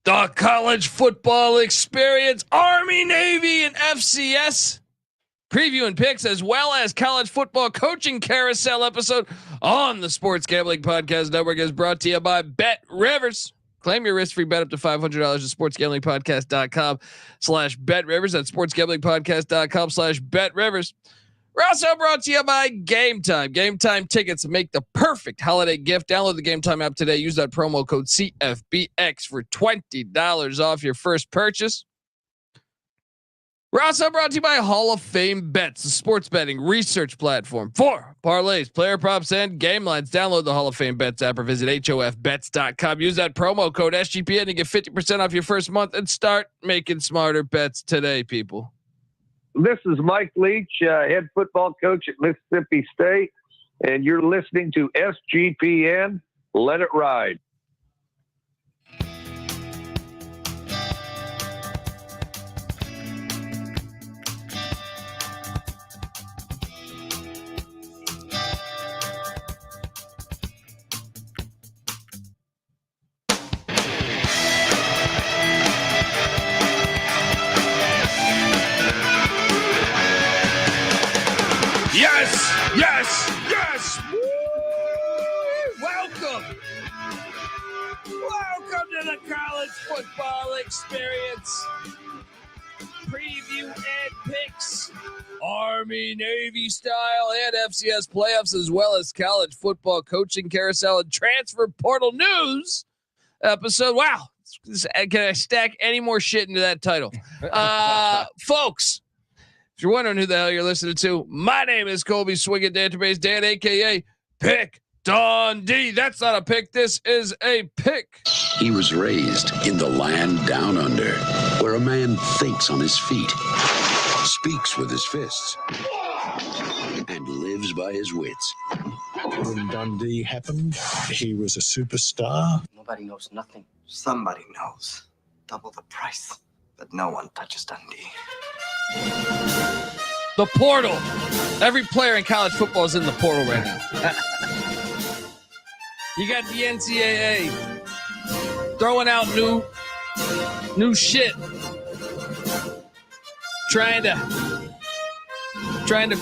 The college football experience, Army, Navy, and FCS preview and picks, as well as college football coaching carousel episode on the Sports Gambling Podcast Network is brought to you by Bet Rivers. Claim your risk-free bet up to $500 at sportsgamblingpodcast.com/BetRivers. That's sportsgamblingpodcast.com/BetRivers. We're also brought to you by Game Time. Game Time tickets make the perfect holiday gift. Download the Game Time app today. Use that promo code CFBX for $20 off your first purchase. We're also brought to you by Hall of Fame Bets, the sports betting research platform for parlays, player props, and game lines. Download the Hall of Fame Bets app or visit HOFBets.com. Use that promo code SGPN to get 50% off your first month and start making smarter bets today, people. This is Mike Leach, head football coach at Mississippi State, and you're listening to SGPN. Let it ride. Yes. Woo! Welcome to the college football experience. Preview and picks, Army, Navy style, and FCS playoffs, as well as college football coaching carousel and transfer portal news episode. Wow. Can I stack any more shit into that title? Folks, if you're wondering who the hell you're listening to, my name is Colby Swinging Database Dan, aka Pick Dundee. That's not a pick. This is a pick. He was raised in the land down under, where a man thinks on his feet, speaks with his fists, and lives by his wits. When Dundee happened, he was a superstar. Nobody knows nothing. Somebody knows. Double the price, but no one touches Dundee. The portal. Every player in college football is in the portal right now. You got the NCAA throwing out new shit, trying to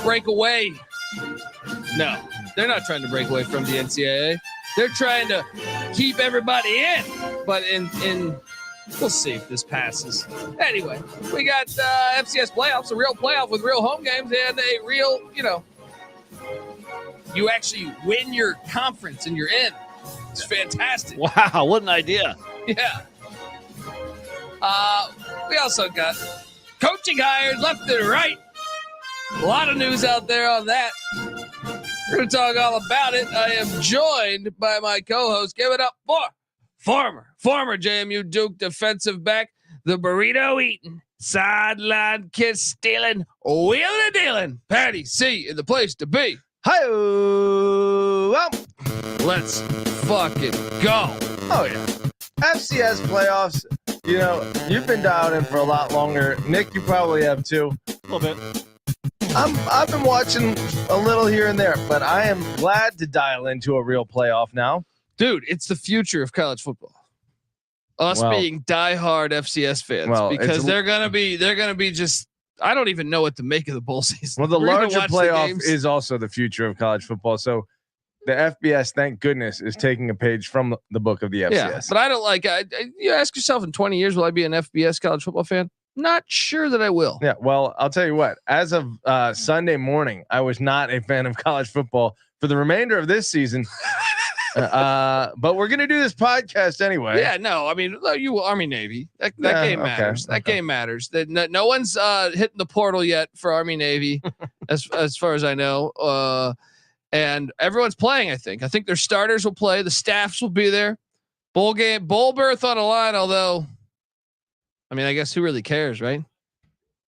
break away. No, they're not trying to break away from the NCAA. They're trying to keep everybody in, but in we'll see if this passes. Anyway, we got FCS playoffs, a real playoff with real home games and a real, you actually win your conference and you're in. It's fantastic. Wow, what an idea. Yeah. We also got coaching hires left and right. A lot of news out there on that. We're going to talk all about it. I am joined by my co-host. Give it up for former JMU Duke defensive back, the burrito eating, sideline kiss stealing, wheeling and dealing, Patty C in the place to be. Hi, well, let's fucking go. Oh yeah, FCS playoffs. You've been dialed in for a lot longer. Nick, you probably have too. A little bit. I've been watching a little here and there, but I am glad to dial into a real playoff now. Dude, it's the future of college football. Being diehard FCS fans, because they're gonna be just. I don't even know what to make of the bowl season. Well, the larger playoff is also the future of college football. So the FBS, thank goodness, is taking a page from the book of the FCS. Yeah, but I don't like. You ask yourself, in 20 years, will I be an FBS college football fan? Not sure that I will. Yeah, well, I'll tell you what. As of Sunday morning, I was not a fan of college football for the remainder of this season. But we're gonna do this podcast anyway. Yeah, no, I mean, you Army Navy. That game matters. That game matters. No one's hitting the portal yet for Army Navy, as far as I know. And everyone's playing. I think their starters will play. The staffs will be there. Bowl berth on a line. Although, I mean, I guess who really cares, right?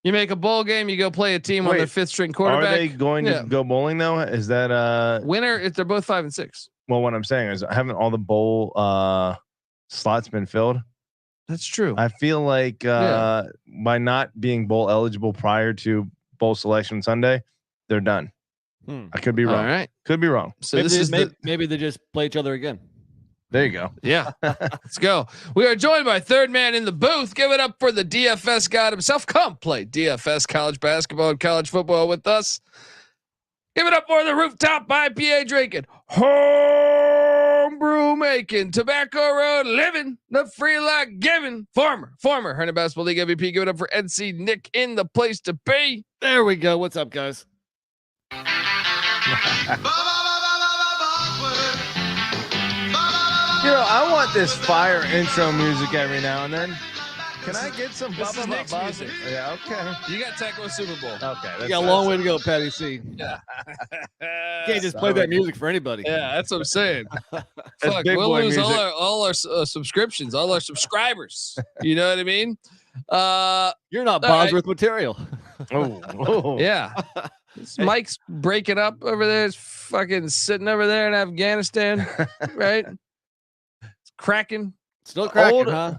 You make a bowl game, you go play a team on their fifth string quarterback. Are they going to go bowling though? Is that winner? If they're both 5 and 6. Well, what I'm saying is, haven't all the bowl slots been filled? That's true. I feel like by not being bowl eligible prior to bowl selection Sunday, they're done. I could be wrong. All right, could be wrong. So maybe they just play each other again. There you go. Yeah. Let's go. We are joined by third man in the booth. Give it up for the DFS god himself. Come play DFS college basketball and college football with us. Give it up for the rooftop IPA drinking, homebrew making, tobacco road living, the free life giving, former Herndon Basketball League MVP. Give it up for NC Nick in the place to be. There we go. What's up, guys? I want this fire intro music every now and then. Can I get some This is Nick's music. Yeah, okay. You got Tech Super Bowl. Okay. You got a long way to go, Patty C. Yeah. Can't just play that music for anybody. Yeah, that's what I'm saying. Fuck, big we'll boy lose music. all our subscriptions, all our subscribers. You know what I mean? You're not all right. Bosworth material. Oh. Yeah. This Mike's breaking up over there. It's fucking sitting over there in Afghanistan, right? It's cracking. Still cracking, Old- huh?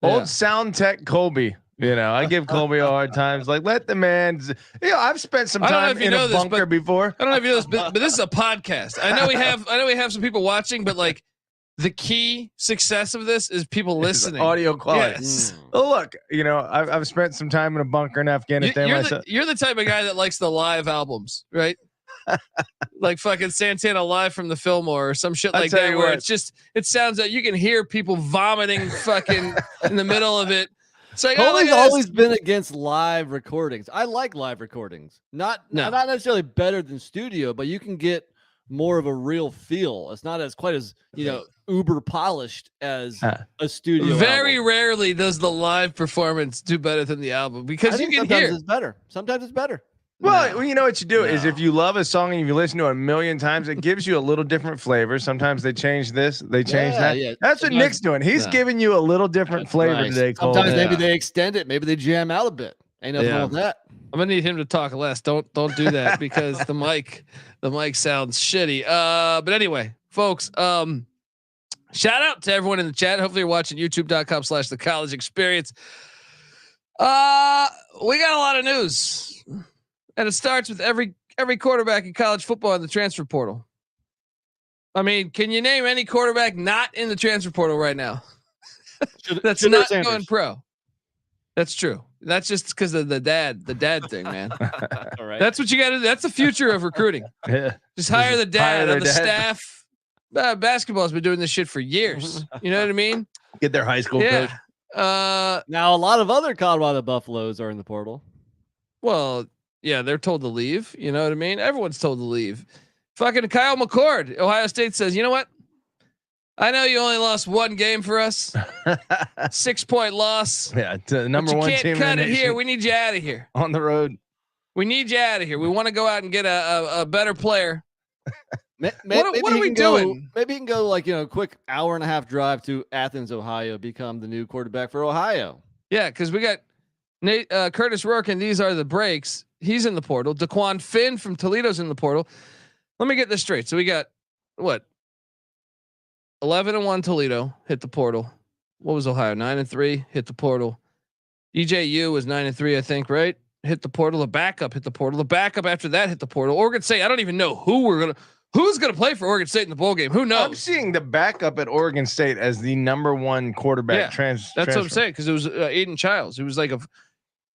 Old sound tech Colby. I give Colby a hard time. Like, let the man. I've spent some I don't know time if you in know a this, bunker but- before. I don't know if you know this, but this is a podcast. I know we have some people watching, but like the key success of this is people listening. Audio quality. Yes. Oh, look, I've spent some time in a bunker in Afghanistan myself. You're the type of guy that likes the live albums, right? Like fucking Santana Live from the Fillmore or some shit I'll like tell that, you where what. it sounds like you can hear people vomiting fucking in the middle of it. It's like, Colby's look at this. always been against live recordings. I like live recordings. Not necessarily better than studio, but you can get more of a real feel. It's not quite as uber polished as a studio. Very album. rarely does the live performance do better than the album I because you think can sometimes hear. it's better. Sometimes it's better. Well, you know what you do is No. if you love a song and you listen to it a million times, it gives you a little different flavor. Sometimes they change this, they change that. Yeah. That's what Sometimes- Nick's doing. He's Yeah. giving you a little different That's flavor right. today, Cole. Sometimes Yeah. maybe they extend it. Maybe they jam out a bit. Ain't nothing Yeah. wrong with that. I'm gonna need him to talk less. Don't do that because the mic sounds shitty. But anyway, folks, shout out to everyone in the chat. Hopefully you're watching youtube.com/the college experience. We got a lot of news. And it starts with every quarterback in college football in the transfer portal. I mean, can you name any quarterback not in the transfer portal right now? That's Should've not Sanders. going pro. That's true. That's just because of the dad thing, man. All right. That's what you got to do. That's the future of recruiting. Yeah. Just hire the dad Hire on the their dad. staff. Basketball's been doing this shit for years. You know what I mean? Get their high school coach. Yeah. Now a lot of other Colorado Buffaloes are in the portal. Well, yeah, they're told to leave. You know what I mean? Everyone's told to leave. Fucking Kyle McCord, Ohio State says, you know what? I know you only lost one game for us. 6-point loss. Yeah, to number but you one can't team in cut the it here. nation We need you out of here. on the road. We need you out of here. We want to go out and get a better player. Maybe What are he we can go- doing? Maybe he can go like a quick hour and a half drive to Athens, Ohio, become the new quarterback for Ohio. Yeah, because we got Curtis Rourke, and these are the breaks. He's in the portal. Daquan Finn from Toledo's in the portal. Let me get this straight. So we got what? 11-1 Toledo hit the portal. What was Ohio? 9-3 hit the portal. EJU was 9-3, I think, right? Hit the portal. The backup hit the portal. The backup after that hit the portal. Oregon State. I don't even know who's gonna play for Oregon State in the bowl game. Who I'm knows? seeing the backup at Oregon State as the number one quarterback. Yeah, That's what I'm saying, because it was Aiden Childs, who was like a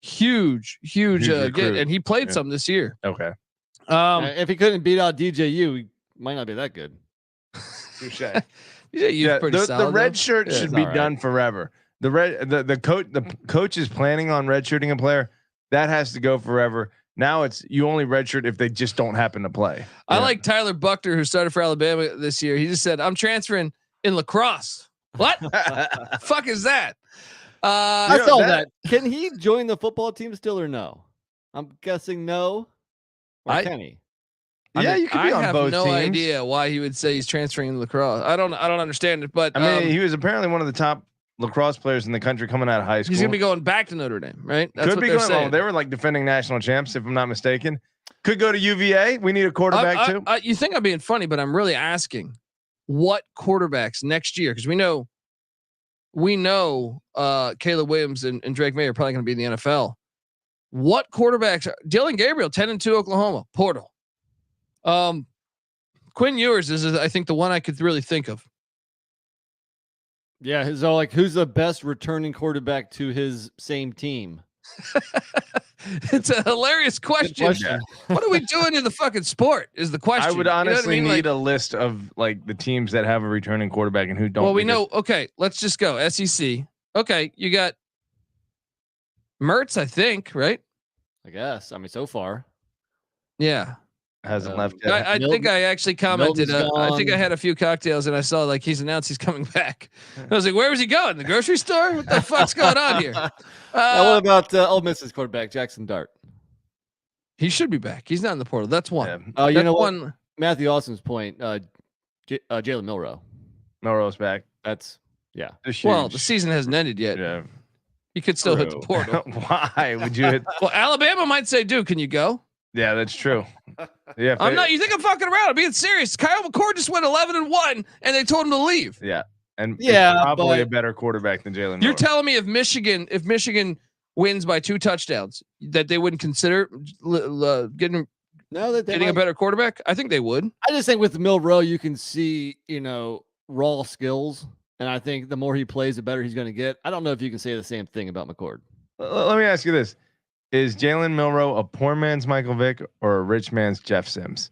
huge recruit. get, and he played Yeah. some this year. Okay. If he couldn't beat out DJU, he might not be that good. Touche. Yeah, pretty the solid, red though. shirt Yeah, should it's be all right. done forever. The coach is planning on red shirting a player. That has to go forever. Now it's you only redshirt if they just don't happen to play. I Yeah. like Tyler Buckner, who started for Alabama this year. He just said, "I'm transferring in lacrosse." What? Fuck is that? I know, saw that- that. Can he join the football team still or no? I'm guessing no. Or I- can he? Yeah, you could be I on have both no teams. idea why he would say he's transferring in lacrosse. I don't understand it, but I mean, he was apparently one of the top lacrosse players in the country coming out of high school. he's gonna be going back to Notre Dame, right? That's Could what be they're going. saying. Oh, they were like defending national champs, if I'm not mistaken. Could go to UVA. We need a quarterback too. You think I'm being funny, but I'm really asking what quarterbacks next year, because we know Caleb Williams and Drake May are probably going to be in the NFL. What quarterbacks? Dylan Gabriel, 10-2 Oklahoma portal. Quinn Ewers is I think the one I could really think of. Yeah. So like, who's the best returning quarterback to his same team? It's a hilarious question. Yeah. What are we doing in the fucking sport? Is the question. I would You know what honestly I mean? need a list of like the teams that have a returning quarterback and who don't. Well, we because- know. Okay, let's just go SEC. Okay, you got Mertz, I think, right? I guess. I mean, so far. Yeah. hasn't left yet. I think I actually commented. Milton's I think I gone. had a few cocktails and I saw like he's announced he's coming back. I was like, where was he going? The grocery store? What the fuck's going on here? What about Ole Miss's quarterback, Jackson Dart? He should be back. He's not in the portal. That's one. Yeah. Oh, you That's know what? one. Matthew Austin's point. Jalen Milrow. Melrose back. That's Just Well, huge. the season hasn't ended yet. Yeah. He could still hit the portal. Why would you hit? Well, Alabama might say, dude, can you go? Yeah, that's true. Yeah, I'm not. You think I'm fucking around? I'm being serious. Kyle McCord just went 11-1, and they told him to leave. Yeah, and Yeah, it's probably but- a better quarterback than Jalen. You're Milrow. telling me if Michigan wins by 2 touchdowns, that they wouldn't consider getting no. They a might- better quarterback? I think they would. I just think with Milrow, you can see raw skills, and I think the more he plays, the better he's going to get. I don't know if you can say the same thing about McCord. Let me ask you this: is Jalen Milrow a poor man's Michael Vick or a rich man's Jeff Sims?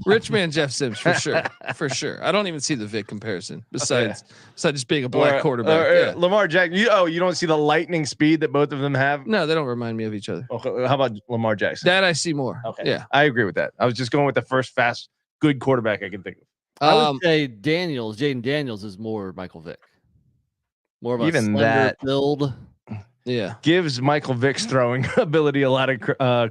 Rich man Jeff Sims for sure, for sure. I don't even see the Vic comparson. Besides just being a black quarterback. Yeah. Lamar Jackson. You don't see the lightning speed that both of them have. No, they don't remind me of each other. Okay, how about Lamar Jackson? That I see more. Okay, Yeah. I agree with that. I was just going with the first fast, good quarterback I can think of. I would say Jaden Daniels is more Michael Vick. More of a Even slender that- build. Yeah. Gives Michael Vick's throwing ability a lot of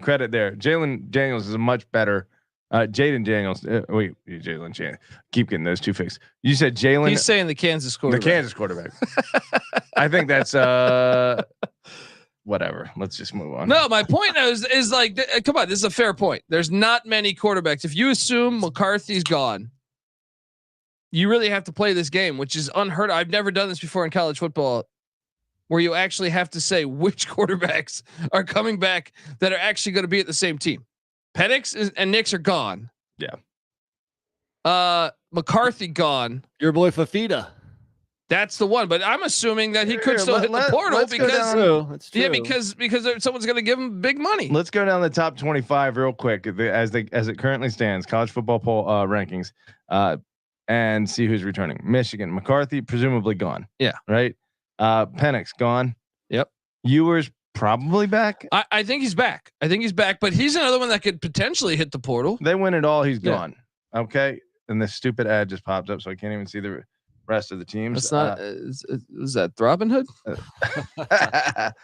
credit there. Jalen Daniels is a much better. Jaden Daniels. Jalen Chan. Keep getting those two fixed. You said Jalen. He's saying the Kansas The quarterback. Kansas quarterback. I think that's whatever. Let's just move on. No, my point is like, come on, this is a fair point. There's not many quarterbacks. If you assume McCarthy's gone, you really have to play this game, which is unheard of. I've never done this before in college football, where you actually have to say which quarterbacks are coming back that are actually going to be at the same team. Penix and Nix are gone. Yeah. McCarthy gone. Your boy Fafita. That's the one. But I'm assuming that he could Here, still hit the portal let's go because down- That's true. yeah, because someone's going to give him big money. Let's go down the top 25 real quick as it currently stands. College football poll rankings, and see who's returning. Michigan, McCarthy presumably gone. Yeah. Right. Penix gone. Yep. Ewers probably back. I think he's back. But he's another one that could potentially hit the portal. They win it all. He's Yeah. gone. Okay. And this stupid ad just popped up, so I can't even see the rest of the teams. That's not. Is that Robin Hood?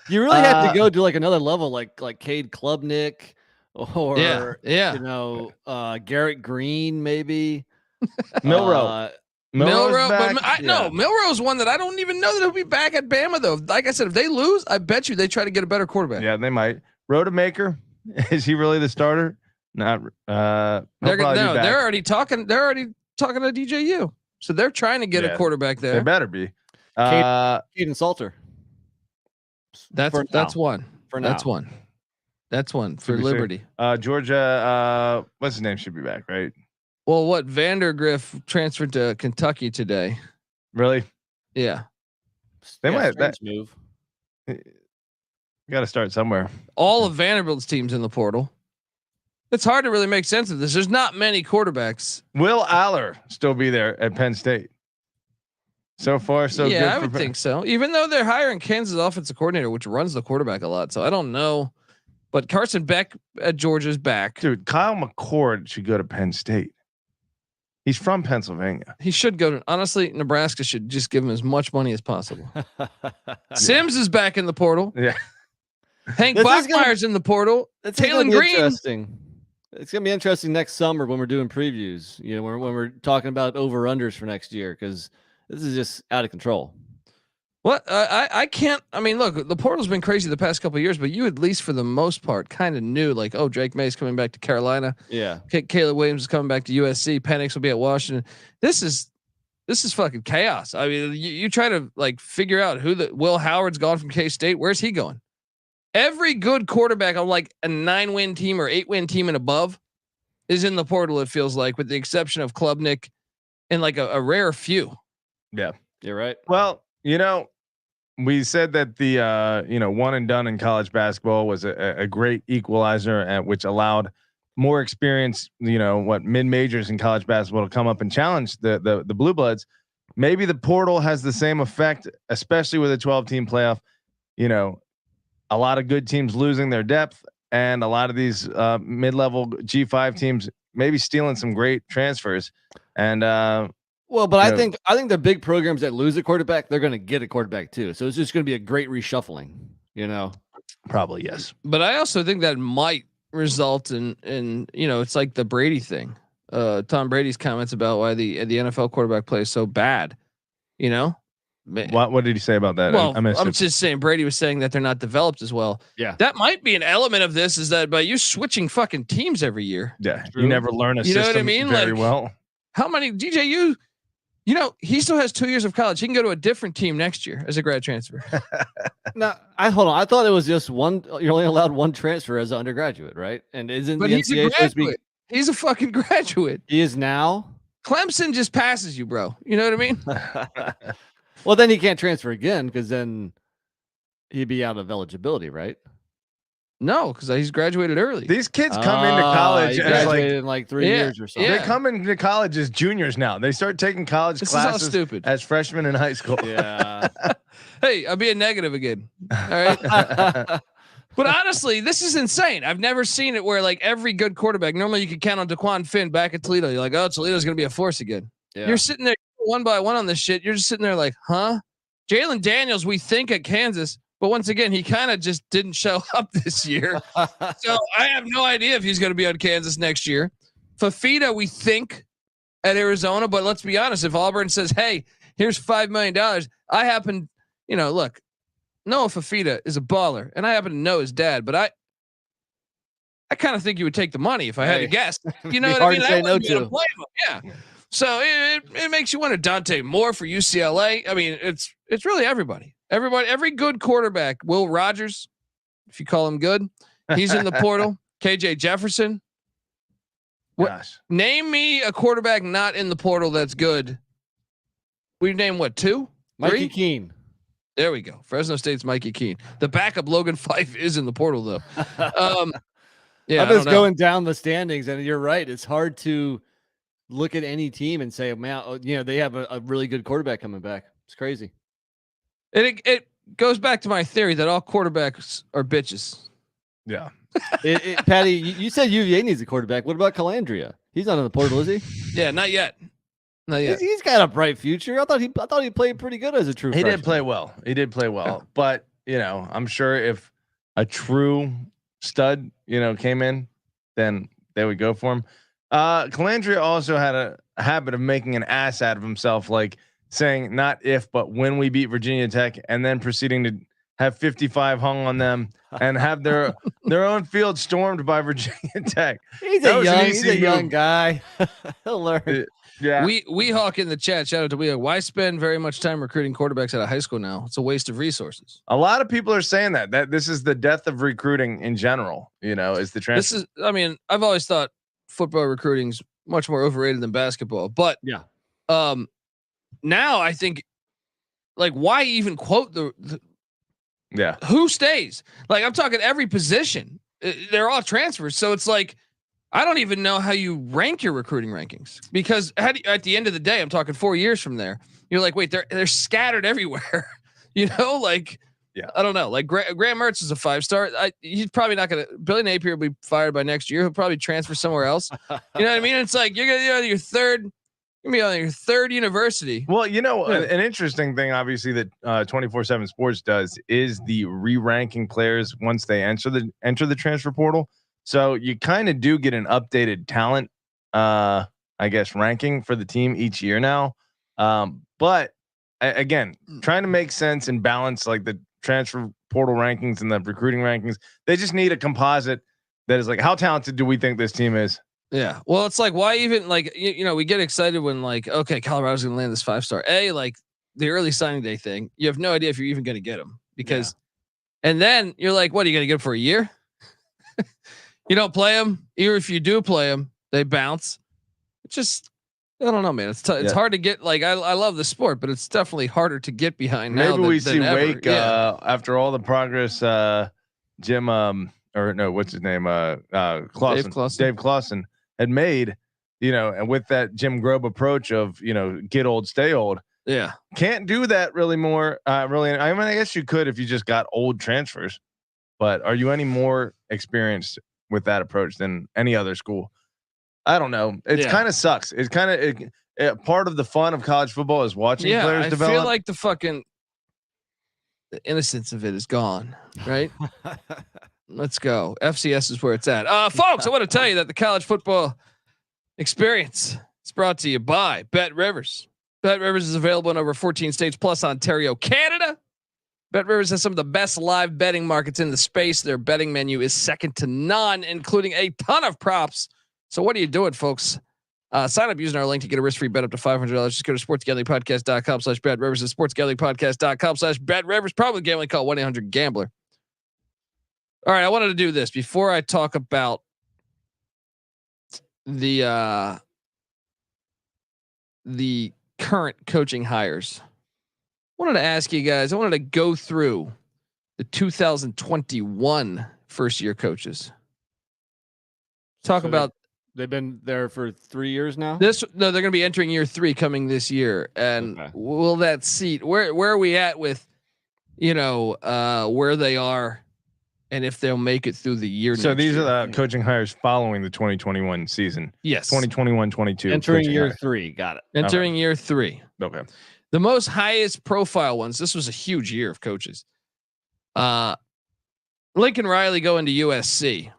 You really have to go to like another level, like Cade Klubnik or Yeah. Garrett Green maybe. Milrow. Milrow, back. but no, Milrow's one that I don't even know that he'll be back at Bama though. Like I said, if they lose, I bet you they try to get a better quarterback. Yeah, they might. Rodemaker, is he really the starter? Not. They're already talking. They're already talking to DJU, so they're trying to get a quarterback They there. better be. Caden Salter. That's for one. For now. That's one for Should we say- Liberty. Georgia. What's his name? Should be back, right? Well, what Vandergriff transferred to Kentucky today? Really? Yeah, They Yeah, might. strange move. Got to start somewhere. all of Vanderbilt's teams in the portal. It's hard to really make sense of this. There's not many quarterbacks. Will Aller still be there at Penn State? So far, so good. Yeah, I for would Penn- think so. Even though they're hiring Kansas offensive coordinator, which runs the quarterback a lot, so I don't know. But Carson Beck at Georgia's back. Dude, Kyle McCord should go to Penn State. He's from Pennsylvania. He should go to. Honestly, Nebraska should just give him as much money as possible. Sims is back in the portal. Yeah. Hank This is gonna- Bachmeier's in the portal. That's gonna Taylon be Green. interesting. It's gonna be interesting next summer when we're doing previews. You know, when we're talking about over-unders for next year, because this is just out of control. What I can't. I mean, look, the portal's been crazy the past couple of years, but you at least for the most part kind of knew, like, oh, Drake May's coming back to Carolina. Yeah. Caleb Williams is coming back to USC. Penix will be at Washington. This is fucking chaos. I mean, you try to like figure out who Will Howard's gone from K-State. Where's he going? Every good quarterback on like a 9-win team or 8-win team and above is in the portal. It feels like, with the exception of Klubnik and like a rare few. Yeah. You're right. Well, we said that the one and done in college basketball was a great equalizer, and which allowed more experience, mid majors in college basketball to come up and challenge the blue bloods. Maybe the portal has the same effect, especially with a 12-team playoff. A lot of good teams losing their depth, and a lot of these mid-level G5 teams maybe stealing some great transfers. And but I think the big programs that lose a quarterback, they're going to get a quarterback too. So it's just going to be a great reshuffling. Probably yes. But I also think that might result in it's like the Brady thing. Tom Brady's comments about why the NFL quarterback play is so bad. What did he say about that? Well, I'm just saying Brady was saying that they're not developed as well. Yeah, that might be an element of this. Is that by you switching fucking teams every year? Yeah, you never learn a system. Know what I mean? Very well. How many DJ he still has 2 years of college. He can go to a different team next year as a grad transfer. No, hold on. I thought it was just one. You're only allowed one transfer as an undergraduate, right? And isn't but the he's NCAA a graduate. He's a fucking graduate. He is now. Clemson just passes you, bro. You know what I mean? Well, then he can't transfer again because then he'd be out of eligibility, right? No, because he's graduated early. These kids come into college as in like 3 years or so. They come into college as juniors now. They start taking college classes as freshmen in high school. Yeah. Hey, I'm being negative again. All right. But honestly, this is insane. I've never seen it where like every good quarterback, normally you can count on DeQuan Finn back at Toledo. You're like, oh, Toledo's going to be a force again. Yeah. You're sitting there one by one on this shit. You're just sitting there like, huh? Jalen Daniels, we think at Kansas, but once again, he kind of just didn't show up this year. So I have no idea if he's going to be on Kansas next year. Fafita, we think at Arizona, but let's be honest. If Auburn says, hey, here's $5 million, I happen, look, Noah Fafita is a baller, and I happen to know his dad, but I kind of think you would take the money if I had to guess. You know what I mean? I wouldn't be able to blame him. Yeah. So it makes you wonder. Dante Moore for UCLA. I mean, it's really everybody. Every good quarterback. Will Rogers, if you call him good, he's in the portal. KJ Jefferson. Gosh. Name me a quarterback not in the portal that's good. We name what, 2? Mikey Keene. There we go. Fresno State's Mikey Keene. The backup Logan Fife is in the portal though. Yeah, I'm just going down the standings, and you're right. It's hard to look at any team and say, man, they have a really good quarterback coming back. It's crazy. It goes back to my theory that all quarterbacks are bitches. Yeah. Patty, you said UVA needs a quarterback. What about Calandria? He's not in the portal, is he? Yeah, not yet. Not yet. He's got a bright future. I thought he played pretty good as a true freshman. He did play well. But I'm sure if a true stud, came in, then they would go for him. Calandria also had a habit of making an ass out of himself, like saying not if, but when we beat Virginia Tech, and then proceeding to have 55 hung on them and have their own field stormed by Virginia Tech. He's a young guy. He'll learn. Yeah. We Hauck in the chat. Shout out to we. Why spend very much time recruiting quarterbacks out of high school now? It's a waste of resources. A lot of people are saying that this is the death of recruiting in general. Is the transfer. I've always thought football recruiting is much more overrated than basketball, but yeah. Now I think, like, why even quote the who stays? Like, I'm talking every position. They're all transfers, so it's like, I don't even know how you rank your recruiting rankings, because at the end of the day, I'm talking 4 years from there. You're like, wait, they're scattered everywhere. Like, yeah, I don't know. Like Graham Mertz is a 5-star. He's probably not going to. Billy Napier will be fired by next year. He'll probably transfer somewhere else. You know what I mean? It's like you're gonna be on your third university. Well, an interesting thing, obviously, that 24/7 Sports does is the re-ranking players once they enter the transfer portal. So you kind of do get an updated talent, ranking for the team each year now. But again, trying to make sense and balance like the transfer portal rankings and the recruiting rankings. They just need a composite that is like, how talented do we think this team is? Yeah. Well, it's like, why even like, we get excited when like, okay, Colorado's going to land this 5-star. Like the early signing day thing, you have no idea if you're even going to get them because, and then you're like, what are you going to get them for a year? You don't play them. Even if you do play them, they bounce. It's just, I don't know, man. It's hard to get. Like, I love the sport, but it's definitely harder to get behind. Maybe now we than see ever. Wake after all the progress. Jim, or no, what's his name? Clausen. Dave Clausen had made. And with that Jim Grobe approach of get old, stay old. Yeah, can't do that really more. Really, I mean, I guess you could if you just got old transfers. But are you any more experienced with that approach than any other school? I don't know. It's kind of sucks. It's kind of part of the fun of college football is watching players develop. I feel like the innocence of it is gone, right? Let's go. FCS is where it's at. Folks, I want to tell you that the college football experience is brought to you by Bet Rivers. Bet Rivers is available in over 14 states plus Ontario, Canada. Bet Rivers has some of the best live betting markets in the space. Their betting menu is second to none, including a ton of props. So what are you doing, folks? Sign up using our link to get a risk-free bet up to $500. Just go to sportsgamblingpodcast.com/Bet Rivers and sportsgamblingpodcast.com/Bet Rivers. Probably gambling call 1-800-GAMBLER. All right, I wanted to do this before I talk about the current coaching hires. I wanted to ask you guys. I wanted to go through the 2021 first-year coaches. Talk about. They've been there for 3 years now. They're going to be entering year 3 coming this year, and will that seat where are we at with, where they are, and if they'll make it through the year. So these are the coaching hires following the 2021 season. Yes, 2021-22 entering year 3. Got it. Entering year 3. Okay. The most highest profile ones. This was a huge year of coaches. Lincoln Riley going to USC.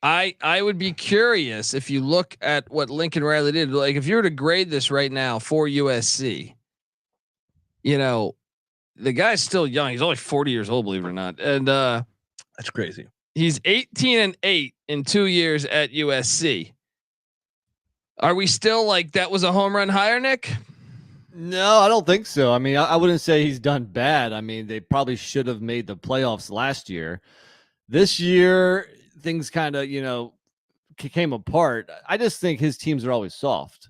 I would be curious if you look at what Lincoln Riley did. Like if you were to grade this right now for USC, the guy's still young. He's only 40 years old, believe it or not. And that's crazy. He's 18-8 in 2 years at USC. Are we still like that was a home run hire, Nick? No, I don't think so. I mean, I wouldn't say he's done bad. I mean, they probably should have made the playoffs last year. This year, things kind of, came apart. I just think his teams are always soft.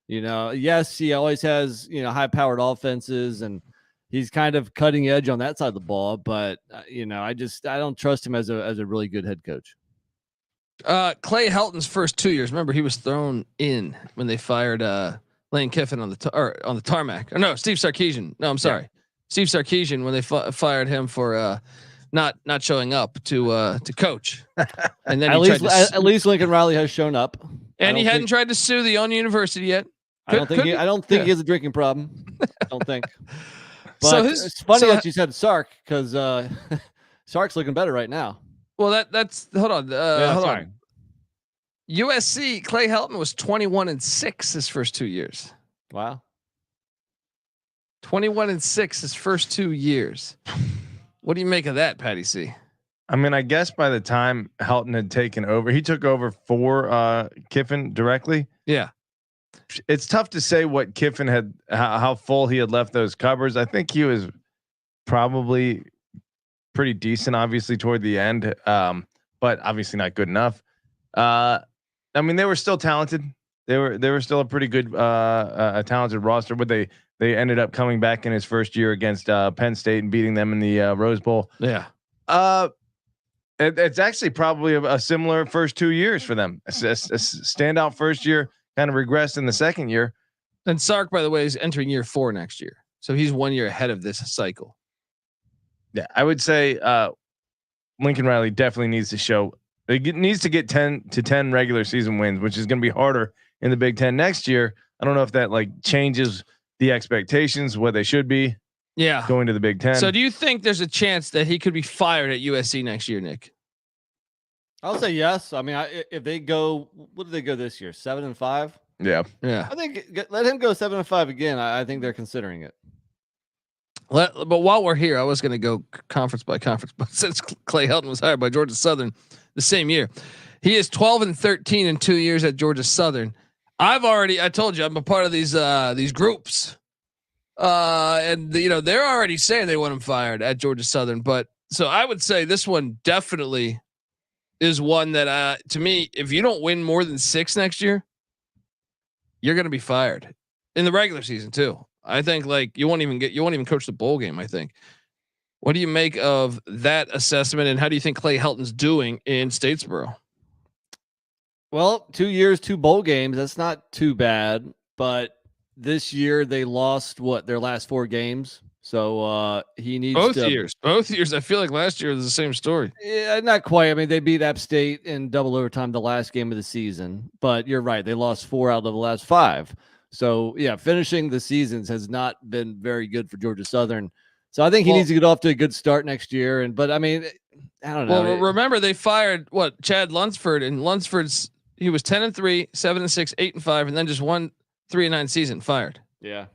Yes, he always has, high-powered offenses, and he's kind of cutting edge on that side of the ball. But I don't trust him as a really good head coach. Clay Helton's first 2 years. Remember, he was thrown in when they fired Lane Kiffin on the tarmac. Or no, Steve Sarkisian. No, I'm sorry, Steve Sarkisian when they fired him for not showing up to coach. And then at least Lincoln Riley has shown up, and he hadn't tried to sue the own university yet. I don't think he has a drinking problem. I don't think. But it's funny that you said Sark because Sark's looking better right now. Well, that's hold on. Hold sorry. on. USC Clay Helton was 21-6 his first 2 years. Wow. 21-6 his first 2 years. What do you make of that, Patty C? I mean, I guess by the time Helton had taken over, he took over for Kiffin directly. Yeah. It's tough to say what Kiffin had, how full he had left those cupboards. I think he was probably pretty decent, obviously toward the end, but obviously not good enough. I mean, they were still talented. They were still a pretty good, a talented roster, but they ended up coming back in his first year against Penn State and beating them in the Rose Bowl. Yeah. It's actually probably a similar first 2 years for them. A standout first year, kind of regressed in the second year. And Sark, by the way, is entering year 4 next year, so he's 1 year ahead of this cycle. Yeah, I would say Lincoln Riley definitely needs to show. He needs to get 10 to 10 regular season wins, which is going to be harder in the Big Ten next year. I don't know if that changes the expectations, what they should be. Yeah, going to the Big Ten. So, do you think there's a chance that he could be fired at USC next year, Nick? I'll say yes. I mean, if they go, what did they go this year? 7-5. Yeah. I think let him go 7-5 again. I think they're considering it. But while we're here, I was going to go conference by conference, but since Clay Helton was hired by Georgia Southern the same year, he is 12-13 in 2 years at Georgia Southern. I told you I'm a part of these groups, and they're already saying they want him fired at Georgia Southern. But so I would say this one definitely is one that to me, if you don't win more than 6 next year, you're going to be fired in the regular season too. I think like you won't even coach the bowl game. I think. What do you make of that assessment, and how do you think Clay Helton's doing in Statesboro? Well, 2 years, 2 bowl games. That's not too bad. But this year they lost their last 4 games. So he needs both years. I feel like last year was the same story. Yeah, not quite. I mean, they beat App State in double overtime the last game of the season. But you're right. They lost 4 out of the last 5. So yeah, finishing the seasons has not been very good for Georgia Southern. So I think he needs to get off to a good start next year. But I mean, I don't know. Well, remember they fired Chad Lunsford, and Lunsford's he was 10-3, 7-6, 8-5, and then just 1 3-9 season fired. Yeah.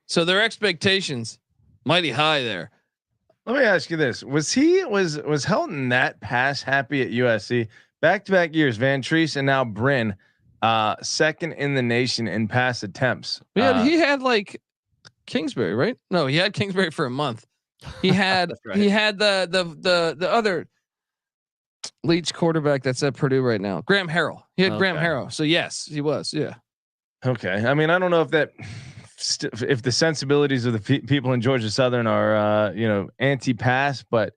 So their expectations mighty high there. Let me ask you this: was Helton that pass happy at USC? Back-to-back years, Van Treese and now Bryn, second in the nation in pass attempts. Yeah, he had like Kingsbury, right? No, he had Kingsbury for a month. He had he had the other Leach quarterback that's at Purdue right now, Graham Harrell. He had Graham Harrell. So yes, he was. Yeah. Okay. I mean, I don't know if that if the sensibilities of the people in Georgia Southern are anti-pass, but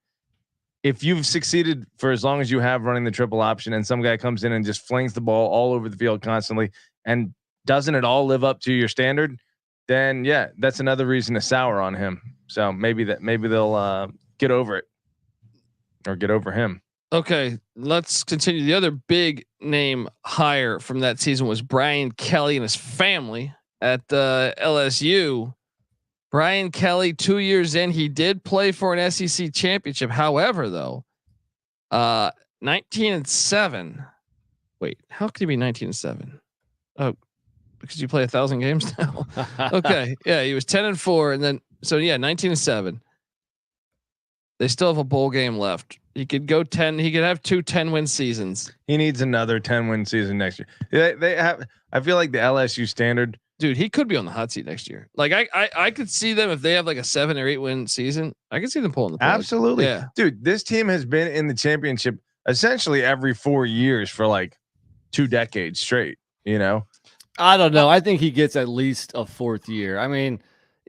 if you've succeeded for as long as you have running the triple option, and some guy comes in and just flings the ball all over the field constantly and doesn't at all live up to your standard, then yeah, that's another reason to sour on him. So maybe they'll get over it or get over him. Okay, let's continue. The other big name hire from that season was Brian Kelly and his family at LSU. Brian Kelly, 2 years in, he did play for an SEC championship. However, though, 19-7. Wait, how could he be 19-7? Oh, because you play 1,000 games now. Okay, yeah, he was 10-4, and then 19-7. They still have a bowl game left. He could go 10. He could have 2 10-win seasons. He needs another 10-win season next year. They have. I feel like the LSU standard. Dude, he could be on the hot seat next year. Like I could see them if they have like a 7 or 8 win season. I could see them pulling the plug. Absolutely. Yeah. Dude, this team has been in the championship essentially every 4 years for like 2 decades straight. You know, I don't know. I think he gets at least a 4th year. I mean,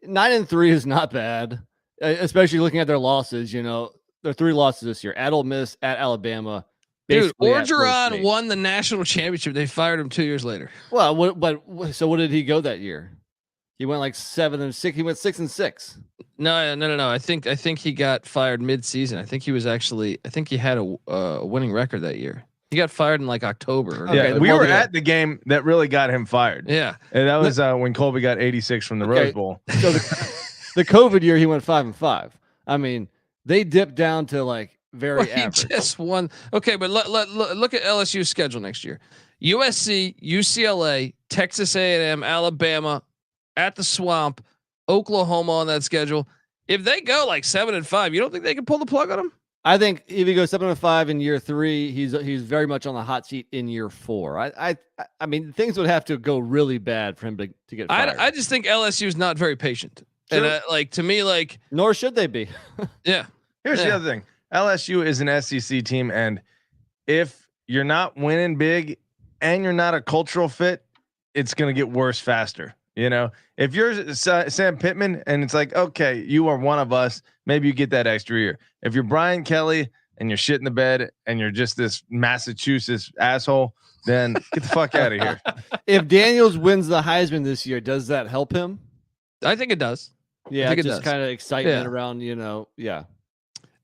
9-3 is not bad, especially looking at their losses. You know, their 3 losses this year: at Ole Miss, at Alabama. Dude, Orgeron won the national championship. They fired him 2 years later. Well, so what did he go that year? He went like 7-6. He went 6-6. No. I think he got fired mid-season. I think he had a winning record that year. He got fired in like October. Yeah, we were at the game that really got him fired. Yeah, and that was when Colby got 86 from the Rose Bowl. So the COVID year, he went 5-5. I mean, they dipped down to like very average. He just won. Okay, but look at LSU's schedule next year: USC, UCLA, Texas A&M, Alabama, at the Swamp, Oklahoma on that schedule. If they go like 7-5, you don't think they can pull the plug on them? I think if he goes 7-5 in year 3, he's very much on the hot seat in year 4. I mean, things would have to go really bad for him to get fired. I just think LSU is not very patient, sure. And like to me, like nor should they be. Yeah. Here's the other thing: LSU is an SEC team, and if you're not winning big and you're not a cultural fit, it's going to get worse faster. You know, if you're Sam Pittman and it's like, okay, you are one of us, maybe you get that extra year. If you're Brian Kelly and you're shit in the bed and you're just this Massachusetts asshole, then get the fuck out of here. If Daniels wins the Heisman this year, does that help him? I think it does. Yeah, I think just kind of excitement around, yeah.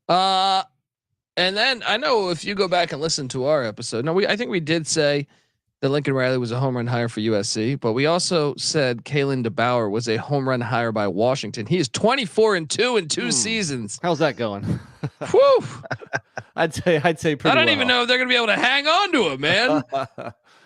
And then I know if you go back and listen to our episode, I think we did say that Lincoln Riley was a home run hire for USC, but we also said Kalen DeBauer was a home run hire by Washington. He is 24-2 in 2 seasons. How's that going? Whew. I'd say pretty I don't even know if they're going to be able to hang on to him, man.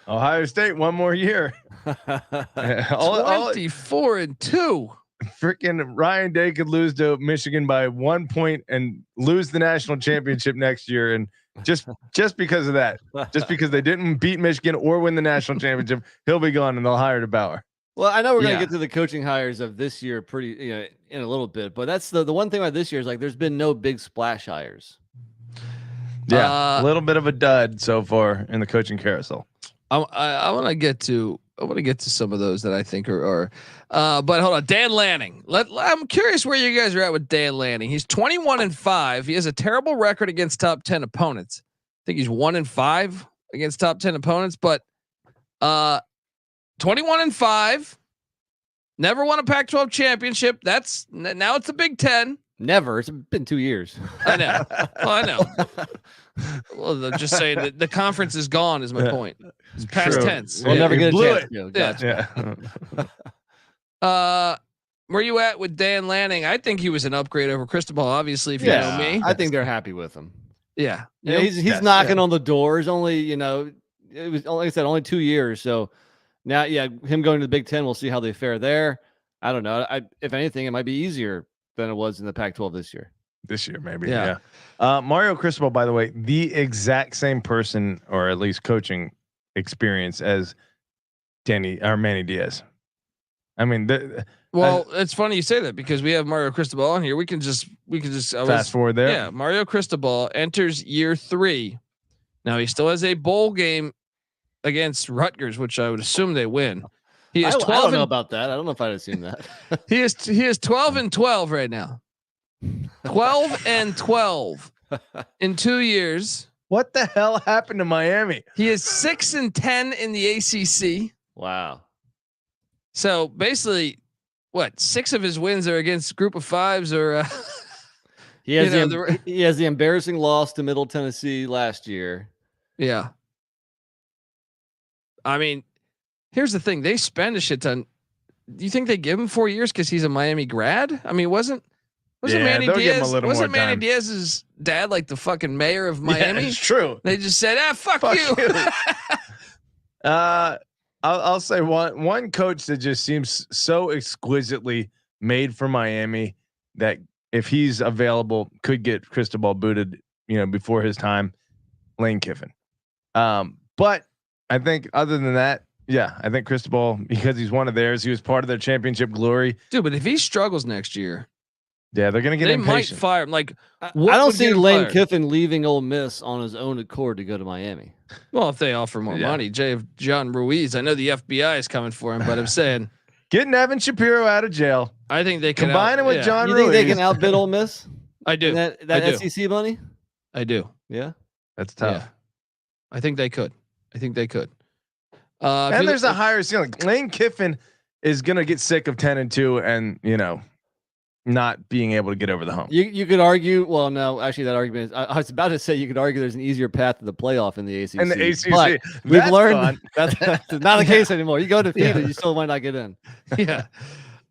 Ohio State, one more year. 24-2. Freaking Ryan Day could lose to Michigan by 1 point and lose the national championship next year. And just because of that, just because they didn't beat Michigan or win the national championship, he'll be gone and they'll hire DeBauer. Well, I know we're going to get to the coaching hires of this year in a little bit, but that's the one thing about this year is like there's been no big splash hires. Yeah, a little bit of a dud so far in the coaching carousel. I want to get to want to get to some of those that I think are. But hold on, Dan Lanning. I'm curious where you guys are at with Dan Lanning. He's 21-5. He has a terrible record against top 10 opponents. I think he's 1-5 against top 10 opponents, but 21-5. Never won a Pac-12 championship. That's now it's the Big Ten. Never. It's been 2 years. I know. Well, I know. Well, just saying that the conference is gone is my point. It's past tense. We'll never get a chance. Gotcha. Where you at with Dan Lanning? I think he was an upgrade over Cristobal. Obviously, if you know me, I think they're happy with him. Yeah, he's knocking on the doors. Only it was like I said, only 2 years. So now, him going to the Big Ten, we'll see how they fare there. I don't know. If anything, it might be easier than it was in the Pac-12 this year. This year, maybe. Yeah. Mario Cristobal, by the way, the exact same person, or at least coaching experience as Manny Diaz. I mean, it's funny you say that because we have Mario Cristobal on here. We can just fast forward there. Yeah, Mario Cristobal enters year 3. Now he still has a bowl game against Rutgers, which I would assume they win. He is 12. I don't know about that. I don't know if I'd assume that. He is 12-12 right now. 12-12 in 2 years. What the hell happened to Miami? He is 6-10 in the ACC. Wow. So basically, 6 of his wins are against Group of Fives, or he has he has the embarrassing loss to Middle Tennessee last year. Yeah. I mean, here's the thing: they spend a shit ton. Do you think they give him 4 years because he's a Miami grad? I mean, wasn't Manny Diaz? Wasn't Manny Diaz's dad like the fucking mayor of Miami? Yeah, it's true. They just said, fuck you. I'll say one coach that just seems so exquisitely made for Miami that if he's available could get Cristobal booted, before his time. Lane Kiffin. But I think other than that, I think Cristobal, because he's one of theirs, he was part of their championship glory. Dude, but if he struggles next year, they're gonna get impatient. Might fire him. Like, I don't see Lane Kiffin leaving Ole Miss on his own accord to go to Miami. Well, if they offer more money, John Ruiz. I know the FBI is coming for him, but I'm saying getting Evan Shapiro out of jail. I think they can combine him with John Ruiz. You think they can outbid Ole Miss? I do. That SEC money? I do. Yeah, that's tough. Yeah. I think they could. And there's a higher ceiling. Lane Kiffin is gonna get sick of 10-2, and not being able to get over the hump. You could argue. Well, no, actually, that argument is. I was about to say you could argue there's an easier path to the playoff in the ACC. In the ACC, but we've learned that's not the case anymore. You go defeated, you still might not get in. Yeah.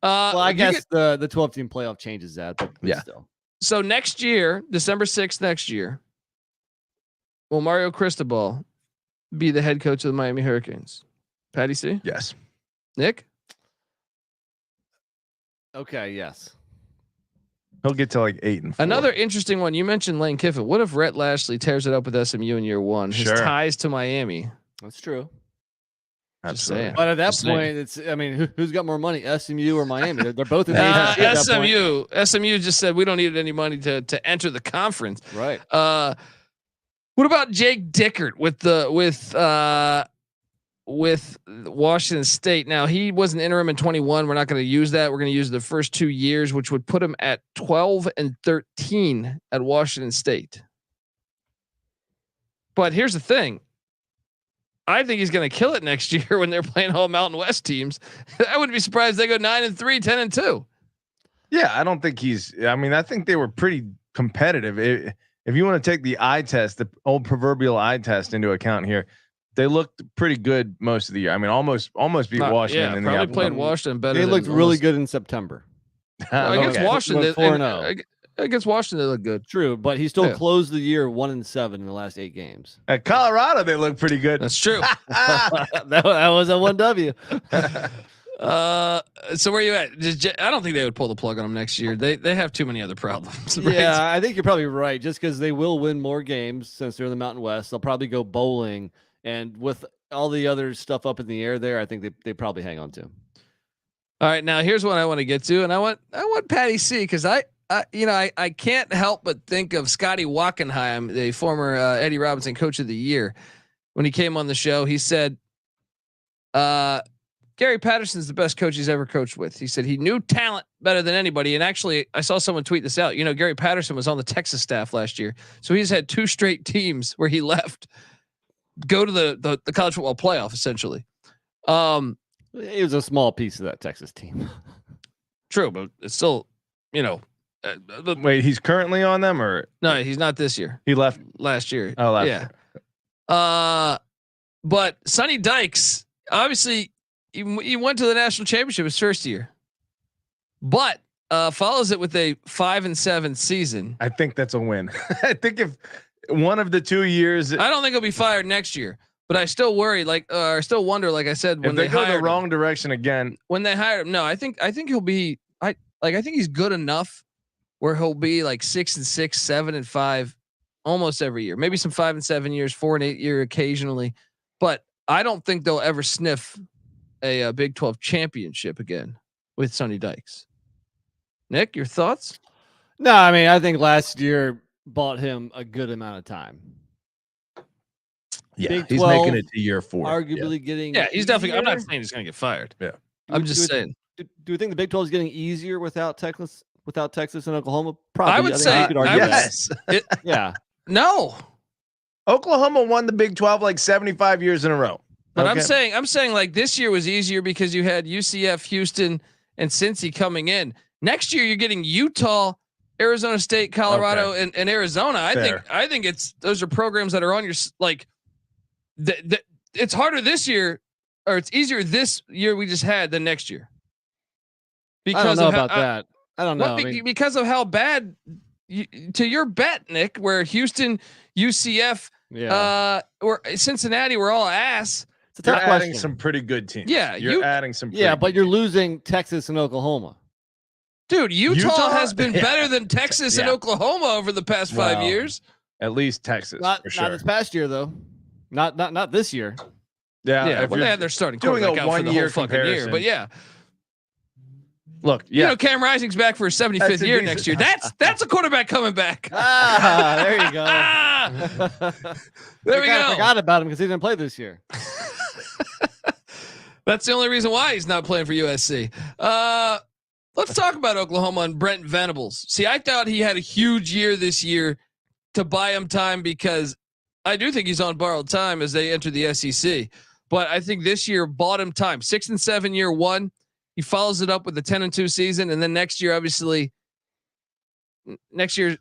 Well, I guess the 12-team playoff changes that, but still. So next year, December 6th, next year, will Mario Cristobal be the head coach of the Miami Hurricanes? Patty C? Yes. Nick? Okay, yes. He'll get to like 8-4. Another interesting one. You mentioned Lane Kiffin. What if Rhett Lashley tears it up with SMU in year 1? His ties to Miami. That's true. Absolutely. But at that point, who's got more money, SMU or Miami? They're both in the ACC. SMU just said we don't need any money to enter the conference. Right. What about Jake Dickert with Washington State? Now he was an interim in 21. We're not going to use that. We're going to use the first 2 years, which would put him at 12-13 at Washington State. But here's the thing. I think he's going to kill it next year when they're playing all Mountain West teams. I wouldn't be surprised if they go 9-3, 10-2. Yeah, I don't think I think they were pretty competitive. If you want to take the eye test, the old proverbial eye test into account here, they looked pretty good most of the year. I mean, almost beat Washington. Yeah, probably played Washington better. They looked really good in September. Against Washington, 4-0. Against Washington, they look good. True, but he still closed the year 1-7 in the last 8 games. At Colorado, they look pretty good. That's true. that was a 1W. So where are you at? I don't think they would pull the plug on them next year. They have too many other problems. Right? Yeah, I think you're probably right. Just because they will win more games since they're in the Mountain West, they'll probably go bowling, and with all the other stuff up in the air there, I think they probably hang on to. All right, now here's what I want to get to, and I want Patty C, because I can't help but think of Scotty Wackenheim, the former Eddie Robinson Coach of the Year. When he came on the show, he said, Gary Patterson's the best coach he's ever coached with. He said he knew talent better than anybody. And actually, I saw someone tweet this out. Gary Patterson was on the Texas staff last year, so he's had 2 straight teams where he left go to the college football playoff essentially. It was a small piece of that Texas team. True, but it's still, Wait, he's currently on them, or no? He's not this year. he left Last year. Oh, last yeah. year. But Sonny Dykes, obviously, he went to the national championship his first year, but follows it with a 5-7 season. I think that's a win. I think if one of the 2 years, I don't think he'll be fired next year, but I still worry. I still wonder. Like I said, when if they go the hired wrong direction again, when they hired him, no, I think he'll be. I think he's good enough where he'll be like 6-6, 7-5, almost every year. Maybe some 5-7 years, 4-8 year occasionally, but I don't think they'll ever sniff a Big 12 championship again with Sonny Dykes. Nick, your thoughts? No, I mean, I think last year bought him a good amount of time. yeah, Big he's 12, making it to year 4. Arguably getting. Yeah, he's definitely. I'm not easier. saying he's going to get fired. Yeah. I'm just saying. Do we think the Big 12 is getting easier without Texas and Oklahoma? Probably. I would think say you could argue that. yes. Yeah. No, Oklahoma won the Big 12 like 75 years in a row. but Okay. I'm saying like this year was easier because you had UCF, Houston, and Cincy coming in. Next year you're getting Utah, Arizona State, Colorado, and Arizona. I think those are programs that are on your like. It's harder this year, or it's easier this year we just had than next year. I don't know about that. I don't know. Because of how bad, to your bet, Nick, where Houston, UCF, or Cincinnati were all ass. It's a You're tough adding question. some pretty good teams. Yeah, you're adding some. Yeah, pretty but good you're teams. losing Texas and Oklahoma. Dude, Utah has been Yeah. better than Texas and Yeah. Oklahoma over the past 5 Well, years. At least Texas Not for sure. this past year though. Not this year. Yeah, Yeah, if well, you're they had their starting doing quarterback a out for the 1 year whole fucking year. comparison. But yeah, look, yeah, Cam Rising's back for his 75th That's a year decent- next year. That's a quarterback coming back. There you go. There we go. Forgot about him because he didn't play this year. That's the only reason why he's not playing for USC. Let's talk about Oklahoma and Brent Venables. See, I thought he had a huge year this year to buy him time because I do think he's on borrowed time as they enter the SEC. But I think this year bought him time. 6-7 year one. He follows it up with the 10-2 season, and then next year, obviously, becomes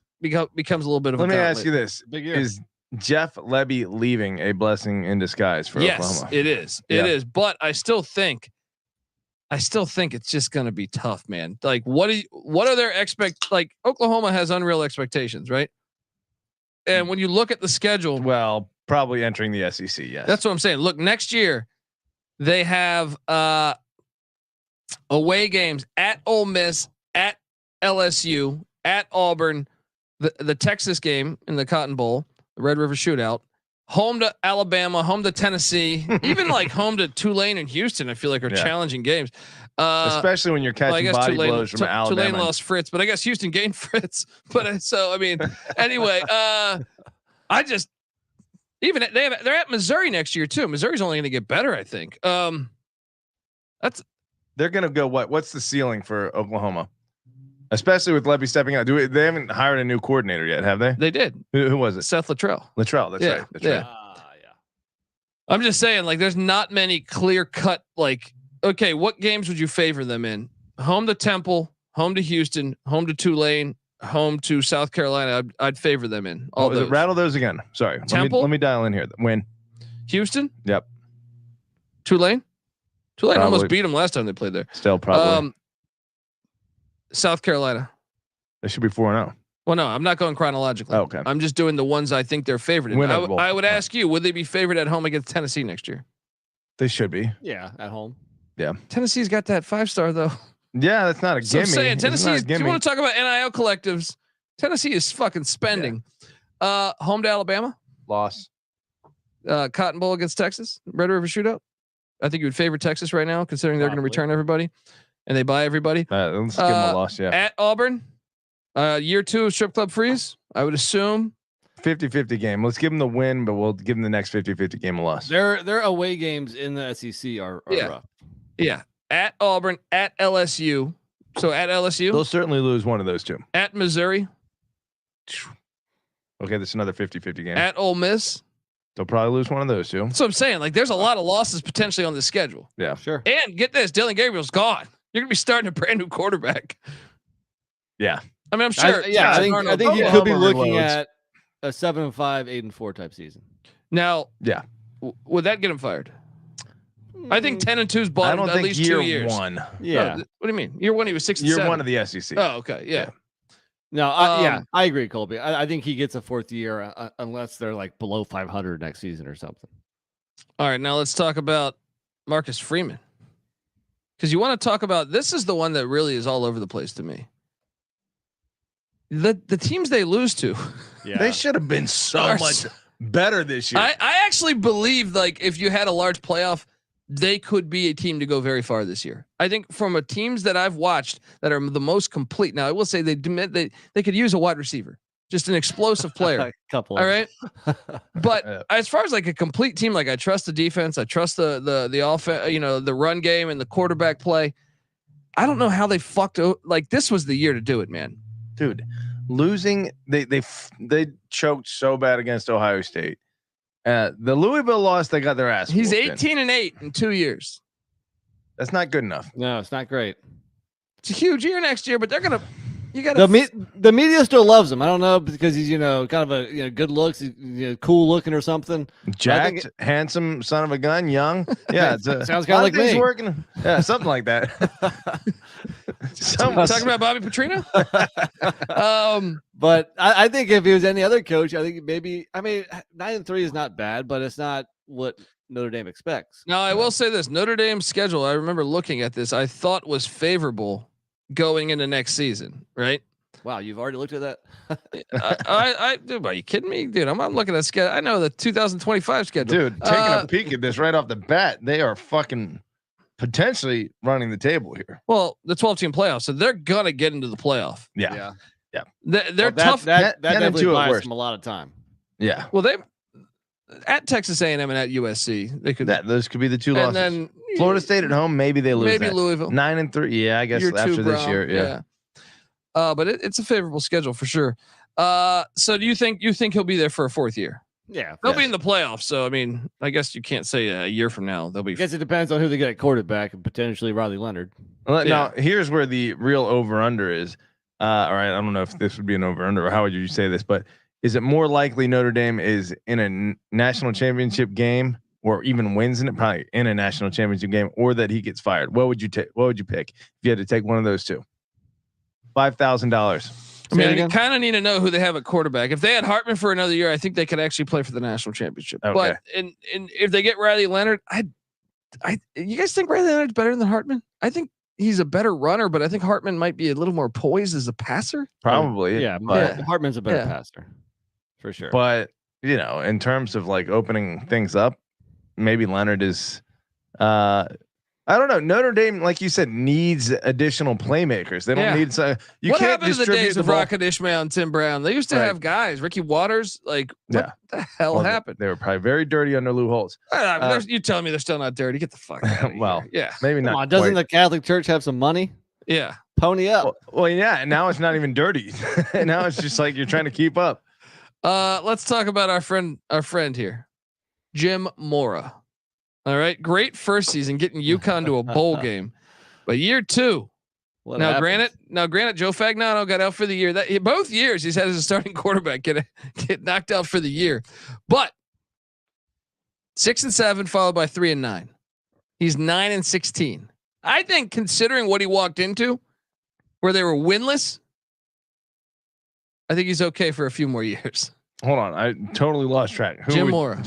a little bit of. Let me gauntlet. ask you this: Big year. is Jeff Lebby leaving a blessing in disguise for Yes, Oklahoma? it is. Yeah. It is. But I still think it's just going to be tough, man. Like, what are their like Oklahoma has unreal expectations, right? And when you look at the schedule, Well, probably entering the SEC. Yes, that's what I'm saying. Look, next year they have away games at Ole Miss, at LSU, at Auburn, the Texas game in the Cotton Bowl, the Red River Shootout, home to Alabama, home to Tennessee, even like home to Tulane and Houston. I feel like are challenging games, especially when you're catching body blows from Alabama. Tulane lost Fritz, but I guess Houston gained Fritz. But so I mean, anyway, I just even they're at Missouri next year too. Missouri's only going to get better, I think. They're going to go. What's the ceiling for Oklahoma? Especially with Lebby stepping out. They haven't hired a new coordinator yet, have they? They did. Who was it? Seth Luttrell. Luttrell. That's right. That's right. I'm just saying, like, there's not many clear cut, like, okay, what games would you favor them in? Home to Temple, home to Houston, home to Tulane, home to South Carolina. I'd favor them in all those. Rattle those again. Sorry. Temple? Let me dial in here. Win. Houston. Yep. Tulane Probably. almost beat them last time they played there. Still probably. South Carolina. They should be 4-0. Well, no, I'm not going chronologically. Oh, okay. I'm just doing the ones I think they're favored in. Winnable. I would ask you, would they be favored at home against Tennessee next year? They should be. Yeah, at home. Yeah. Tennessee's got that 5-star though. Yeah, that's not a So I'm gimme. saying It's not a Tennessee's. Do you gimme. want to talk about NIL collectives? Tennessee is fucking spending. Home to Alabama. Loss. Cotton Bowl against Texas. Red River Shootout. I think you would favor Texas right now, considering they're going to Probably. return everybody, and they buy everybody. Let's give them a loss. Yeah. At Auburn, year 2 of strip club freeze. I would assume 50-50 game. Let's give them the win, but we'll give them the next 50-50 game a loss. Their away games in the SEC are Yeah. rough. Yeah. At Auburn, at LSU. So at LSU, they'll certainly lose one of those two. At Missouri. Okay, that's another 50-50 game. At Ole Miss. They'll probably lose one of those two. So I'm saying, like, there's a lot of losses potentially on the schedule. Yeah, sure. And get this, Dylan Gabriel's gone. You're gonna be starting a brand new quarterback. Yeah. I mean, I'm sure. I think you could be looking at a 7-5, 8-4 type season. Now, yeah, would that get him fired? I think 10-2 is bottom at least 2 years. One. Yeah. No, what do you mean? Year one, he was 6-7. Year one of the SEC. Oh, okay. Yeah. No, I agree, Colby. I think he gets a fourth year unless they're like below 500 next season or something. All right, now let's talk about Marcus Freeman, because you want to talk about, this is the one that really is all over the place to me. The teams they lose to, they should have been so much better this year. I actually believe, like, if you had a large playoff, they could be a team to go very far this year. I think from a teams that I've watched that are the most complete. Now I will say they could use a wide receiver, just an explosive player. Couple. All right. But as far as like a complete team, like I trust the defense, I trust the offense, the run game and the quarterback play. I don't know how they fucked. Like, this was the year to do it, man. Dude, losing, they choked so bad against Ohio State. The Louisville loss, they got their ass. He's 18-8 in 2 years. That's not good enough. No, it's not great. It's a huge year next year, but you got the media still loves him. I don't know, because he's kind of a good looks, he's, cool looking or something. Jacked, handsome son of a gun, young. Yeah, sounds kind of like me. Working. Yeah, something like that. Talking about Bobby Petrino. But I think if he was any other coach, I think maybe. I mean, 9-3 is not bad, but it's not what Notre Dame expects. Now, I will say this: Notre Dame's schedule, I remember looking at this, I thought was favorable going into next season. Right? Wow, you've already looked at that. Dude, are you kidding me, dude? I'm looking at schedule. I know the 2025 schedule, dude. Taking a peek at this right off the bat, they are fucking potentially running the table here. Well, the 12-team playoff, so they're gonna get into the playoff. Yeah. They're tough. That definitely buys them a lot of time. Yeah. Well, they at Texas A&M and at USC, they could. Those could be the two losses. And then Florida State at home, maybe they lose. Maybe that. Louisville 9-3. Yeah, I guess after this year. Yeah. But it's a favorable schedule for sure. So do you think he'll be there for a fourth year? Yeah, they'll be in the playoffs. So I mean, I guess you can't say a year from now they'll be. I guess it depends on who they get at quarterback and potentially Riley Leonard. Now here's where the real over under is. All right, I don't know if this would be an over under or how would you say this, but is it more likely Notre Dame is in a national championship game or even wins in it, probably in a national championship game, or that he gets fired? What would you take? What would you pick if you had to take one of those two? $5,000. I mean, you kind of need to know who they have at quarterback. If they had Hartman for another year, I think they could actually play for the national championship. Okay. But and if they get Riley Leonard, you guys think Riley Leonard's better than Hartman? I think he's a better runner, but I think Hartman might be a little more poised as a passer. Probably. Yeah, but Hartman's a better passer for sure. But in terms of like opening things up, maybe Leonard is. I don't know. Notre Dame, like you said, needs additional playmakers. They don't need so. What happened to the days of Rocket Ishmael and Tim Brown? They used to have guys. Ricky Waters, like what the hell happened? They were probably very dirty under Lou Holtz. You telling me they're still not dirty? Get the fuck out of well, here. maybe not. Come on, doesn't the Catholic Church have some money? Yeah, pony up. Well, yeah. And now it's not even dirty. Now it's just like you're trying to keep up. Let's talk about our friend here, Jim Mora. All right, great first season getting UConn to a bowl game, but year two. Granted, Joe Fagnano got out for the year. Both years he's had as a starting quarterback get knocked out for the year, but 6-7 followed by 3-9. He's 9-16. I think considering what he walked into, where they were winless, I think he's okay for a few more years. Hold on, I totally lost track. Jim Mora.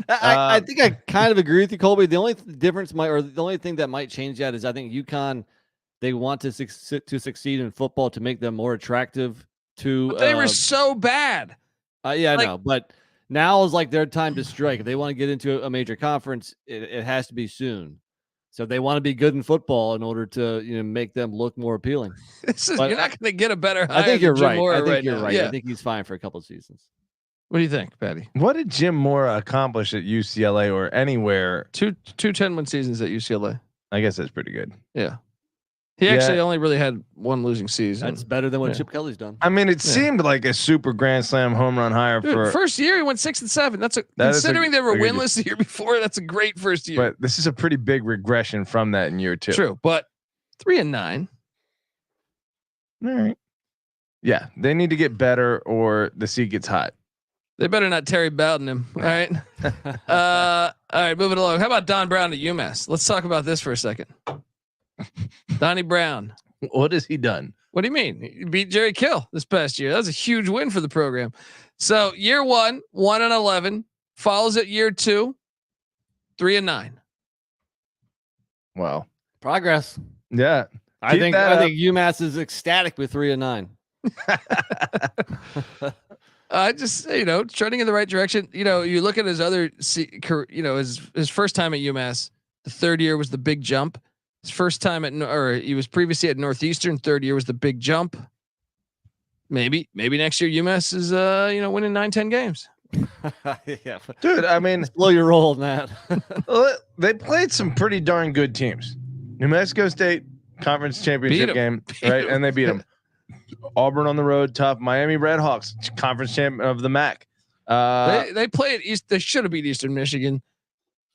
I think I kind of agree with you, Colby. The only difference the only thing that might change that is I think UConn, they want to succeed in football to make them more attractive to. But they were so bad. I know, but now is like their time to strike. If they want to get into a major conference, it has to be soon. So they want to be good in football in order to make them look more appealing. You're not going to get a better. I think you're right. I think you're right. I think he's fine for a couple of seasons. What do you think, Patty? What did Jim Mora accomplish at UCLA or anywhere? Two 10-win seasons at UCLA. I guess that's pretty good. Yeah. He actually only really had one losing season. That's better than what Chip Kelly's done. I mean, it seemed like a super grand slam home run hire for first year. He went 6-7. Considering they were winless the year before. That's a great first year. But this is a pretty big regression from that in year 2. True, but 3-9. All right. Yeah, they need to get better, or the seat gets hot. They better not Terry Bowden him. All right. All right, moving along. How about Don Brown at UMass? Let's talk about this for a second. Donnie Brown. What has he done? What do you mean? He beat Jerry Kill this past year. That was a huge win for the program. So year 1, 1-11, follows it year 2, 3-9. Wow. Progress. Yeah. I think UMass is ecstatic with 3-9. Just trending in the right direction. You look at his other, his first time at UMass. The third year was the big jump. His first time he was previously at Northeastern. Third year was the big jump. Maybe next year UMass is winning 9-10 games. Yeah, dude. I mean, slow your roll on that. They played some pretty darn good teams. New Mexico State conference championship game, right? And they beat them. Auburn on the road, tough. Miami Redhawks, conference champion of the MAC. They played East. They should have beat Eastern Michigan.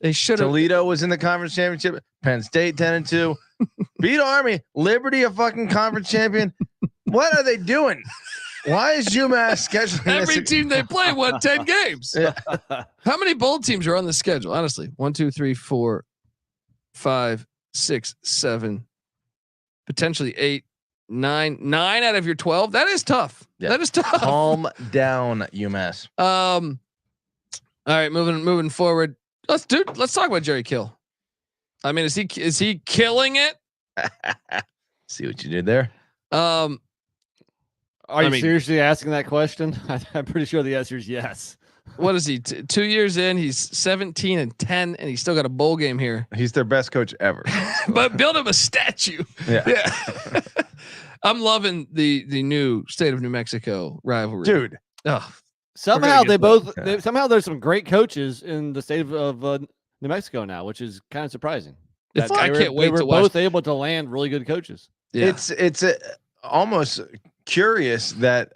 They should have. Toledo was in the conference championship. Penn State 10-2. Beat Army. Liberty a fucking conference champion. What are they doing? Why is UMass scheduling every team they play won 10 games? Yeah. How many bowl teams are on the schedule? Honestly, 1, 2, 3, 4, 5, 6, 7, potentially 8, 9 out of your 12. That is tough. Yeah. That is tough. Calm down, UMass. All right, moving forward. Let's talk about Jerry Kill. I mean, is he killing it? See what you did there. Are you seriously asking that question? I'm pretty sure the answer is yes. What is he? 2 years in, he's 17-10, and he's still got a bowl game here. He's their best coach ever. But build him a statue. Yeah. I'm loving the new state of New Mexico rivalry, dude. Oh, somehow somehow there's some great coaches in the state of New Mexico now, which is kind of surprising. I can't wait. They were both able to land really good coaches. Yeah. It's almost curious that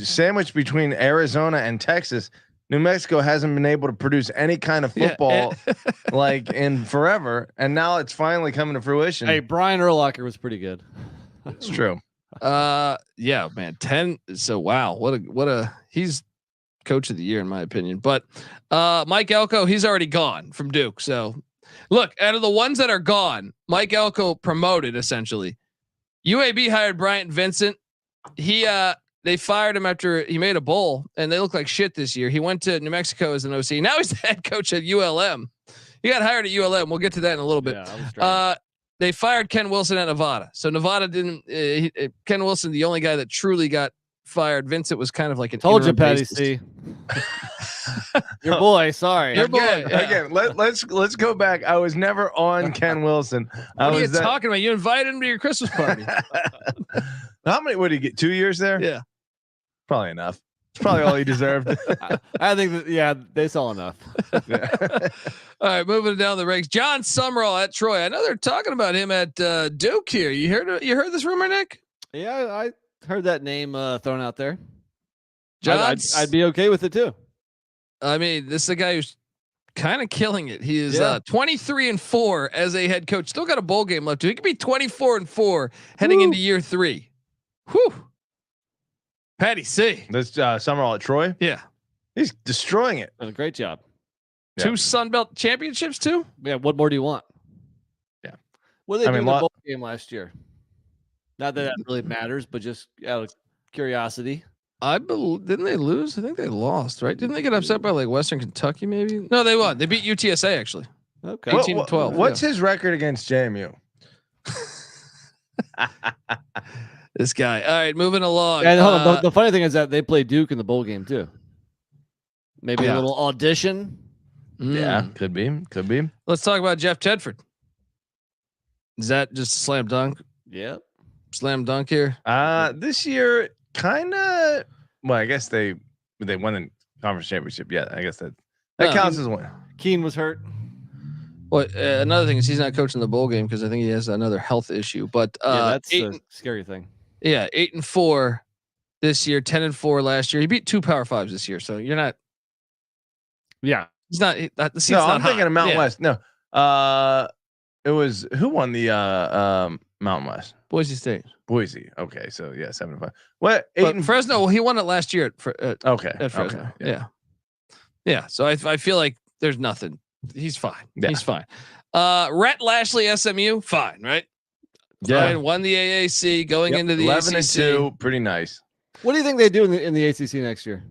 sandwiched between Arizona and Texas, New Mexico hasn't been able to produce any kind of football like in forever, and now it's finally coming to fruition. Hey, Brian Urlacher was pretty good. It's true. Yeah, man. 10. So wow, what a he's coach of the year in my opinion. But Mike Elko, he's already gone from Duke. So look, out of the ones that are gone, Mike Elko promoted essentially. UAB hired Bryant Vincent. They fired him after he made a bowl, and they look like shit this year. He went to New Mexico as an OC. Now he's the head coach at ULM. He got hired at ULM. We'll get to that in a little bit. They fired Ken Wilson at Nevada. So Nevada didn't. Ken Wilson, the only guy that truly got fired. Vincent was kind of like an. Told you, Patty C. Your boy. Sorry. Your boy. Again, let's go back. I was never on Ken Wilson. What are you talking about? You invited him to your Christmas party. How many would he get? 2 years there? Yeah. Probably enough. It's probably all he deserved. I think they saw enough. All right, moving down the ranks. John Summerall at Troy. I know they're talking about him at Duke here. You heard this rumor, Nick? Yeah, I heard that name thrown out there. I'd be okay with it too. I mean, this is a guy who's kind of killing it. He is 23-4 as a head coach. Still got a bowl game left. He could be 24-4 heading into year 3. Whew. Patty C. This Summerall at Troy. Yeah, he's destroying it. Done a great job. 2 Sun Belt championships too. Yeah. What more do you want? Yeah. What did they do in the bowl game last year? Not that really matters, but just out of curiosity. Didn't they lose? I think they lost, right? Didn't they get upset by like Western Kentucky? Maybe. No, they won. They beat UTSA actually. Okay. 18-12. What's his record against JMU? This guy. All right, moving along. And hold on. The funny thing is that they played Duke in the bowl game too. Maybe a little audition. Yeah, could be. Let's talk about Jeff Tedford. Is that just a slam dunk? Yep. Slam dunk here. This year, kind of. Well, I guess they won the conference championship. Yeah, I guess that counts as one. Keen was hurt. Well, another thing is he's not coaching the bowl game because I think he has another health issue. But that's a scary thing. Yeah, 8-4 this year, 10-4 last year. He beat 2 Power Fives this year, so you're not. Yeah, he's not. The seat's No, not I'm thinking hot. of Mountain West. No, it was who won the Mountain West? Boise State. Boise. Okay, so yeah, 7-5. What? Fresno? Well, he won it last year okay. At Fresno. Okay, Yeah. So I feel like there's nothing. He's fine. Yeah. He's fine. Rhett Lashley, SMU, fine, right? Yeah. Fine. Won the AAC, going into the 11-2, pretty nice. What do you think they do in the ACC next year?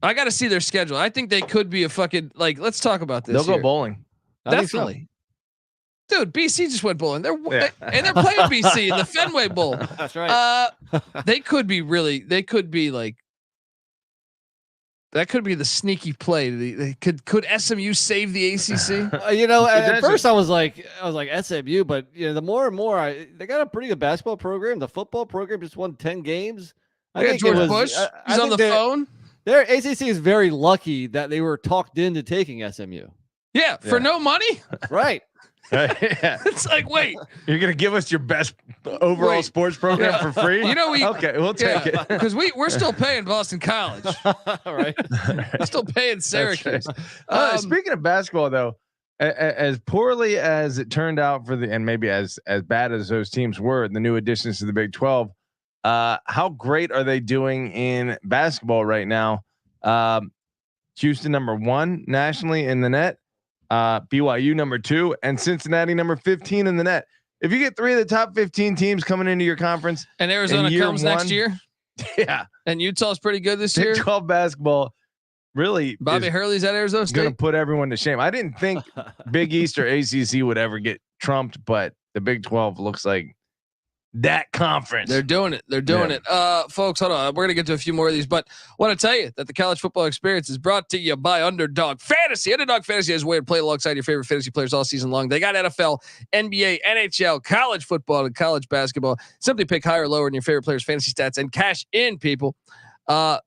I got to see their schedule. I think they could be a fucking let's talk about this. They'll go bowling. Definitely. Dude, BC just went bowling. They're playing BC in the Fenway Bowl. That's right. They could be that could be the sneaky play. Could SMU save the ACC? At first I was like SMU, but the more and more they got a pretty good basketball program. The football program just won 10 games. I think George Bush. He's on the phone. Their ACC is very lucky that they were talked into taking SMU. Yeah, for no money. Right. Yeah. It's like, wait, you're gonna give us your best overall sports program for free? Okay, we'll take it because we're still paying Boston College. Right. We're still paying Syracuse. Speaking of basketball, though, as poorly as it turned out and maybe as bad as those teams were, the new additions to the Big 12, how great are they doing in basketball right now? Houston #1 nationally in the net. BYU #2 and Cincinnati #15 in the net. If you get 3 of the top 15 teams coming into your conference, and Arizona comes next year, yeah, and Utah's pretty good this Big year. 12 basketball, really. Bobby Hurley's at Arizona State. Going to put everyone to shame. I didn't think Big East or ACC would ever get trumped, but the Big 12 looks like that conference. They're doing it. They're doing it. Folks, hold on. We're going to get to a few more of these, but I want to tell you that the college football experience is brought to you by Underdog Fantasy. Underdog Fantasy has a way to play alongside your favorite fantasy players all season long. They got NFL, NBA, NHL, college football, and college basketball. Simply pick higher or lower in your favorite players' fantasy stats and cash in, people. So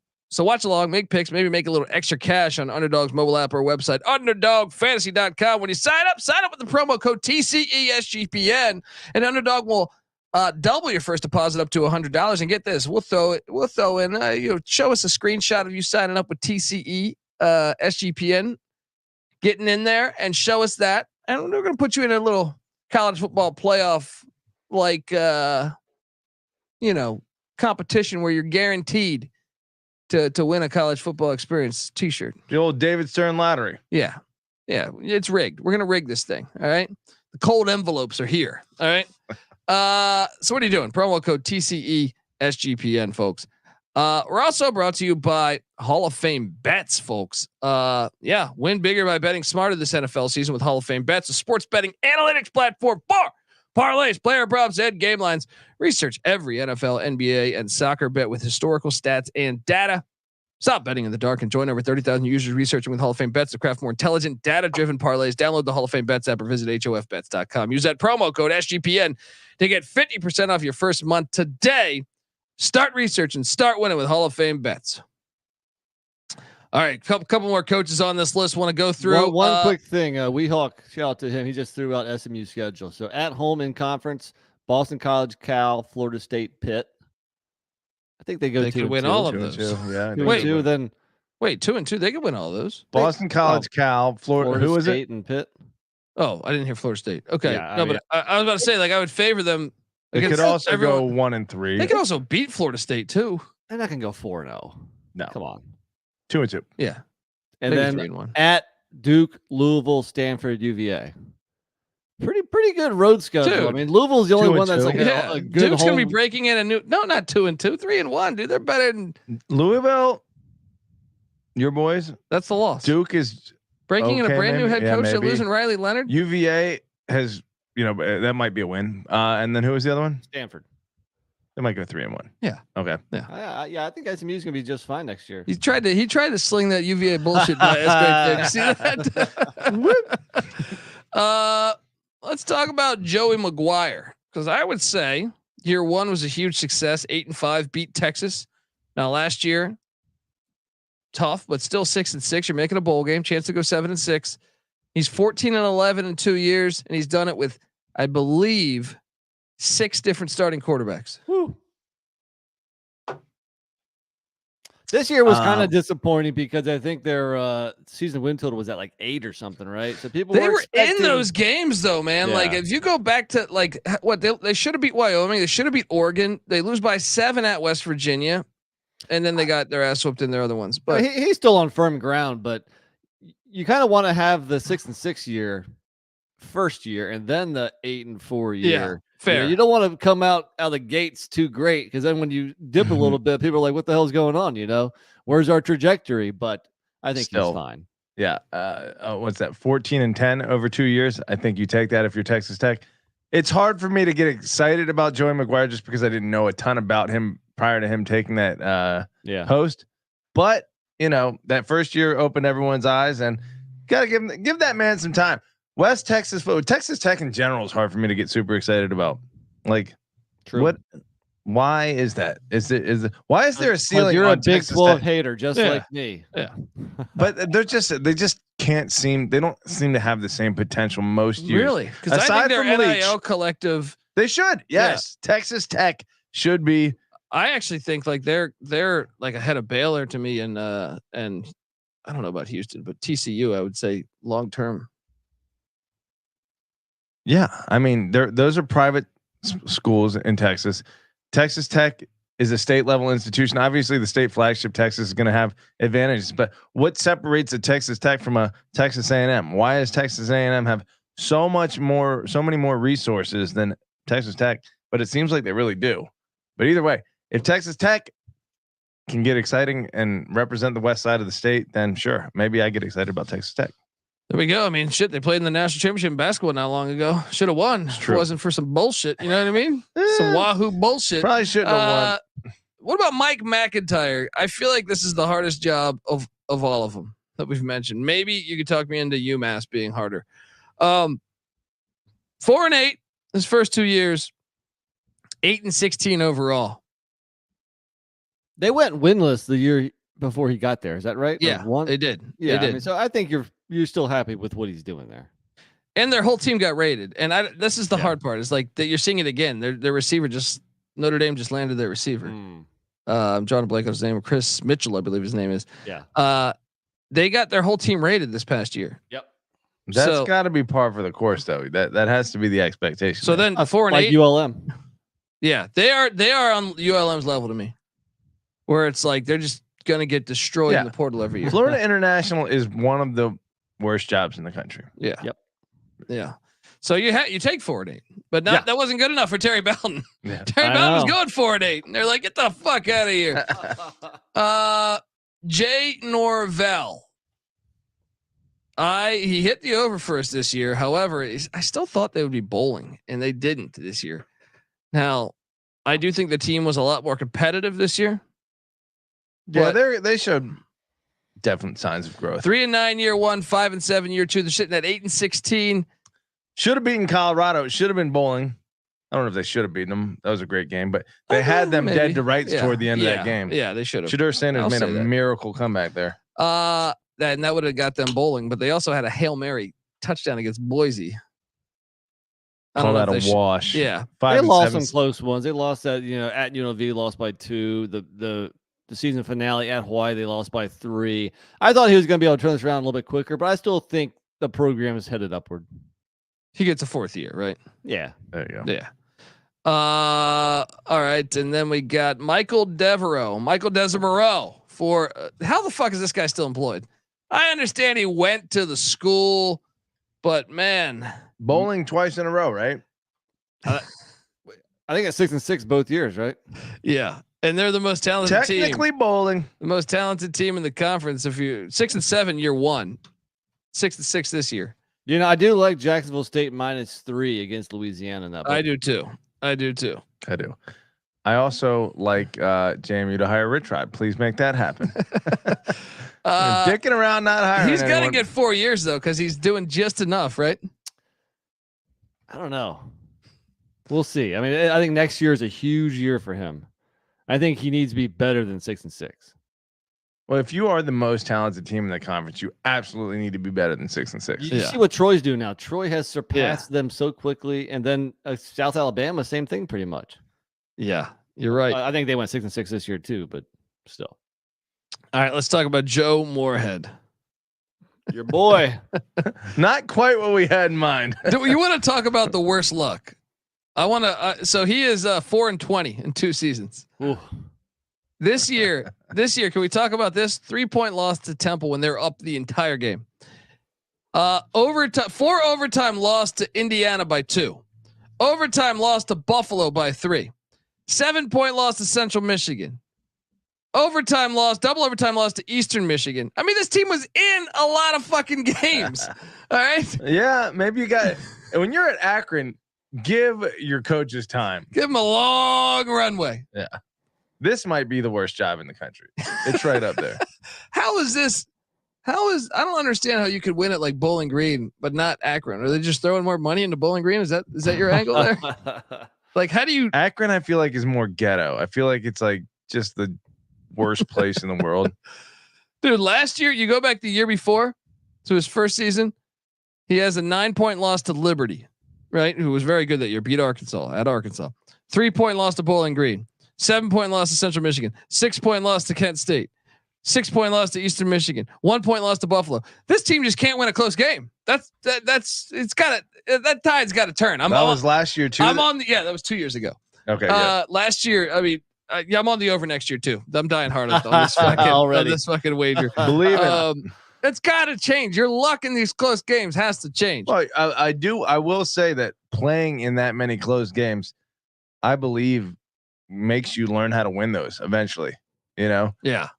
watch along, make picks, maybe make a little extra cash on Underdog's mobile app or website, UnderdogFantasy.com. When you sign up with the promo code TCESGPN, and Underdog will double your first deposit up to $100. And get this, we'll throw in, show us a screenshot of you signing up with TCE SGPN, getting in there, and show us that. And we're going to put you in a little college football playoff, competition where you're guaranteed to win a college football experience t-shirt. The old David Stern lottery. Yeah. It's rigged. We're going to rig this thing. All right. The cold envelopes are here. All right. So what are you doing? Promo code TCE SGPN, folks. We're also brought to you by Hall of Fame Bets, folks. Win bigger by betting smarter this NFL season with Hall of Fame Bets, a sports betting analytics platform for parlays, player props, and game lines. Research every NFL, NBA, and soccer bet with historical stats and data. Stop betting in the dark and join over 30,000 users researching with Hall of Fame Bets to craft more intelligent, data-driven parlays. Download the Hall of Fame Bets app or visit hofbets.com. Use that promo code SGPN to get 50% off your first month today. Start researching, start winning with Hall of Fame Bets. All right, couple more coaches on this list. Want to go through one quick thing. Hauck, shout out to him. He just threw out SMU schedule. So at home in conference, Boston College, Cal, Florida State, Pitt. I think they go. They could win all of those. Yeah. 2-2, then wait, 2-2. They could win all of those. Boston College, Cal, Florida. Who was State it? And Pitt. Oh, I didn't hear Florida State. Okay, Yeah, but I was about to say I would favor them. They could also go 1-3. They could also beat Florida State too. They're not gonna go 4-0. No, come on. 2-2. Yeah, and maybe then 3-1. at Duke, Louisville, Stanford, UVA. Pretty good road schedule. Dude, I mean, Louisville's the only one that's like a good. Duke's home. gonna be breaking in not 2-2, 3-1, dude. They're better than Louisville. Your boys. That's the loss. Duke is breaking in a brand new head coach. They're maybe. losing Riley Leonard. UVA has, that might be a win. And then who was the other one? Stanford. They might go 3-1. Yeah. Okay. I think SMU is gonna be just fine next year. He tried to sling that UVA bullshit. That's great. Did you see that? Let's talk about Joey McGuire, because I would say year one was a huge success. 8-5, beat Texas. Now last year, tough, but still 6-6. You're making a bowl game, chance to go 7-6. He's 14-11 in 2 years, and he's done it with, I believe, 6 different starting quarterbacks. Whew. This year was kind of disappointing because I think their season win total was at like 8 or something, right? So people They were expecting... in those games though, man. Yeah. Like if you go back to like what they should have beat Wyoming, they should have beat Oregon. They lose by 7 at West Virginia, and then they got their ass whooped in their other ones. But he's still on firm ground. But you kind of want to have the 6-6 year first year, and then the 8-4 year. Yeah, fair. You don't want to come out of the gates too great, because then when you dip a little bit, people are like, "What the hell's going on?" Where's our trajectory? But I think he's fine. Yeah. What's that? 14-10 over 2 years. I think you take that if you're Texas Tech. It's hard for me to get excited about Joey McGuire just because I didn't know a ton about him prior to him taking that post. But that first year opened everyone's eyes, and gotta give that man some time. West Texas, Texas Tech in general is hard for me to get super excited about. Like, true. Why is that? Why is there a ceiling? You're on a Big Texas 12 Tech? hater, just like me. Yeah. But they just can't seem. They don't seem to have the same potential most years. Really, because I think their NIL collective. They should. Yes, yeah. Texas Tech should be. I actually think like they're like ahead of Baylor to me, and I don't know about Houston, but TCU I would say long term. Yeah, I mean those are private schools in Texas. Texas Tech is a state level institution. Obviously, the state flagship Texas is going to have advantages. But what separates a Texas Tech from a Texas A&M? Why does Texas A&M have so many more resources than Texas Tech? But it seems like they really do. But either way, if Texas Tech can get exciting and represent the west side of the state, then sure, maybe I get excited about Texas Tech. There we go. I mean, shit, they played in the national championship in basketball not long ago. Should have won. If it wasn't for some bullshit. You know what I mean? Some Wahoo bullshit. Probably shouldn't have won. What about Mike McIntyre? I feel like this is the hardest job of all of them that we've mentioned. Maybe you could talk me into UMass being harder. 4-8 his first 2 years, 8-16 overall. They went winless the year before he got there. Is that right? Yeah, they did. Yeah, they did. I mean, so I think you're still happy with what he's doing there. And their whole team got rated. And this is the hard part. It's like that you're seeing it again. Their receiver Notre Dame just landed their receiver. I'm drawing a blank on his name. Chris Mitchell, I believe his name is. Yeah. They got their whole team rated this past year. Yep. That's got to be par for the course, though. That has to be the expectation. So then 4-8, like ULM. Yeah, they are on ULM's level to me, where it's like they're just gonna get destroyed in the portal every year. Florida International is one of the worst jobs in the country. Yeah. Yep. Yeah. So you take 4-8, but that wasn't good enough for Terry Belton. Yeah. Terry Belton was going 4-8, and they're like, "Get the fuck out of here." Jay Norvell. He hit the over for us this year. However, I still thought they would be bowling, and they didn't this year. Now, I do think the team was a lot more competitive this year. Yeah, they showed definite signs of growth. 3-9 year one, 5-7 year two. They're sitting at 8-16. Should have beaten Colorado. It should have been bowling. I don't know if they should have beaten them. That was a great game, but they had them dead to rights toward the end of that game. Yeah, they should have. Shedeur Sanders made a miracle comeback there. That would have got them bowling, but they also had a Hail Mary touchdown against Boise. Call that a wash. Yeah. They lost some close ones. They lost that, at UNLV, lost by 2. The season finale at Hawaii, they lost by 3. I thought he was going to be able to turn this around a little bit quicker, but I still think the program is headed upward. He gets a 4th year, right? Yeah. There you go. Yeah. All right. And then we got Michael Devereaux for how the fuck is this guy still employed? I understand he went to the school, but man, bowling twice in a row, right? I think it's 6-6 both years, right? Yeah. And they're the most talented team. Technically bowling. The most talented team in the conference. If you 6-7 year one, 6-6 this year. I do like Jacksonville State -3 against Louisiana in that. I do too. I do. I also like JMU to hire Rich Rod. Please make that happen. Dicking around, not hiring. He's got to get 4 years though, because he's doing just enough, right? I don't know. We'll see. I mean, I think next year is a huge year for him. I think he needs to be better than 6-6. Well, if you are the most talented team in the conference, you absolutely need to be better than 6-6. You see what Troy's doing now. Troy has surpassed them so quickly, and then South Alabama, same thing, pretty much. Yeah, you're right. I think they went 6-6 this year too, but still. All right, let's talk about Joe Moorhead. Your boy. Not quite what we had in mind. Do you want to talk about the worst luck? I want to. So he is 4-20 in 2 seasons. Ooh. This year, can we talk about this 3-point loss to Temple when they're up the entire game? Overtime, 4 overtime loss to Indiana by 2. Overtime loss to Buffalo by 3. 7-point loss to Central Michigan. Overtime loss, double overtime loss to Eastern Michigan. I mean, this team was in a lot of fucking games. All right. Yeah, maybe you got. When you're at Akron, give your coaches time. Give them a long runway. Yeah. This might be the worst job in the country. It's right up there. How is this? I don't understand how you could win at like Bowling Green, but not Akron. Are they just throwing more money into Bowling Green? Is that your angle there? Like, how do you? Akron, I feel like, is more ghetto. I feel like it's like just the worst place in the world. Dude, last year, you go back the year before to his first season, he has a 9-point loss to Liberty, right? Who was very good that year, beat Arkansas at Arkansas. 3-point loss to Bowling Green. 7-point loss to Central Michigan, 6-point loss to Kent State, 6-point loss to Eastern Michigan, 1-point loss to Buffalo. This team just can't win a close game. That tide's got to turn. That was last year too. That was 2 years ago. Okay. Last year, I mean, I'm on the over next year too. I'm dying hard on this fucking on this fucking wager. Believe it. It's got to change. Your luck in these close games has to change. Well, I will say that playing in that many close games, I believe, makes you learn how to win those eventually, Yeah.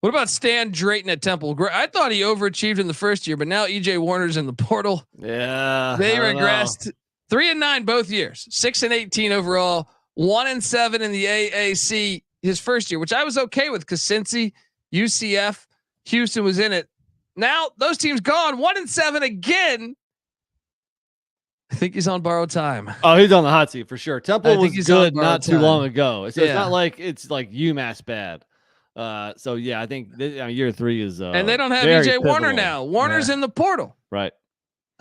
What about Stan Drayton at Temple? I thought he overachieved in the first year, but now EJ Warner's in the portal. Yeah. They regressed. 3-9 both years, 6-18 overall, 1-7 in the AAC his first year, which I was okay with because Cincy, UCF, Houston was in it. Now those teams gone, 1-7 again. I think he's on borrowed time. Oh, he's on the hot seat for sure. Temple was good not too long ago. So it's not like it's like UMass bad. So yeah, I think year 3 is and they don't have EJ Warner now. Warner's in the portal. Right.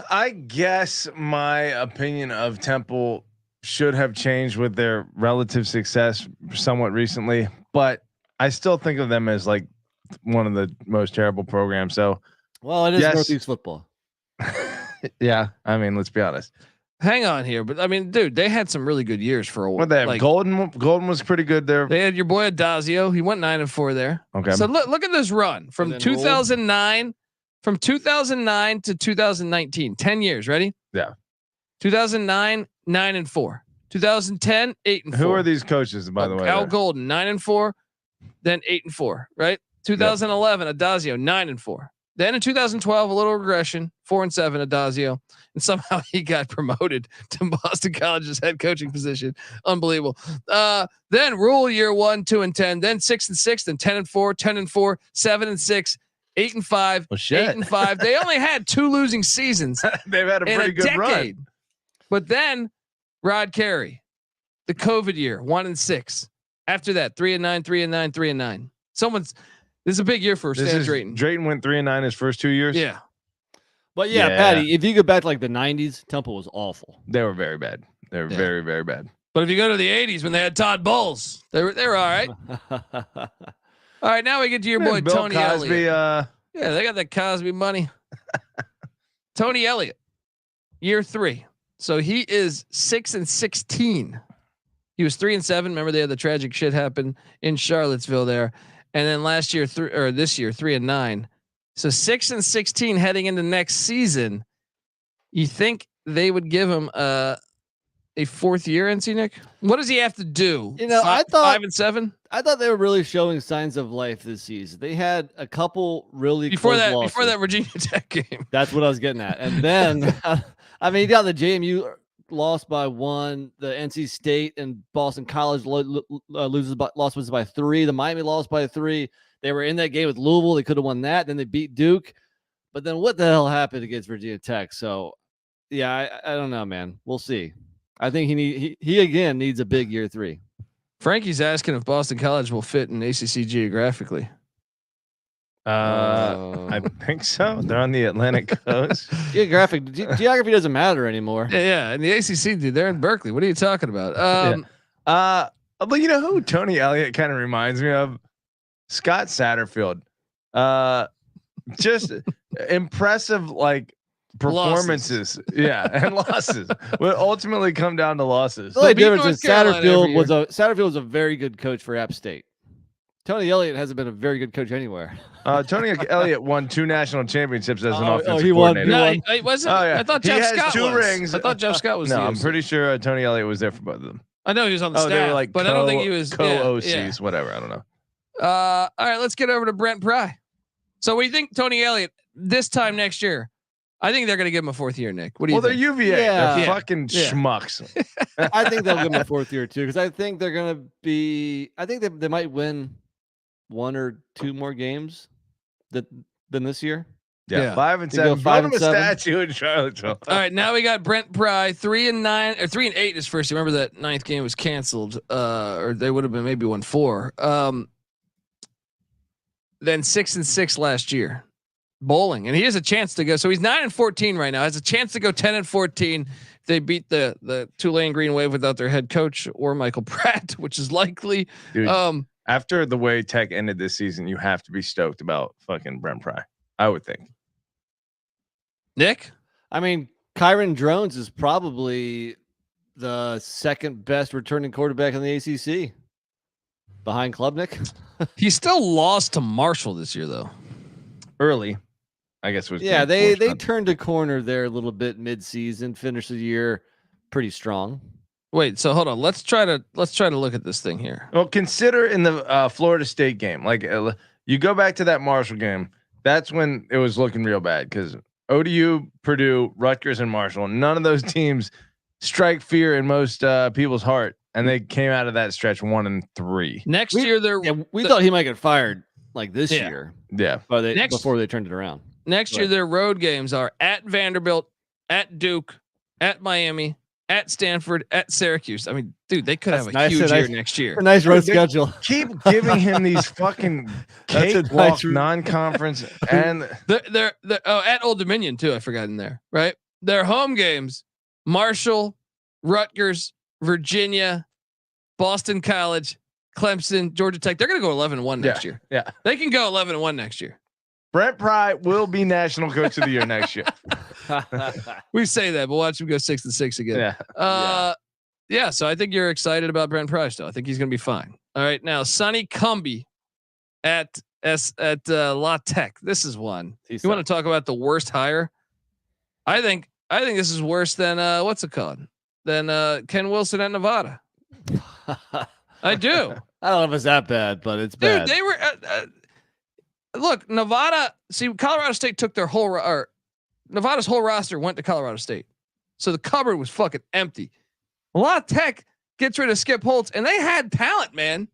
I guess my opinion of Temple should have changed with their relative success somewhat recently, but I still think of them as like one of the most terrible programs. So, well, it is Northeast football. Yeah, I mean, let's be honest. Hang on here, but I mean, dude, they had some really good years for a while. What they have? Like, Golden was pretty good there. They had your boy Adazio. He went 9-4 there. Okay. So look at this run from 2009 to 2019. 10 years. Ready? Yeah. 2009, 9-4. 2010, 8-4. Who are these coaches, by the way? Al Golden, 9-4, then 8-4. Right? 2011, Adazio, 9-4. Then in 2012, a little regression, 4-7 Adazio, and somehow he got promoted to Boston College's head coaching position. Unbelievable. Then Rule year 1, 2-10, then 6-6, then 10-4, 10-4, 7-6, 8-5, 8-5. They only had 2 losing seasons. They've had a pretty good decade. Run. But then Rod Carey, the COVID year, 1-6. After that, 3-9, 3-9, 3-9. This is a big year for Stan Drayton. Drayton went 3-9 his first 2 years. Yeah. But yeah, Patty, if you go back to like the 90s, Temple was awful. They were very bad. They were very, very bad. But if you go to the 80s when they had Todd Bowles, they were all right. All right, now we get to your boy Bill Tony Cosby, Elliott. Yeah, they got that Cosby money. Tony Elliott, year 3. So he is 6-16. He was 3-7. Remember, they had the tragic shit happen in Charlottesville there. And then last year, this year, 3-9. So 6-16 heading into next season. You think they would give him a 4th year, NC Nick? What does he have to do? I thought 5-7. I thought they were really showing signs of life this season. They had a couple really before that losses. Virginia Tech game. That's what I was getting at. And then, I mean, you got the JMU lost by 1. The NC State and Boston College lost by 3. The Miami lost by 3. They were in that game with Louisville. They could have won that. Then they beat Duke. But then what the hell happened against Virginia Tech? So, yeah, I don't know, man. We'll see. I think he again needs a big year 3. Frankie's asking if Boston College will fit in ACC geographically. I think so. They're on the Atlantic coast. Geography doesn't matter anymore. Yeah, and the ACC, dude, they're in Berkeley. What are you talking about? But you know who Tony Elliott kind of reminds me of? Scott Satterfield. Just impressive performances. Yeah, and losses will ultimately come down to losses. The only difference is Satterfield was a very good coach for App State. Tony Elliott hasn't been a very good coach anywhere. Tony Elliott won 2 national championships as an offensive he coordinator. won. No, he wasn't. Oh, yeah. I thought he Jeff has Scott 2 was. rings. I thought Jeff Scott was. No, I'm pretty sure Tony Elliott was there for both of them. I know he was on the staff, they were like but I don't think he was co-OCs, whatever. I don't know. All right, let's get over to Brent Pry. So we think Tony Elliott this time next year. I think they're going to give him a 4th year, Nick. What do you think? They're UVA. Yeah. They're fucking schmucks. I think they'll give him a 4th year too, because I think they're going to be. I think they might win 1 or 2 more games than this year. Yeah, 5 and 7. 5 and 7. Statue in Charlottesville. All right, now we got Brent Pry, 3-9 or 3-8 his first year. Remember that 9th game was canceled, or they would have been maybe won 4. Then 6-6 last year, bowling, and he has a chance to go. So he's 9-14 right now. Has a chance to go 10-14. If they beat the Tulane Green Wave without their head coach or Michael Pratt, which is likely. Dude, after the way Tech ended this season, you have to be stoked about fucking Brent Pry. I would think. Nick, I mean, Kyron Drones is probably the 2nd best returning quarterback in the ACC, behind Klubnik. he still lost to Marshall this year, though. Early, I guess was. Yeah, they turned a corner there a little bit mid-season, finished the year pretty strong. Wait, so hold on. Let's try to look at this thing here. Well, consider in the Florida State game, you go back to that Marshall game. That's when it was looking real bad because ODU, Purdue, Rutgers, and Marshall. None of those teams strike fear in most people's heart, and they came out of that stretch 1-3. Next year, we thought he might get fired this year. Yeah, but before they turned it around. Next year, their road games are at Vanderbilt, at Duke, at Miami, at Stanford, at Syracuse. I mean, dude, they could have a huge year next year. A nice road schedule. Keep giving him these fucking cakewalk non-conference, and they're at Old Dominion too. I forgot in there, right? Their home games: Marshall, Rutgers, Virginia, Boston College, Clemson, Georgia Tech. They're going to go 11-1 next year. Yeah, they can go 11-1 next year. Brent Pry will be National Coach of the Year next year. We say that, but watch him go 6-6 again. Yeah. So I think you're excited about Brent Pry still. I think he's going to be fine. All right, now Sonny Cumbie at La Tech. This is one. You want to talk about the worst hire? I think this is worse than what's it called? Than Ken Wilson at Nevada. I do. I don't know if it's that bad, but it's bad. Dude, they were. Look, Nevada. See, Colorado State took their Nevada's whole roster went to Colorado State, so the cupboard was fucking empty. La Tech gets rid of Skip Holtz, and they had talent, man.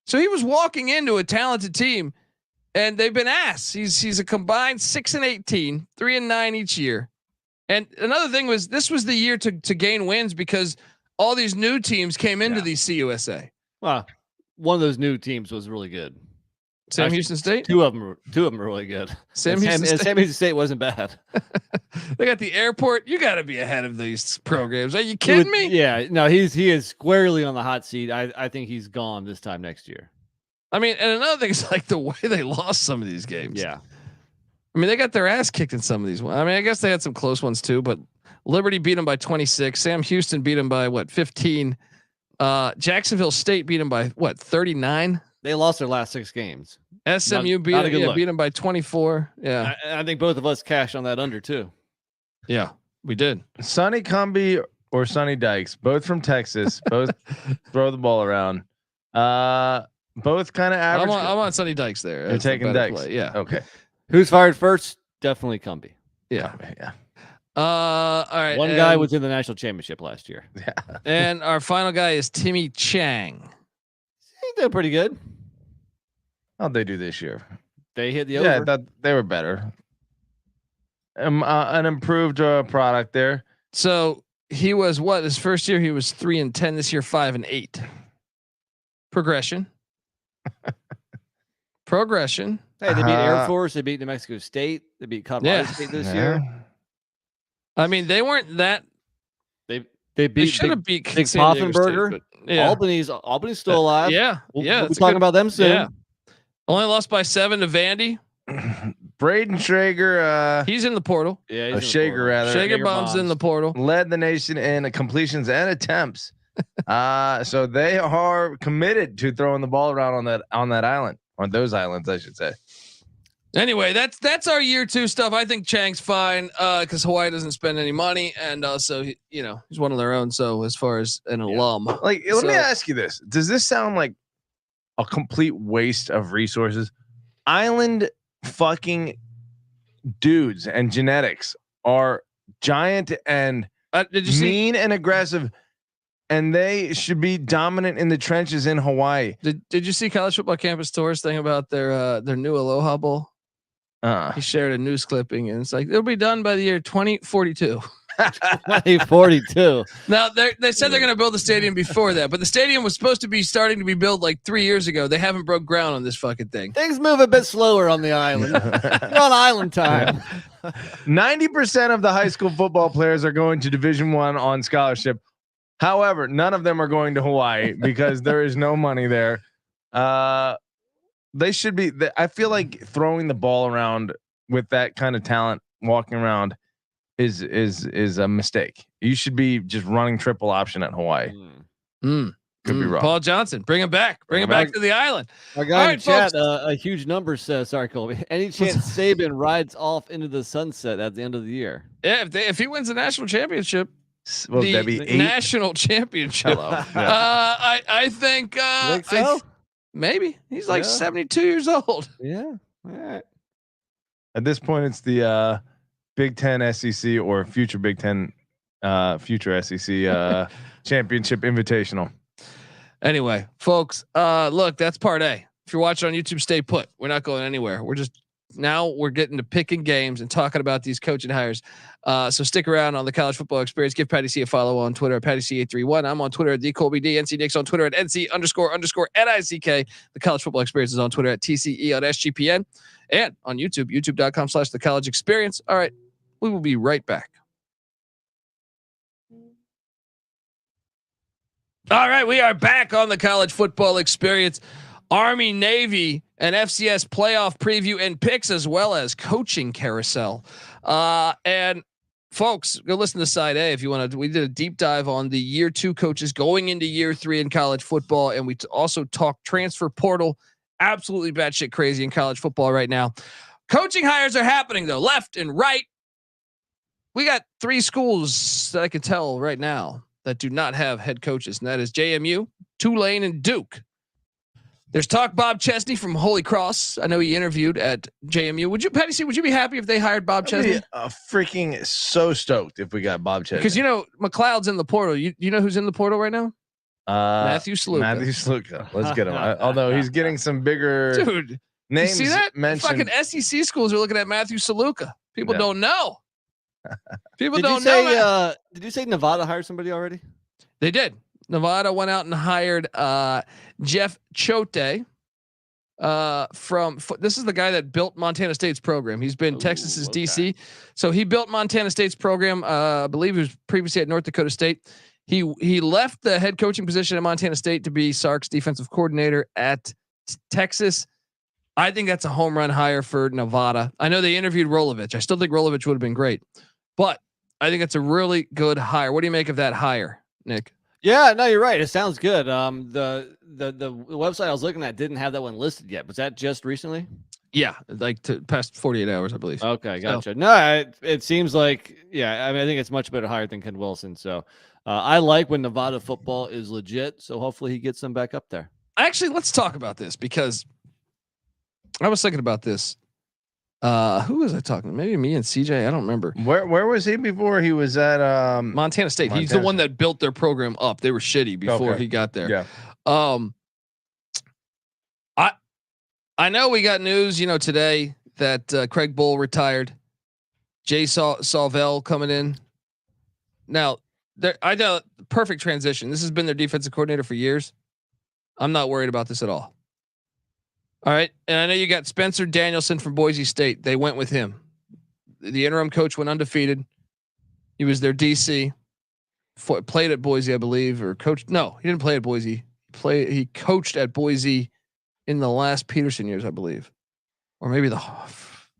So he was walking into a talented team, and they've been ass. He's a combined 6-18, 3-9 each year. And another thing was this was the year to gain wins because all these new teams came into the CUSA. Well, one of those new teams was really good. Sam Houston State. Two of them were really good. Sam Houston State wasn't bad. They got the airport. You got to be ahead of these programs. Are you kidding me? Yeah, no, he is squarely on the hot seat. I think he's gone this time next year. I mean, and another thing is like the way they lost some of these games. Yeah. I mean, they got their ass kicked in some of these. I mean, I guess they had some close ones too, but Liberty beat them by 26. Sam Houston beat them by 15. Jacksonville State beat them by 39. They lost their last 6 games. SMU beat them by 24. Yeah. I think both of us cashed on that under too. Yeah, we did. Sonny Cumbie or Sonny Dykes, both from Texas, both throw the ball around. Both kind of average. I want Sonny Dykes there. You're taking Dykes. Play. Yeah. Okay. Who's fired first? Definitely Cumbie. Yeah. Yeah. All right. One guy was in the national championship last year. Yeah. And our final guy is Timmy Chang. They're pretty good. How'd they do this year? They hit the over. Yeah, they were better. An improved product there. So he was his first year he was 3-10. This year 5-8. Progression. Hey, they beat Air Force. They beat New Mexico State. They beat Colorado State this year. I mean, they weren't that. They should have beat Vick Poffenbarger. Yeah. Albany's still alive. We'll be talking about them soon. Yeah. Only lost by 7 to Vandy. Braden Schrager. He's in the portal. Yeah, Shager rather. Shager Bomb's in the portal. Led the nation in completions and attempts. So they are committed to throwing the ball around on that island, on those islands, I should say. Anyway, that's our year 2 stuff. I think Chang's fine because Hawaii doesn't spend any money, and also he's one of their own. So as far as an alum, let me ask you this: does this sound like a complete waste of resources? Island fucking dudes and genetics are giant and mean and aggressive, and they should be dominant in the trenches in Hawaii. Did you see College Football Campus Tour's thing about their new Aloha Bowl? He shared a news clipping, and it's like it'll be done by the year 2042. 2042. Now they said they're going to build the stadium before that, but the stadium was supposed to be starting to be built like 3 years ago. They haven't broke ground on this fucking thing. Things move a bit slower on the island. You're on island time. 90% of the high school football players are going to Division I on scholarship. However, none of them are going to Hawaii because there is no money there. They should be. I feel like throwing the ball around with that kind of talent, walking around, is a mistake. You should be just running triple option at Hawaii. Could be wrong. Paul Johnson, bring him back. Bring him back to the island. Our guy in chat, a huge number says, sorry, Colby. Any chance Saban rides off into the sunset at the end of the year? Yeah, if he wins the national championship. Well, the national championship. I think. You think so? Maybe he's like 72 years old. Yeah. All right. At this point, it's the Big Ten SEC or future Big Ten, future SEC championship invitational. Anyway, folks, look, that's part A. If you're watching on YouTube, stay put. We're not going anywhere. We're getting to picking games and talking about these coaching hires. So stick around on the College Football Experience. Give Patty C a follow on Twitter at PattyC831. I'm on Twitter at DColbyD. NC Nick's on Twitter at NC__NICK. The College Football Experience is on Twitter at TCE on SGPN and on YouTube, youtube.com/the College Experience. All right. We will be right back. All right. We are back on the College Football Experience. Army, Navy, and FCS playoff preview and picks, as well as coaching carousel. And folks, go listen to side A if you want to. We did a deep dive on the year 2 coaches going into year 3 in college football. And we also talked transfer portal, absolutely batshit crazy in college football right now. Coaching hires are happening though, left and right. We got 3 schools that I can tell right now that do not have head coaches. And that is JMU, Tulane, and Duke. There's talk Bob Chesney from Holy Cross. I know he interviewed at JMU. Would you, Patty C, would you be happy if they hired Bob Chesney? Freaking so stoked if we got Bob Chesney. Because McLeod's in the portal. You know who's in the portal right now? Matthew Sluka. Let's get him. Although he's getting some bigger names. You see that? Mentioned. Fucking SEC schools are looking at Matthew Sluka. People don't know. People don't know. Did you say Nevada hired somebody already? They did. Nevada went out and hired Jeff Choate this is the guy that built Montana State's program. He's been Texas's DC. So he built Montana State's program. I believe he was previously at North Dakota State. He left the head coaching position at Montana State to be Sark's defensive coordinator at Texas. I think that's a home run hire for Nevada. I know they interviewed Rolovich. I still think Rolovich would have been great, but I think it's a really good hire. What do you make of that hire, Nick? Yeah, no, you're right. It sounds good. The website I was looking at didn't have that one listed yet. Was that just recently? Yeah, like past 48 hours, I believe. Okay, gotcha. So. No, it seems like, I mean, I think it's much better hire than Ken Wilson. So I like when Nevada football is legit. So hopefully he gets them back up there. Actually, let's talk about this because I was thinking about this. Who was I talking to? Maybe me and CJ. I don't remember. Where was he before? He was at Montana State. He's the one that built their program up. They were shitty before he got there. Yeah. I know we got news, today that Craig Bull retired. Jay Salvell coming in. Now, I know perfect transition. This has been their defensive coordinator for years. I'm not worried about this at all. All right. And I know you got Spencer Danielson from Boise State. They went with him. The interim coach went undefeated. He was their DC. Played at Boise, I believe, or coached. No, he didn't play at Boise. He coached at Boise in the last Peterson years, I believe, or maybe the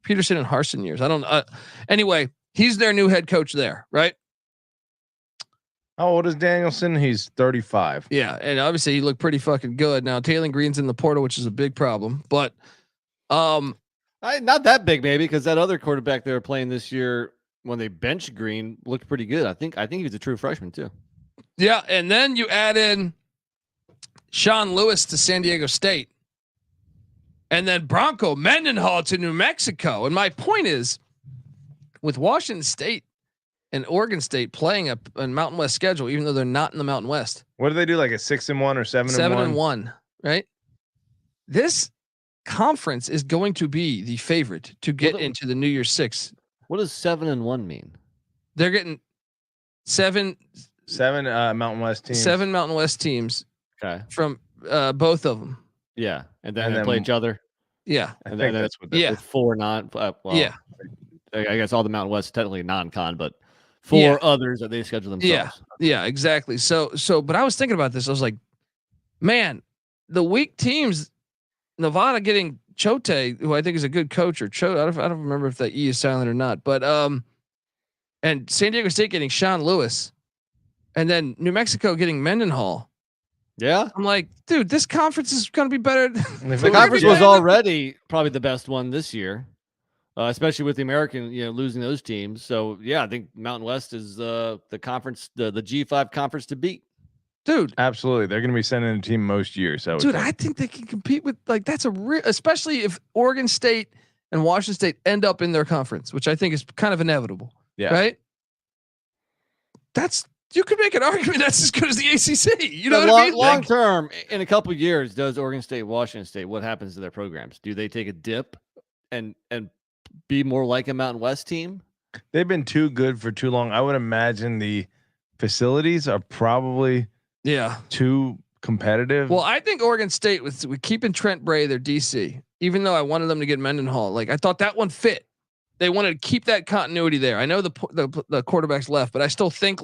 Peterson and Harsin years. I don't know. Anyway, he's their new head coach there, right? How old is Danielson? He's 35. Yeah, and obviously he looked pretty fucking good. Now Taylor Green's in the portal, which is a big problem, but not that big, maybe, because that other quarterback they were playing this year when they benched Green looked pretty good. I think he was a true freshman too. Yeah, and then you add in Sean Lewis to San Diego State, and then Bronco Mendenhall to New Mexico. And my point is, with Washington State and Oregon State playing a Mountain West schedule, even though they're not in the Mountain West. What do they do? Like a 6-1 or 7-1? Right? This conference is going to be the favorite to get into the New Year's Six. What does 7-1 mean? They're getting seven Mountain West teams. 7 Mountain West teams. Okay. From both of them. Yeah, and then they play each other. Yeah, I think that's what. With 4 non. Well, yeah, I guess all the Mountain West technically non-con, but 4 others that they schedule themselves. Yeah, exactly. So, but I was thinking about this. I was like, man, the weak teams, Nevada getting Chote, who I think is a good coach, or Chote. I don't remember if that E is silent or not, but and San Diego State getting Sean Lewis, and then New Mexico getting Mendenhall. Yeah, I'm like, dude, this conference is going to be better. The conference was already probably the best one this year, especially with the American, losing those teams. So yeah, I think Mountain West is the conference, the G5 conference to beat. Dude, absolutely, they're going to be sending a team most years. So, dude, I think they can compete with that's a real, especially if Oregon State and Washington State end up in their conference, which I think is kind of inevitable. Yeah, right. You could make an argument that's as good as the ACC. You know what I mean? Long term, in a couple of years, does Oregon State, Washington State, what happens to their programs? Do they take a dip and be more like a Mountain West team? They've been too good for too long. I would imagine the facilities are probably too competitive. Well, I think Oregon State with keeping Trent Bray their DC, even though I wanted them to get Mendenhall, I thought that one fit. They wanted to keep that continuity there. I know the quarterback's left, but I still think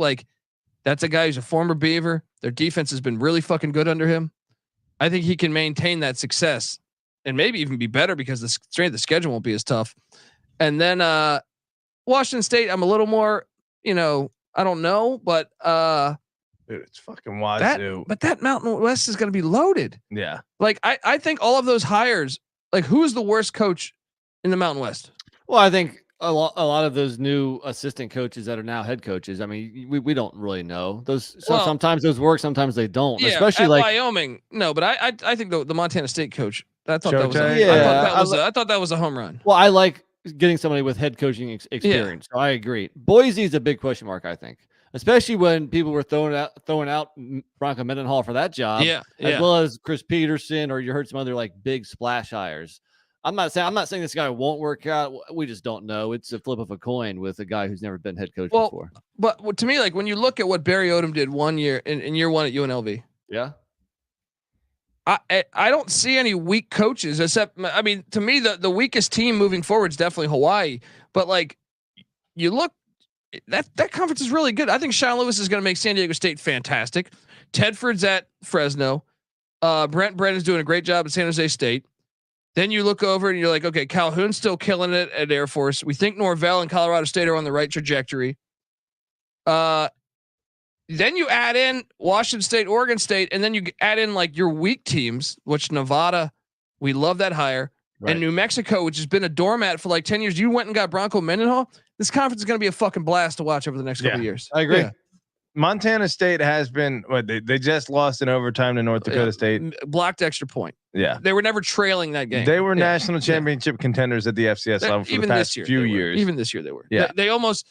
that's a guy who's a former Beaver. Their defense has been really fucking good under him. I think he can maintain that success and maybe even be better because the strength of the schedule won't be as tough. And then Washington State, I'm a little more, I don't know, but dude, it's fucking wazoo. But that Mountain West is going to be loaded. Yeah. I think all of those hires, who's the worst coach in the Mountain West? Well, I think a lot of those new assistant coaches that are now head coaches. I mean, we don't really know those. So sometimes those work, sometimes they don't. Yeah, especially Wyoming. No, but I think the Montana State coach. I thought that was. I thought that was a home run. Well, I like getting somebody with head coaching experience. So I agree. Boise is a big question mark. I think, especially when people were throwing out Bronco Mendenhall for that job. As well as Chris Peterson, or you heard some other big splash hires. I'm not saying this guy won't work out. We just don't know. It's a flip of a coin with a guy who's never been head coach before. But to me, when you look at what Barry Odom did 1 year in year one at UNLV, I don't see any weak coaches except, I mean, to me, the weakest team moving forward is definitely Hawaii. But you look, that conference is really good. I think Sean Lewis is going to make San Diego State fantastic. Tedford's at Fresno. Brent Brennan's doing a great job at San Jose State. Then you look over and you're like, okay, Calhoun's still killing it at Air Force. We think Norvell and Colorado State are on the right trajectory. Then you add in Washington State, Oregon State, and then you add in your weak teams, which Nevada, we love that hire, and New Mexico, which has been a doormat for 10 years. You went and got Bronco Mendenhall. This conference is going to be a fucking blast to watch over the next couple of years. I agree. Yeah. Montana State has been they just lost in overtime to North Dakota State. Blocked extra point. Yeah. They were never trailing that game. They were national championship contenders at the FCS level for the past few years. Even this year they were. Yeah. They almost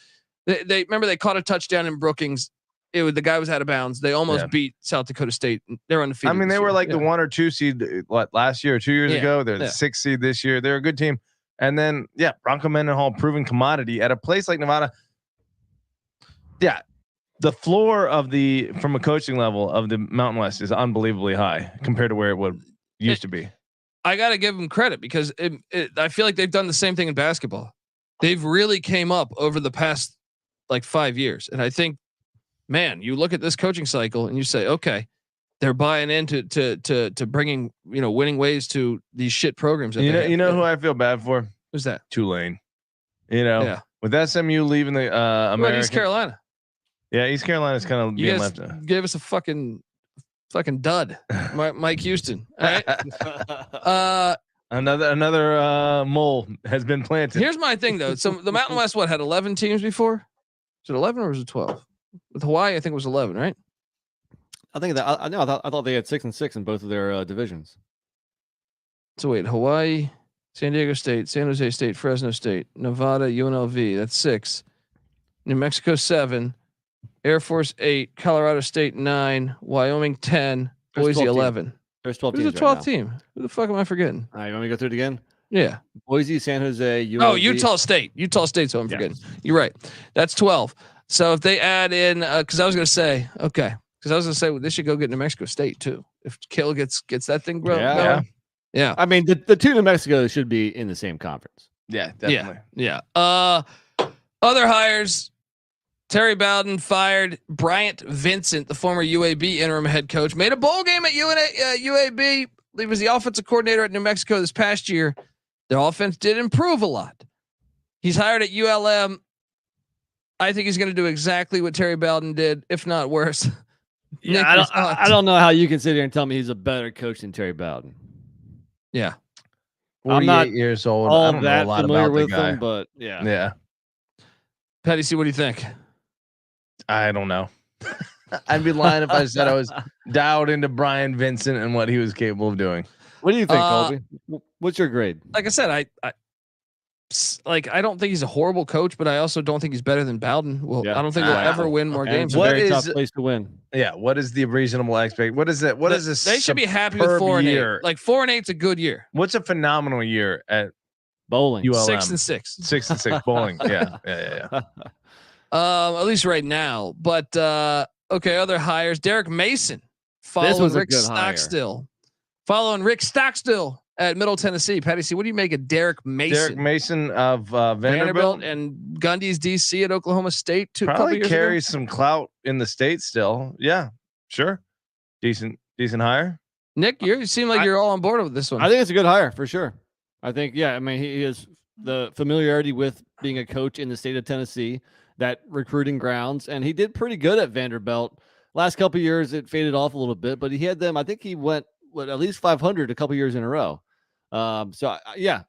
they remember they caught a touchdown in Brookings. The guy was out of bounds. They almost beat South Dakota State. They're undefeated. I mean, they were the 1 or 2 seed last year or 2 years ago. They're the 6th seed this year. They're a good team. And then Bronco Mendenhall, proven commodity at a place like Nevada. Yeah. The floor from a coaching level of the Mountain West is unbelievably high compared to where it used to be. I got to give them credit because I feel like they've done the same thing in basketball. They've really came up over the past like 5 years. And I think, man, you look at this coaching cycle and you say, okay, they're buying into to bringing, winning ways to these shit programs. You know who I feel bad for? Who's that? Tulane. With SMU leaving the American. East Carolina. Yeah, East Carolina's kind of being left. Gave us a fucking dud, Mike Houston. All right. Another mole has been planted. Here's my thing though. So the Mountain West had 11 teams before? Was it 11 or was it 12? With Hawaii, I think it was 11, right? I think that I thought they had 6 and 6 in both of their divisions. So wait, Hawaii, San Diego State, San Jose State, Fresno State, Nevada, UNLV. That's 6. New Mexico 7, Air Force 8, Colorado State 9, Wyoming 10, Boise 11. There's 12 Who's teams. the 12th team? Who the fuck am I forgetting? All right, you want me to go through it again? Yeah. Boise, San Jose, UNLV. Oh, Utah State. So I'm forgetting. You're right. That's 12. So if they add in, because I was going to say, they should go get New Mexico State too. If Kill gets that thing going. Yeah. I mean, the two New Mexico should be in the same conference. Yeah, definitely. Yeah. Other hires. Terry Bowden fired Bryant Vincent, the former UAB interim head coach, made a bowl game at UAB. He was the offensive coordinator at New Mexico this past year. The offense did improve a lot. He's hired at ULM. I think he's going to do exactly what Terry Bowden did, if not worse. Yeah, I don't know how you can sit here and tell me he's a better coach than Terry Bowden. Yeah. I'm not years old. all I don't that know a lot familiar about with the guy. him, but yeah. Yeah. Patty C, what do you think? I don't know. I'd be lying if I said I was dialed into Brian Vincent and what he was capable of doing. What do you think, Colby? What's your grade? Like I said, I don't think he's a horrible coach, but I also don't think he's better than Bowden. Well, I don't think he'll ever win more games. It's a very tough place to win. Yeah. What is the reasonable expect? What is it? What is this? They should be happy with 4-8. Like 4-8's a good year. What's a phenomenal year at bowling? ULM? 6 and 6. 6 and 6 bowling. Yeah. At least right now. But okay, other hires. Derek Mason following Rick Stockstill. Following Rick Stockstill at Middle Tennessee. Patty C, what do you make of Derek Mason? Derek Mason of Vanderbilt and Gundy's DC at Oklahoma State. Probably carries some clout in the state still. Yeah, sure. Decent hire. Nick, you seem like you're all on board with this one. I think it's a good hire for sure. I think, I mean, he has the familiarity with being a coach in the state of Tennessee, that recruiting grounds, and he did pretty good at Vanderbilt. Last couple of years, it faded off a little bit, but he had them. I think he went at least 500 a couple of years in a row. I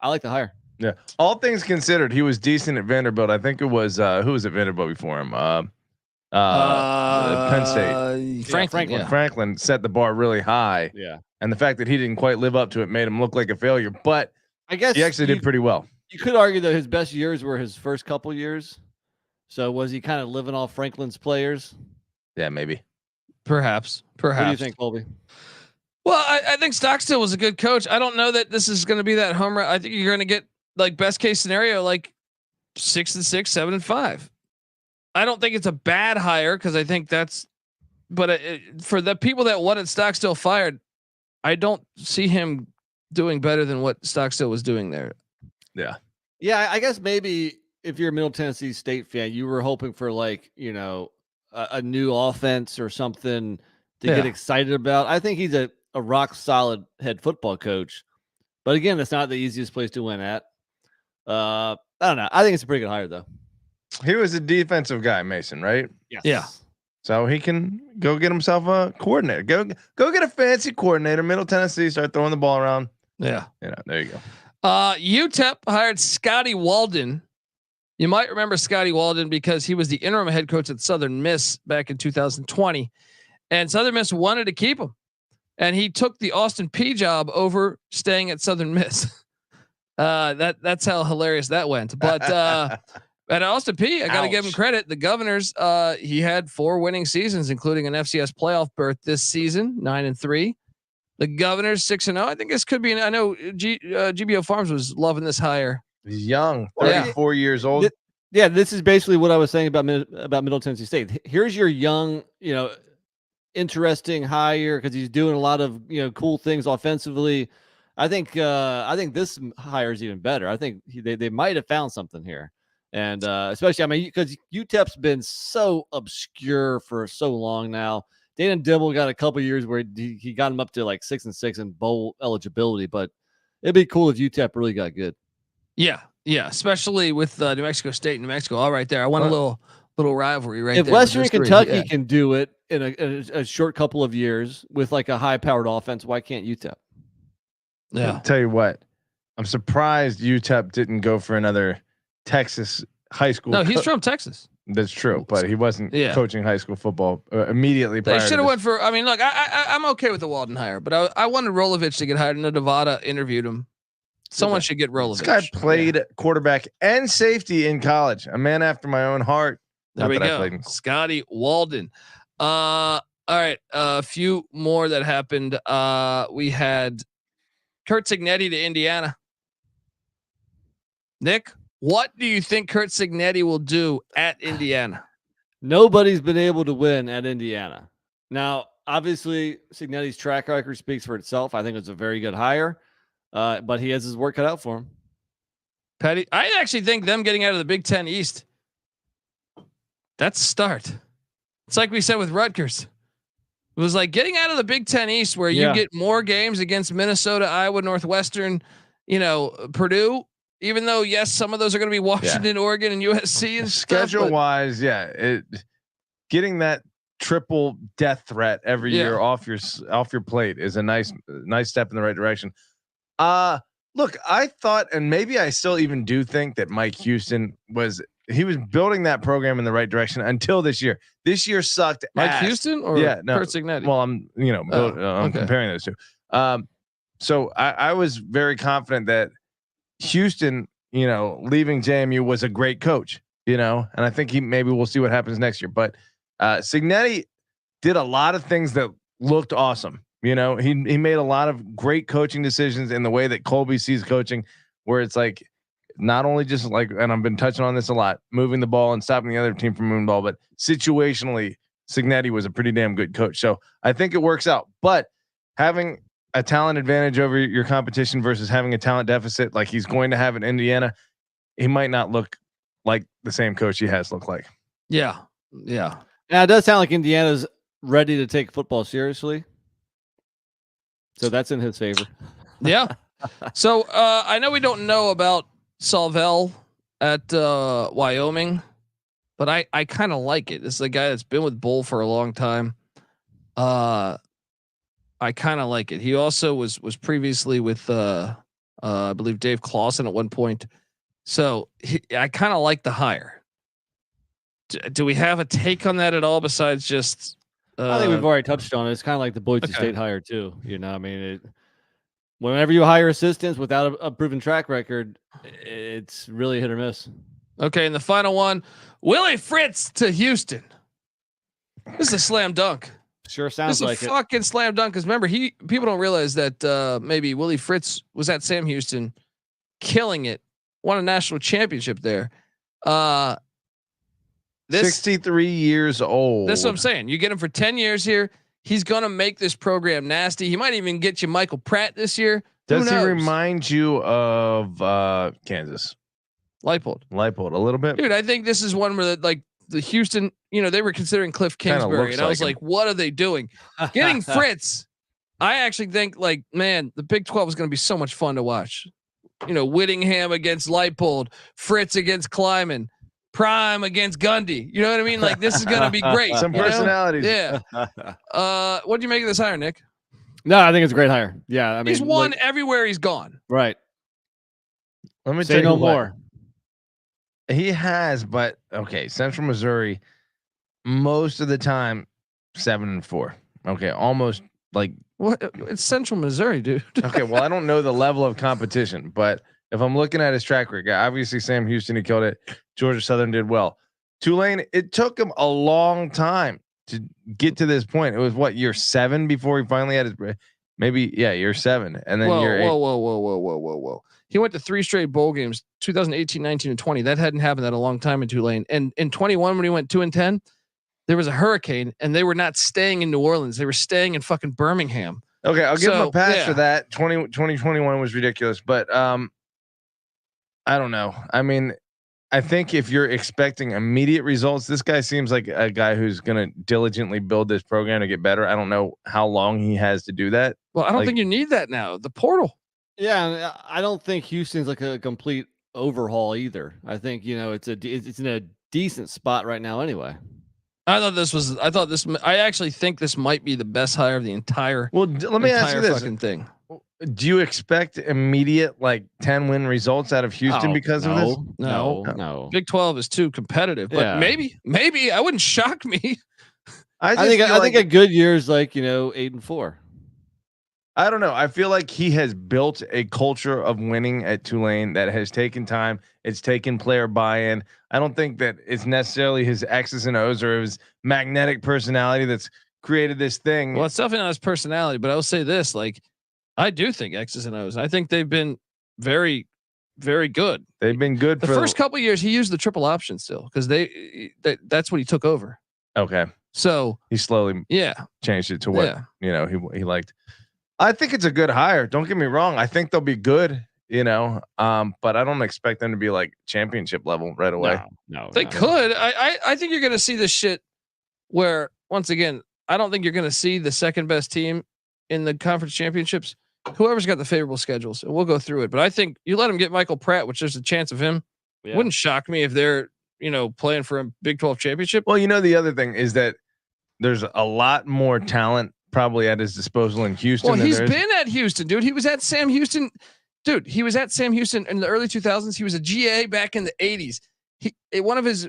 like the hire. Yeah, all things considered, he was decent at Vanderbilt. I think it was who was at Vanderbilt before him? Penn State. Franklin. Franklin set the bar really high. Yeah, and the fact that he didn't quite live up to it made him look like a failure. But I guess he actually did pretty well. You could argue that his best years were his first couple years. So was he kind of living off Franklin's players? Yeah, maybe. Perhaps. What do you think, Colby? Well, I think Stockstill was a good coach. I don't know that this is going to be that home run. I think you're going to get like best case scenario, like 6 and 6, 7 and 5. I don't think it's a bad hire because I think but for the people that wanted Stockstill fired, I don't see him doing better than what Stockstill was doing there. Yeah. Yeah, I guess maybe if you're a Middle Tennessee State fan, you were hoping for like, a new offense or something to get excited about. I think he's a rock solid head football coach, but again, that's not the easiest place to win at. I don't know. I think it's a pretty good hire though. He was a defensive guy, Mason, right? Yes. Yeah. So he can go get himself a coordinator. Go get a fancy coordinator. Middle Tennessee, start throwing the ball around. Yeah. There you go. UTEP hired Scotty Walden. You might remember Scotty Walden because he was the interim head coach at Southern Miss back in 2020, and Southern Miss wanted to keep him, and he took the Austin Peay job over staying at Southern Miss. That's how hilarious that went. But at Austin Peay, I got to give him credit. The Governors, he had 4 winning seasons, including an FCS playoff berth this season, 9-3. The Governors 6-0. I think this could be. I know GBO Farms was loving this hire. He's young, 34 years old. This is basically what I was saying about Middle Tennessee State. Here's your young, interesting hire because he's doing a lot of cool things offensively. I think this hire is even better. I think they might have found something here, and especially because UTEP's been so obscure for so long now. Dana Dimble got a couple years where he got him up to like 6-6 in bowl eligibility, but it'd be cool if UTEP really got good. Yeah, especially with New Mexico State and New Mexico all right there. I want a little rivalry right there. If Western Kentucky can do it in a short couple of years with like a high-powered offense, why can't UTEP? Yeah, I'll tell you what, I'm surprised UTEP didn't go for another Texas high school. No, he's from Texas. That's true, but he wasn't coaching high school football immediately. They should have went for. I mean, look, I'm okay with the Walden hire, but I wanted Rolovich to get hired. And Nevada interviewed him. Someone should get Rolovich. This guy played quarterback and safety in college. A man after my own heart. There we go. Scotty Walden. All right. A few more that happened. We had Curt Cignetti to Indiana. Nick, what do you think Curt Cignetti will do at Indiana? Nobody's been able to win at Indiana. Now, obviously, Cignetti's track record speaks for itself. I think it's a very good hire, but he has his work cut out for him. Petty, I actually think them getting out of the Big Ten East, that's a start. It's like we said with Rutgers. It was like getting out of the Big Ten East where you get more games against Minnesota, Iowa, Northwestern, Purdue. Even though, yes, some of those are going to be Washington, Oregon, and USC and schedule wise, getting that triple death threat every year off your plate is a nice step in the right direction. Look, I thought, and maybe I still even do think that Mike Houston was building that program in the right direction until this year. This year sucked. Mike Houston or Curt Cignetti? Well, I'm comparing those two. So I was very confident that Houston, leaving JMU was a great coach, and I think maybe we'll see what happens next year. But Cignetti did a lot of things that looked awesome. He made a lot of great coaching decisions in the way that Colby sees coaching, where it's like not only just like, and I've been touching on this a lot, moving the ball and stopping the other team from moving the ball, but situationally, Cignetti was a pretty damn good coach. So I think it works out. But having a talent advantage over your competition versus having a talent deficit like he's going to have in Indiana, he might not look like the same coach he has looked like. Yeah. Now it does sound like Indiana's ready to take football seriously. So that's in his favor. Yeah. So I know we don't know about Salvell at Wyoming, but I kind of like it. This is a guy that's been with Bull for a long time. I kind of like it. He also was previously with I believe Dave Clawson at one point. So I kind of like the hire. Do we have a take on that at all besides just I think we've already touched on it. It's kind of like the Boise State hire too. Whenever you hire assistants without a proven track record, it's really hit or miss. Okay, and the final one, Willie Fritz to Houston. This is a slam dunk. Sure sounds like it. Fucking slam dunk. Because remember, people don't realize that maybe Willie Fritz was at Sam Houston, killing it, won a national championship there. 63 years old. That's what I'm saying. You get him for 10 years here. He's gonna make this program nasty. He might even get you Michael Pratt this year. Does he remind you of Kansas? Leipold a little bit, dude. I think this is one where the Houston, they were considering Cliff Kingsbury, and I was like, what are they doing? Getting Fritz. I actually think man, the Big 12 is going to be so much fun to watch. Whittingham against Leipold, Fritz against Kleiman, Prime against Gundy. You know what I mean? Like, this is going to be great. Some personalities. Yeah. What do you make of this hire, Nick? No, I think it's a great hire. Yeah. I mean, he's won everywhere he's gone. Right. Let me say no more. He has, but okay. Central Missouri, most of the time, 7-4. Okay. Almost like what? It's Central Missouri, dude. Okay. Well, I don't know the level of competition, but if I'm looking at his track record, obviously Sam Houston, he killed it. Georgia Southern did well. Tulane, it took him a long time to get to this point. It was year 7 before he finally had his, year 7. And then year 8. Whoa. He went to 3 straight bowl games, 2018, 19, and 20. That hadn't happened in a long time in Tulane. And in 21, when he went 2-10, there was a hurricane and they were not staying in New Orleans. They were staying in fucking Birmingham. Okay, I'll give him a pass for yeah. that. 2021 was ridiculous, but I don't know. I mean, I think if you're expecting immediate results, this guy seems like a guy who's going to diligently build this program to get better. I don't know how long he has to do that. Well, I don't think you need that now. The portal. Yeah, I don't think Houston's like a complete overhaul either. I think it's in a decent spot right now anyway. I actually think this might be the best hire of the entire. Well, let me ask you this fucking thing. Do you expect immediate 10-win results out of Houston because of this? No. Big 12 is too competitive, but maybe I wouldn't shock me. I think a good year is 8-4. I don't know. I feel like he has built a culture of winning at Tulane that has taken time. It's taken player buy-in. I don't think that it's necessarily his X's and O's or his magnetic personality that's created this thing. Well, it's definitely not his personality, but I will say this, I do think X's and O's. I think they've been very, very good. They've been good the first couple of years. He used the triple option still because that's what he took over. Okay. So he slowly changed it to what he liked. I think it's a good hire. Don't get me wrong. I think they'll be good, but I don't expect them to be championship level right away. No, they could. I think you're going to see this shit where, once again, I don't think you're going to see the second best team in the conference championships. Whoever's got the favorable schedules, and we'll go through it. But I think you let them get Michael Pratt, which there's a chance of him. Yeah. Wouldn't shock me if they're, playing for a Big 12 championship. Well, the other thing is that there's a lot more talent probably at his disposal in Houston. Well, he's been at Houston, dude. He was at Sam Houston. Dude, he was at Sam Houston in the early 2000s. He was a GA back in the 80s.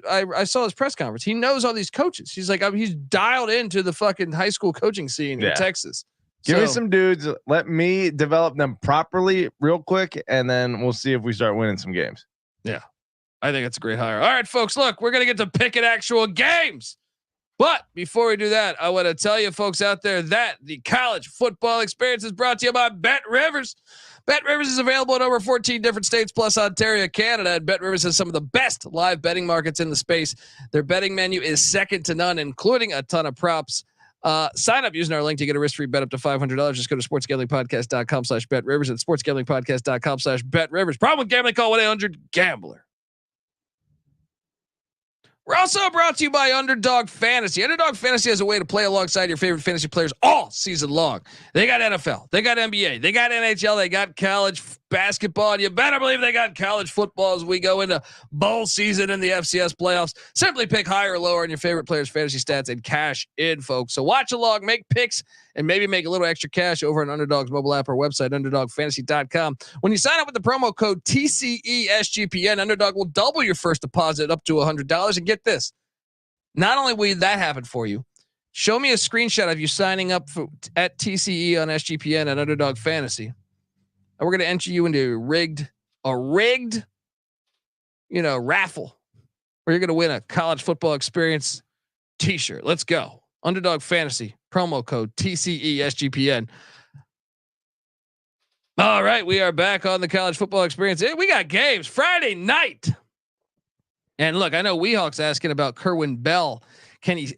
I saw his press conference. He knows all these coaches. He's he's dialed into the fucking high school coaching scene in Texas. Give me some dudes. Let me develop them properly real quick, and then we'll see if we start winning some games. Yeah, I think it's a great hire. All right, folks, look, we're going to get to picking actual games. But before we do that, I want to tell you folks out there that the college football experience is brought to you by Bet Rivers. Bet Rivers is available in over 14 different states plus Ontario, Canada. And Bet Rivers has some of the best live betting markets in the space. Their betting menu is second to none, including a ton of props. Sign up using our link to get a risk-free bet up to $500. Just go to sportsgamblingpodcast.com/BetRivers at sportsgamblingpodcast.com/BetRivers. Problem with gambling, call 1-800-GAMBLER. We're also brought to you by Underdog Fantasy. Underdog Fantasy has a way to play alongside your favorite fantasy players all season long. They got NFL, they got NBA, they got NHL, they got college basketball, and you better believe they got college football as we go into bowl season in the FCS playoffs. Simply pick higher or lower on your favorite players' fantasy stats and cash in, folks. So watch along, make picks, and maybe make a little extra cash over on Underdog's mobile app or website, underdogfantasy.com. When you sign up with the promo code TCESGPN, Underdog will double your first deposit up to $100. And get this, not only will that happen for you, show me a screenshot of you signing up at TCE on SGPN at Underdog Fantasy. And we're going to enter you into a rigged, raffle where you're going to win a college football experience t-shirt. Let's go. Underdog Fantasy, promo code TCESGPN. All right, we are back on the college football experience. We got games Friday night. And look, I know Weehawk's asking about Kerwin Bell.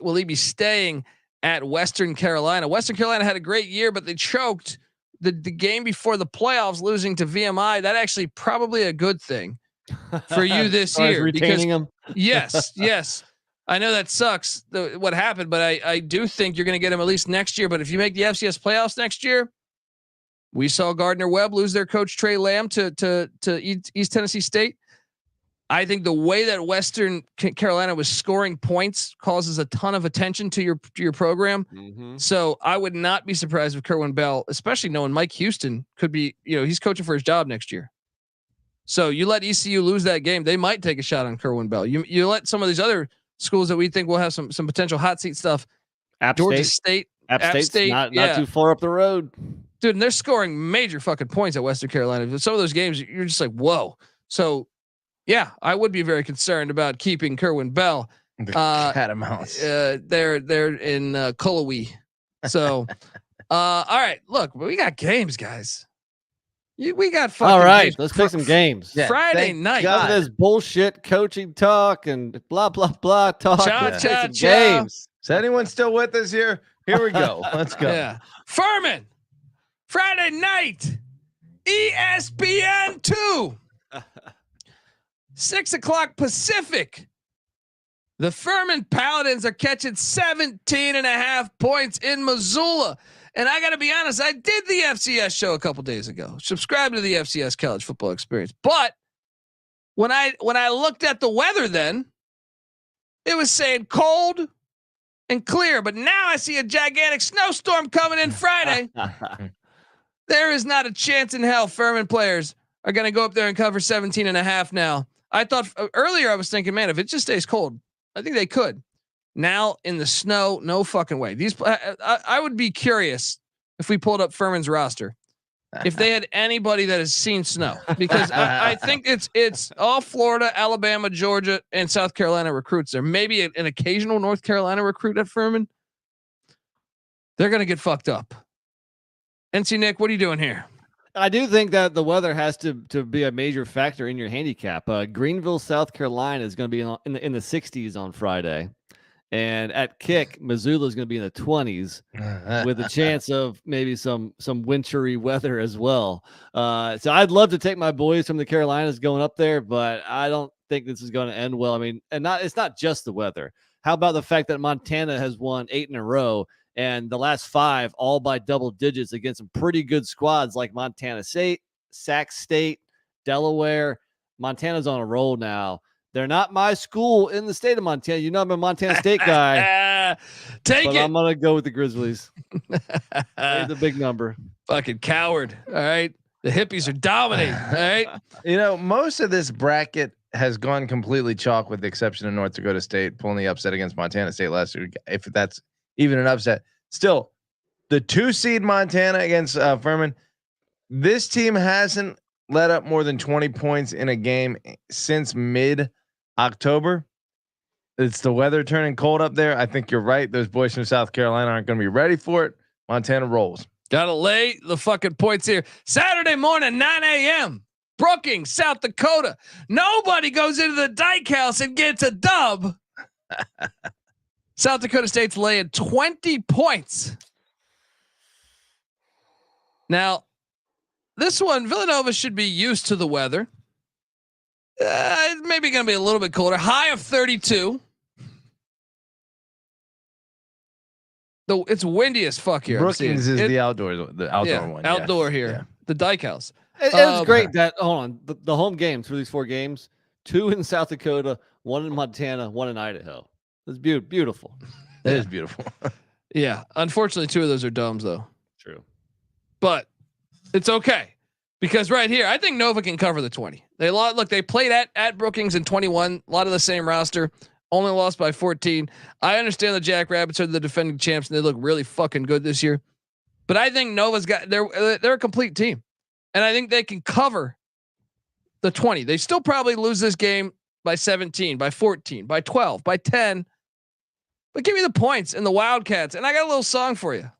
Will he be staying at Western Carolina? Western Carolina had a great year, but they choked the game before the playoffs, losing to VMI. That actually probably a good thing for you this year. Retaining him. Yes. I know that sucks what happened, but I do think you're going to get him at least next year. But if you make the FCS playoffs next year, we saw Gardner Webb lose their coach Trey Lamb to East Tennessee State. I think the way that Western Carolina was scoring points causes a ton of attention to your program. Mm-hmm. So I would not be surprised if Kerwin Bell, especially knowing Mike Houston could be, he's coaching for his job next year. So you let ECU lose that game, they might take a shot on Kerwin Bell. You let some of these other schools that we think will have some potential hot seat stuff. Georgia State, App State, not too far up the road, dude. And they're scoring major fucking points at Western Carolina. Some of those games, you're just like, whoa. So, yeah, I would be very concerned about keeping Kerwin Bell. Catamounts. They're in Cullowhee. So, all right, look, we got games, guys. We got fucking all right. Games. Let's play some games. Yeah, Friday night. None of this bullshit coaching talk and blah blah blah talk. Games. Is anyone still with us here? Here we go. Let's go. Yeah, Furman Friday night, ESPN 2, 6:00 Pacific. The Furman Paladins are catching 17.5 points in Missoula. And I got to be honest, I did the FCS show a couple days ago. Subscribe to the FCS College Football Experience. But when I looked at the weather then, it was saying cold and clear. But now I see a gigantic snowstorm coming in Friday. There is not a chance in hell Furman players are going to go up there and cover 17.5 now. I thought earlier I was thinking, man, if it just stays cold, I think they could. Now in the snow, no fucking way. I would be curious if we pulled up Furman's roster, if they had anybody that has seen snow, because I think it's all Florida, Alabama, Georgia, and South Carolina recruits. There may be an occasional North Carolina recruit at Furman. They're going to get fucked up. NC Nick, what are you doing here? I do think that the weather has to be a major factor in your handicap. Greenville, South Carolina is going to be in the 60s on Friday. And at kick, Missoula is going to be in the 20s with a chance of maybe some wintry weather as well. So I'd love to take my boys from the Carolinas going up there, but I don't think this is going to end well. I mean, it's not just the weather. How about the fact that Montana has won 8 in a row and the last 5 all by double digits against some pretty good squads like Montana State, Sac State, Delaware. Montana's on a roll now. They're not my school in the state of Montana. You know I'm a Montana State guy. I'm going to go with the Grizzlies. The big number. Fucking coward. All right. The hippies are dominating. All right. You know, most of this bracket has gone completely chalk with the exception of North Dakota State pulling the upset against Montana State last year. If that's even an upset. Still, the 2 seed Montana against Furman. This team hasn't let up more than 20 points in a game since mid-October. It's the weather turning cold up there. I think you're right. Those boys from South Carolina aren't going to be ready for it. Montana rolls. Gotta lay the fucking points here. Saturday morning, 9 a.m. Brookings, South Dakota. Nobody goes into the Dyke House and gets a dub. South Dakota State's laying 20 points. Now, this one, Villanova should be used to the weather. It's maybe going to be a little bit colder. High of 32. Though it's windy as fuck here. Brookings is the outdoor one. Outdoor here. Yeah. The Dyke House. It was great that the home games for these 4 games, 2 in South Dakota, 1 in Montana, 1 in Idaho. It's beautiful. It is beautiful. Yeah. Unfortunately, 2 of those are domes though. True. But it's okay because right here, I think Nova can cover the 20. They played at Brookings in 21, a lot of the same roster, only lost by 14. I understand the Jackrabbits are the defending champs and they look really fucking good this year, but I think Nova's they're a complete team and I think they can cover the 20. They still probably lose this game by 17, by 14, by 12, by 10, but give me the points and the Wildcats. And I got a little song for you.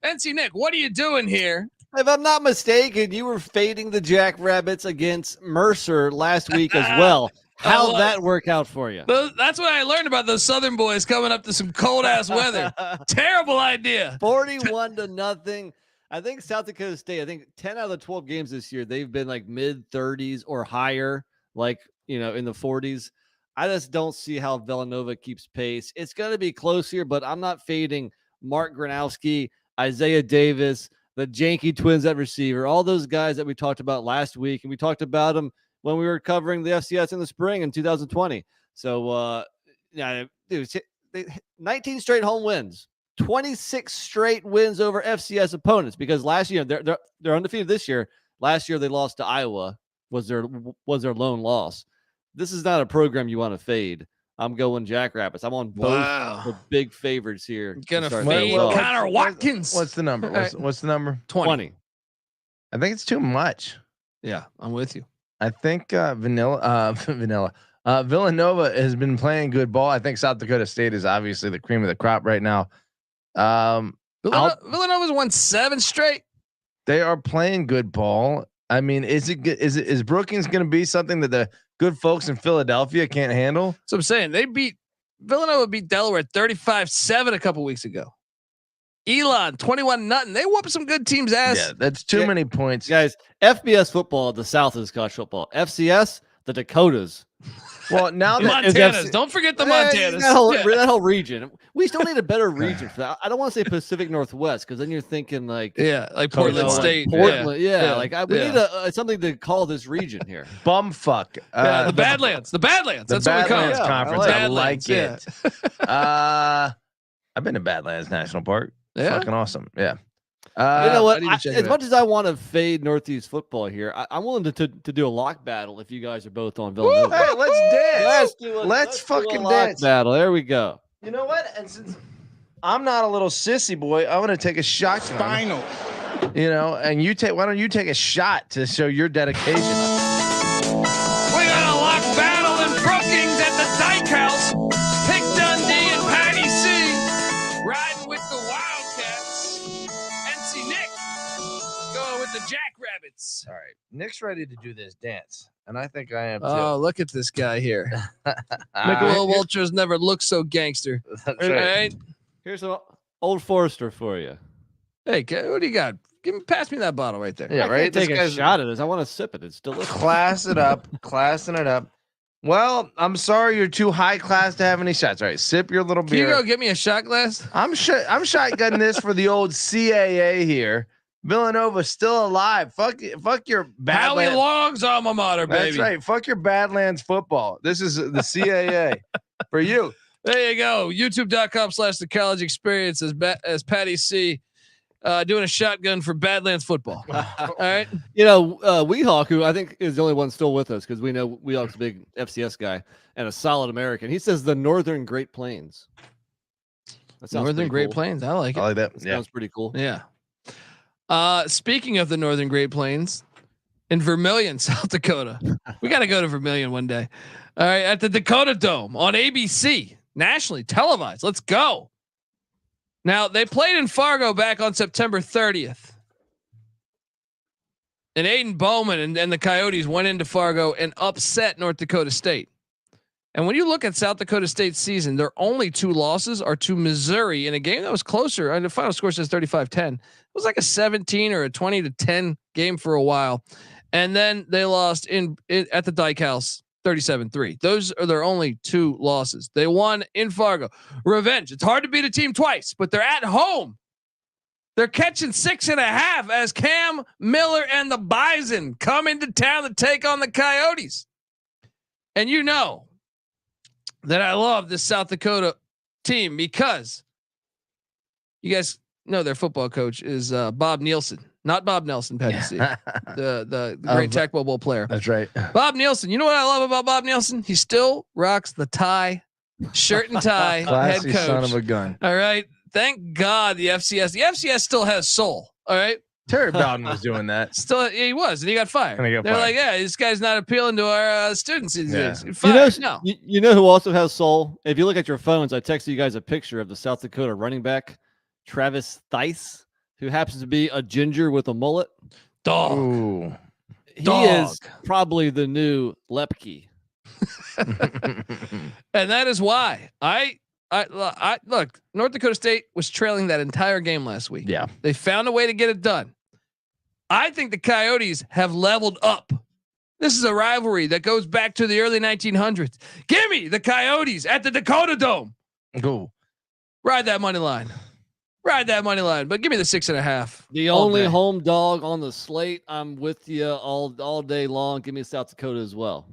NC Nick, what are you doing here? If I'm not mistaken, you were fading the Jackrabbits against Mercer last week as well. How'd that work out for you? That's what I learned about those Southern boys coming up to some cold ass weather. Terrible idea. 41-0. I think South Dakota State, 10 out of the 12 games this year, they've been like mid 30s or higher, like, in the 40s. I just don't see how Villanova keeps pace. It's going to be close here, but I'm not fading Mark Gronowski, Isaiah Davis, the Janky twins at receiver, all those guys that we talked about last week. And we talked about them when we were covering the FCS in the spring in 2020. So, 19 straight home wins, 26 straight wins over FCS opponents, because last year they're undefeated this year. Last year they lost to Iowa, was their lone loss. This is not a program you want to fade. I'm going Jackrabbits. I'm on both the big favorites here. Gonna fade Connor Watkins. What's the number? What's the number? 20. I think it's too much. Yeah, I'm with you. I think Villanova has been playing good ball. I think South Dakota State is obviously the cream of the crop right now. Villanova's won 7 straight. They are playing good ball. I mean, is Brookings going to be something that the good folks in Philadelphia can't handle. So I'm saying Villanova beat Delaware 35-7 a couple weeks ago. Elon 21-0. They whooped some good teams' ass. Yeah, that's too many points, guys. FBS football, the South is college football. FCS, the Dakotas. Well, now that Montana's. Don't forget the Montanas. That whole region. We still need a better region for that. I don't want to say Pacific Northwest because then you're thinking like Portland State. Portland, we need something to call this region here. Bumfuck. The Badlands. The Badlands. That's what we call it. Conference. I like it. Yeah. I've been to Badlands National Park. Yeah. Fucking awesome. Yeah. You know what? As much as I want to fade Northeast football here, I'm willing to do a lock battle if you guys are both on Villanova. Hey, let's dance. Let's fucking lock dance. battle. There we go. You know what? And since I'm not a little sissy boy, I want to take a shot. Spinal. You know, and why don't you take a shot to show your dedication? We got a lock battle in Brookings at the Dyke House. Pick Dundee and Patty C. Riding with the Wildcats. NC Nick going with the Jackrabbits. All right. Nick's ready to do this dance. And I think I am too. Oh, look at this guy here. Michael Walters never looked so gangster. That's All right. Here's an Old Forester for you. Hey, what do you got? Pass me that bottle right there. Yeah, right. Take a shot at this. I want to sip it. It's delicious. Classing it up. Well, I'm sorry you're too high class to have any shots. All right, sip your little beer. Can you go get me a shot glass? I'm shotgunning this for the old CAA here. Villanova still alive. Fuck your Howie Badlands. Long's alma mater, baby. That's right. Fuck your Badlands football. This is the CAA for you. There you go. YouTube.com/the college experience as Patty C doing a shotgun for Badlands football. All right. You know, Weehawk, who I think is the only one still with us because we know Weehawk's a big FCS guy and a solid American. He says the Northern Great Plains. Northern Great cool. Plains. I like it. I like that. Sounds pretty cool. Yeah. Speaking of the Northern Great Plains, in Vermillion, South Dakota, we got to go to Vermillion one day. All right, at the Dakota Dome on ABC, nationally televised. Let's go. Now they played in Fargo back on September 30th, and Aiden Bowman and the Coyotes went into Fargo and upset North Dakota State. And when you look at South Dakota State's season, their only two losses are to Missouri in a game that was closer. And the final score says 35-10. It was like a 17 or a 20-10 game for a while. And then they lost at the Dyke House 37-3. Those are their only two losses. They won in Fargo. Revenge. It's hard to beat a team twice, but they're at home. They're catching 6.5 as Cam Miller and the Bison come into town to take on the Coyotes. And you know that I love this South Dakota team because you guys know their football coach is Bob Nielsen, not Bob Nelson, Patty C, the great Tech Bowl player. That's right. Bob Nielsen. You know what I love about Bob Nielsen? He still rocks the tie, shirt and tie. Classy head coach. son of a gun. All right. Thank God the FCS still has soul. All right. Terry Bowden was doing that. Still, he was, and he got fired. They're like, yeah, this guy's not appealing to our students. Yeah. You know who also has soul? If you look at your phones, I texted you guys a picture of the South Dakota running back, Travis Thice, who happens to be a ginger with a mullet. Dog. Ooh. He is probably the new Lepke. And that is why I look, North Dakota State was trailing that entire game last week. Yeah. They found a way to get it done. I think the Coyotes have leveled up. This is a rivalry that goes back to the early 1900s. Give me the Coyotes at the Dakota Dome. Go. Ride that money line. But give me the 6.5. The only home dog on the slate. I'm with you all day long. Give me South Dakota as well.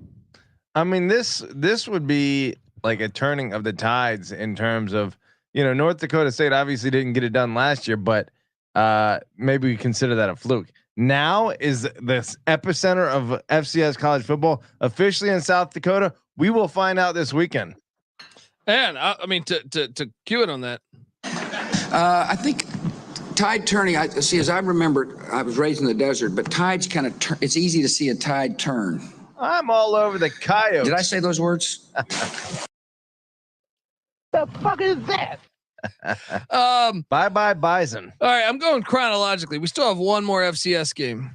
I mean, this would be like a turning of the tides in terms of, North Dakota State obviously didn't get it done last year, but maybe we consider that a fluke. Now is this epicenter of FCS college football officially in South Dakota. We will find out this weekend. And I mean, to cue it on that. I think tide turning. As I remember, I was raised in the desert, but tides kind of turn. It's easy to see a tide turn. I'm all over the Coyotes. Did I say those words? The fuck is that? Bye Bison. All right, I'm going chronologically. We still have one more FCS game,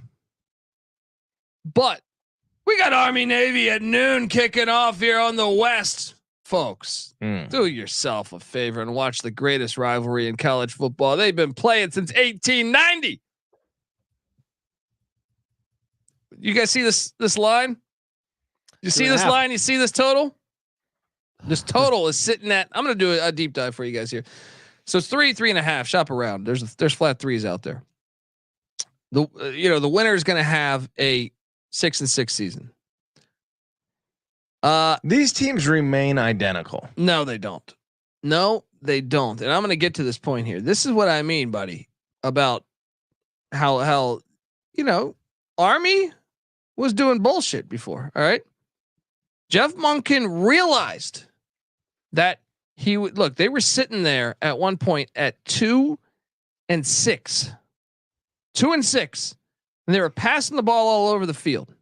but We got Army Navy at noon kicking off here on the West. Folks, do yourself a favor and watch the greatest rivalry in college football. They've been playing since 1890. You guys see this line? You see this line? You see this total? This total is sitting at, I'm going to do a deep dive for you guys here. So it's 3.5. Shop around. There's flat threes out there. The winner is going to have a 6-6 season. These teams remain identical. No, they don't. No, they don't. And I'm going to get to this point here. This is what I mean, buddy, about how Army was doing bullshit before. All right. Jeff Monken realized that he would look, they were sitting there at one point at 2-6, 2-6, and they were passing the ball all over the field.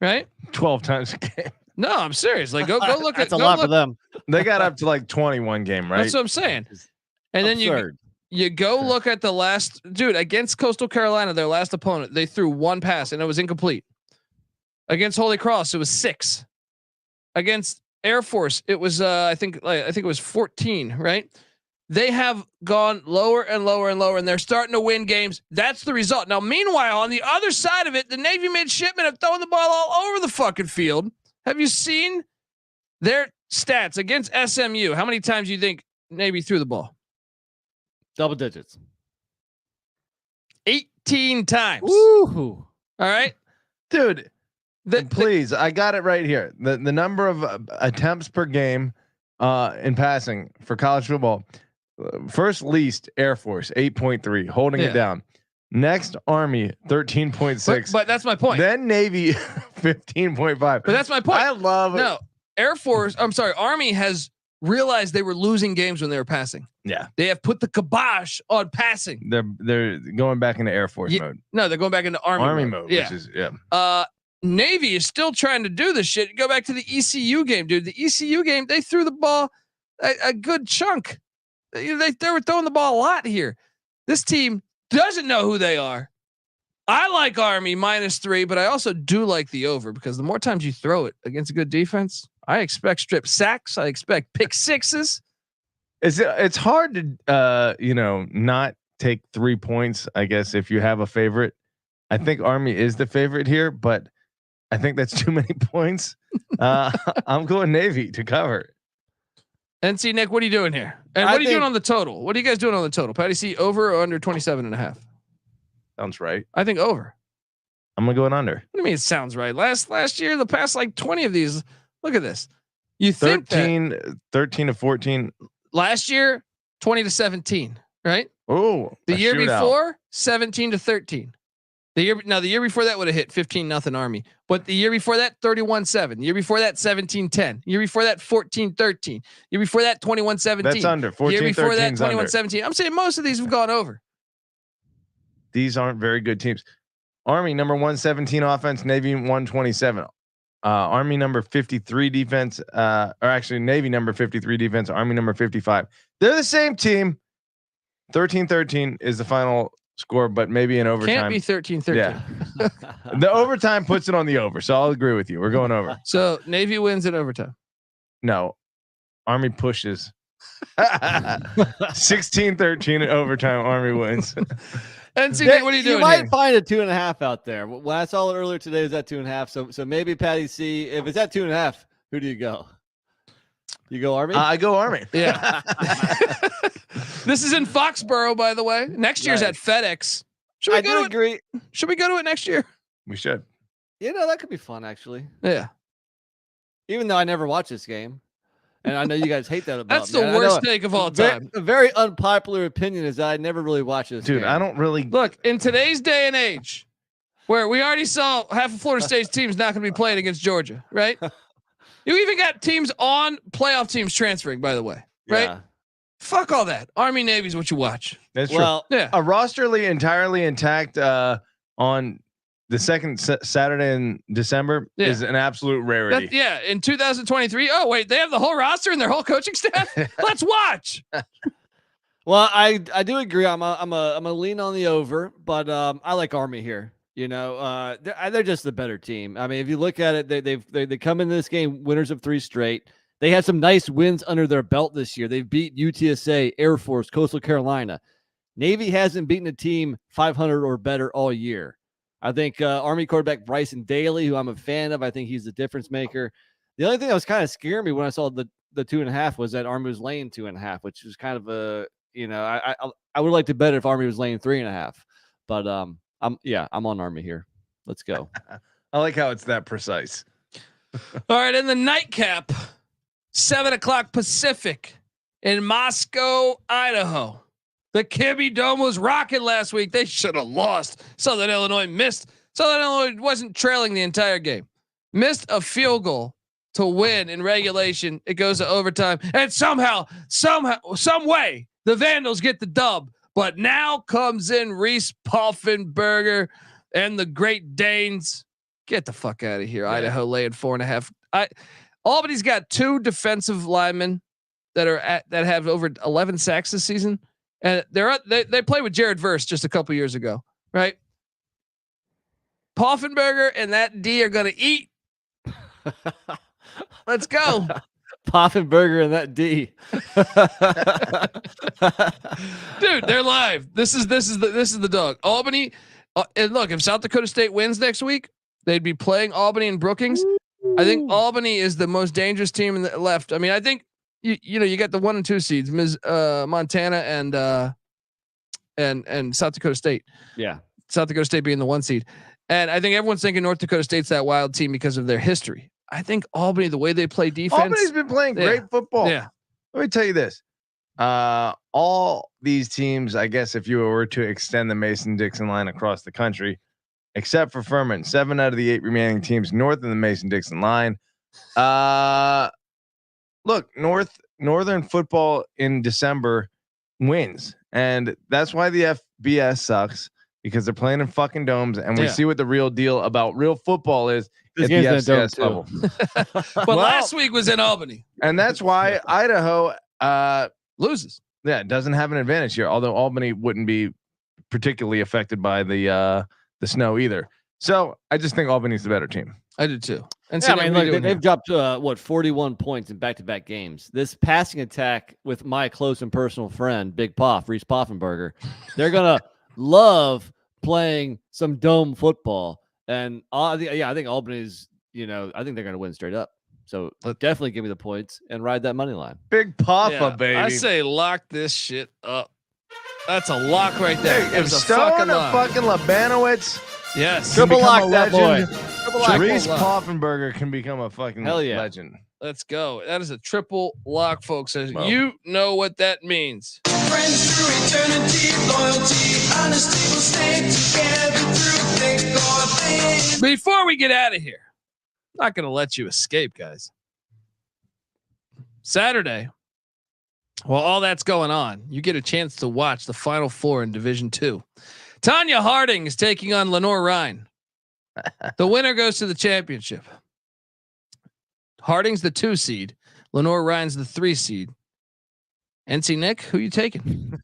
Right. 12 times a game. No, I'm serious. Like go look at that's a lot for them. They got up to like 21 game, right? That's what I'm saying. And then you go look at the last dude against Coastal Carolina, their last opponent. They threw one pass and it was incomplete. Against Holy Cross, it was 6. Against Air Force, it was I think it was 14. Right? They have gone lower and lower and lower, and they're starting to win games. That's the result. Now, meanwhile, on the other side of it, the Navy Midshipmen have thrown the ball all over the fucking field. Have you seen their stats against SMU? How many times do you think Navy threw the ball? Double digits. 18 times. Woo! All right, dude. Please, I got it right here. The number of attempts per game in passing for college football. First least Air Force 8.3, holding it down. Next Army 13.6. But that's my point. Then Navy 15.5. But that's my point. I love it. No, Army has realized they were losing games when they were passing. Yeah. They have put the kibosh on passing. They're going back into Air Force mode. No, they're going back into Army mode. Yeah. Which is, Navy is still trying to do this shit. Go back to the ECU game, dude. The ECU game, they threw the ball a good chunk. They were throwing the ball a lot here. This team doesn't know who they are. I like Army -3, but I also do like the over because the more times you throw it against a good defense, I expect strip sacks. I expect pick sixes. It's hard to not take 3 points, I guess, if you have a favorite. I think Army is the favorite here, but I think that's too many points. I'm going Navy to cover. NC Nick, what are you doing here? And what are you doing on the total? What are you guys doing on the total? Patty C, over or under 27.5? Sounds right. I think over. I'm gonna go under. What do you mean it sounds right? Last year, the past like 20 of these. Look at this. You 13 think to 14. Last year, 20 to 17, right? Oh, the year before, 17 to 13. The year before that would have hit 15-0 Army. But the year before that, 31-7. The year before that, 17-10. Year before that, 14-13. Year before that, 21-17. That's under. 14, year before that, 21-17. I'm saying most of these have gone over. These aren't very good teams. Army number 117 offense, Navy 127. Army number 53 defense, or actually Navy number 53 defense, Army number 55. They're the same team. 13-13 is the final score, but maybe in overtime. Can't be 13-13. Yeah. The overtime puts it on the over, so I'll agree with you. We're going over. So Navy wins in overtime. No, Army pushes. 16-13 in overtime. Army wins. And see, what are you doing? You might here? find a 2.5 out there. When I saw it earlier today, it was at 2.5. So maybe Patty C. If it's at 2.5, who do you go? You go Army? I go Army. Yeah. This is in Foxborough, by the way. Next year's at FedEx. Should we go to it? Should we go to it next year? We should. That could be fun, actually. Yeah. Even though I never watch this game. And I know you guys hate that about That's the worst take of all time. A very unpopular opinion is that I never really watch this game. I don't really look in today's day and age where we already saw half of Florida State's teams not going to be playing against Georgia, right? You even got teams on playoff teams transferring, by the way, right? Yeah. Fuck all that. Army Navy's what you watch. That's true. Yeah. A rosterly entirely intact on the second Saturday in December is an absolute rarity. In 2023. Oh wait, they have the whole roster and their whole coaching staff. Let's watch. Well, I do agree. I'm a lean on the over, but I like Army here. They're just the better team. I mean, if you look at it, they come into this game winners of 3 straight. They had some nice wins under their belt this year. They've beat UTSA, Air Force, Coastal Carolina. Navy hasn't beaten a team 500 or better all year. I think Army quarterback Bryson Daly, who I'm a fan of, I think he's the difference maker. The only thing that was kind of scaring me when I saw the 2.5 was that Army was laying 2.5, which was kind of a, I would like to bet if Army was laying 3.5, but I'm on Army here. Let's go. I like how it's that precise. All right. In the nightcap, 7:00 Pacific in Moscow, Idaho. The Kibby Dome was rocking last week. They should have lost. Southern Illinois missed. Southern Illinois wasn't trailing the entire game. Missed a field goal to win in regulation. It goes to overtime. And some way, the Vandals get the dub. But now comes in Reese Poffenbarger and the Great Danes. Get the fuck out of here. Yeah. Idaho laying 4.5. Albany's got 2 defensive linemen that have over 11 sacks this season. And they played with Jared Verse just a couple years ago, right? Poffenbarger and that D are going to eat. Let's go. Poffenbarger and that D. Dude, they're live. This is the dog. Albany. And look, if South Dakota State wins next week, they'd be playing Albany and Brookings. I think Albany is the most dangerous team in the left. I mean, I think you got the 1 and 2 seeds, Montana and South Dakota State. Yeah. South Dakota State being the 1 seed. And I think everyone's thinking North Dakota State's that wild team because of their history. I think Albany, the way they play defense. Albany's been playing great football. Yeah. Let me tell you this. All these teams, I guess, if you were to extend the Mason-Dixon line across the country, except for Furman, 7 out of the 8 remaining teams north of the Mason-Dixon line. Look, Northern football in December wins, and that's why the FBS sucks, because they're playing in fucking domes, and we see what the real deal about real football is at the FCS level. But last week was in Albany, and that's why Idaho loses. Yeah, it doesn't have an advantage here, although Albany wouldn't be particularly affected by the snow either. So I just think Albany's the better team. I do too. And yeah, I mean, they've dropped 41 points in back-to-back games. This passing attack with my close and personal friend, Big Poff, Reese Poffenbarger, they're gonna love playing some dome football. And I think Albany's, I think they're gonna win straight up. So definitely give me the points and ride that money line. Big Puffa, baby. I say lock this shit up. That's a lock right there. Hey, if Stone and fucking Labanowitz, yes, triple lock that boy. Reese Poffenbarger can become a fucking legend. Let's go. That is a triple lock, folks. You know what that means. Friends through eternity, loyalty, honesty will stay together through thick or thin. Before we get out of here, I'm not going to let you escape, guys. Saturday, while all that's going on, you get a chance to watch the Final Four in Division II. Tanya Harding is taking on Lenore Ryan. The winner goes to the championship. Harding's the 2 seed. Lenore Ryan's the 3 seed. NC Nick, who you taking?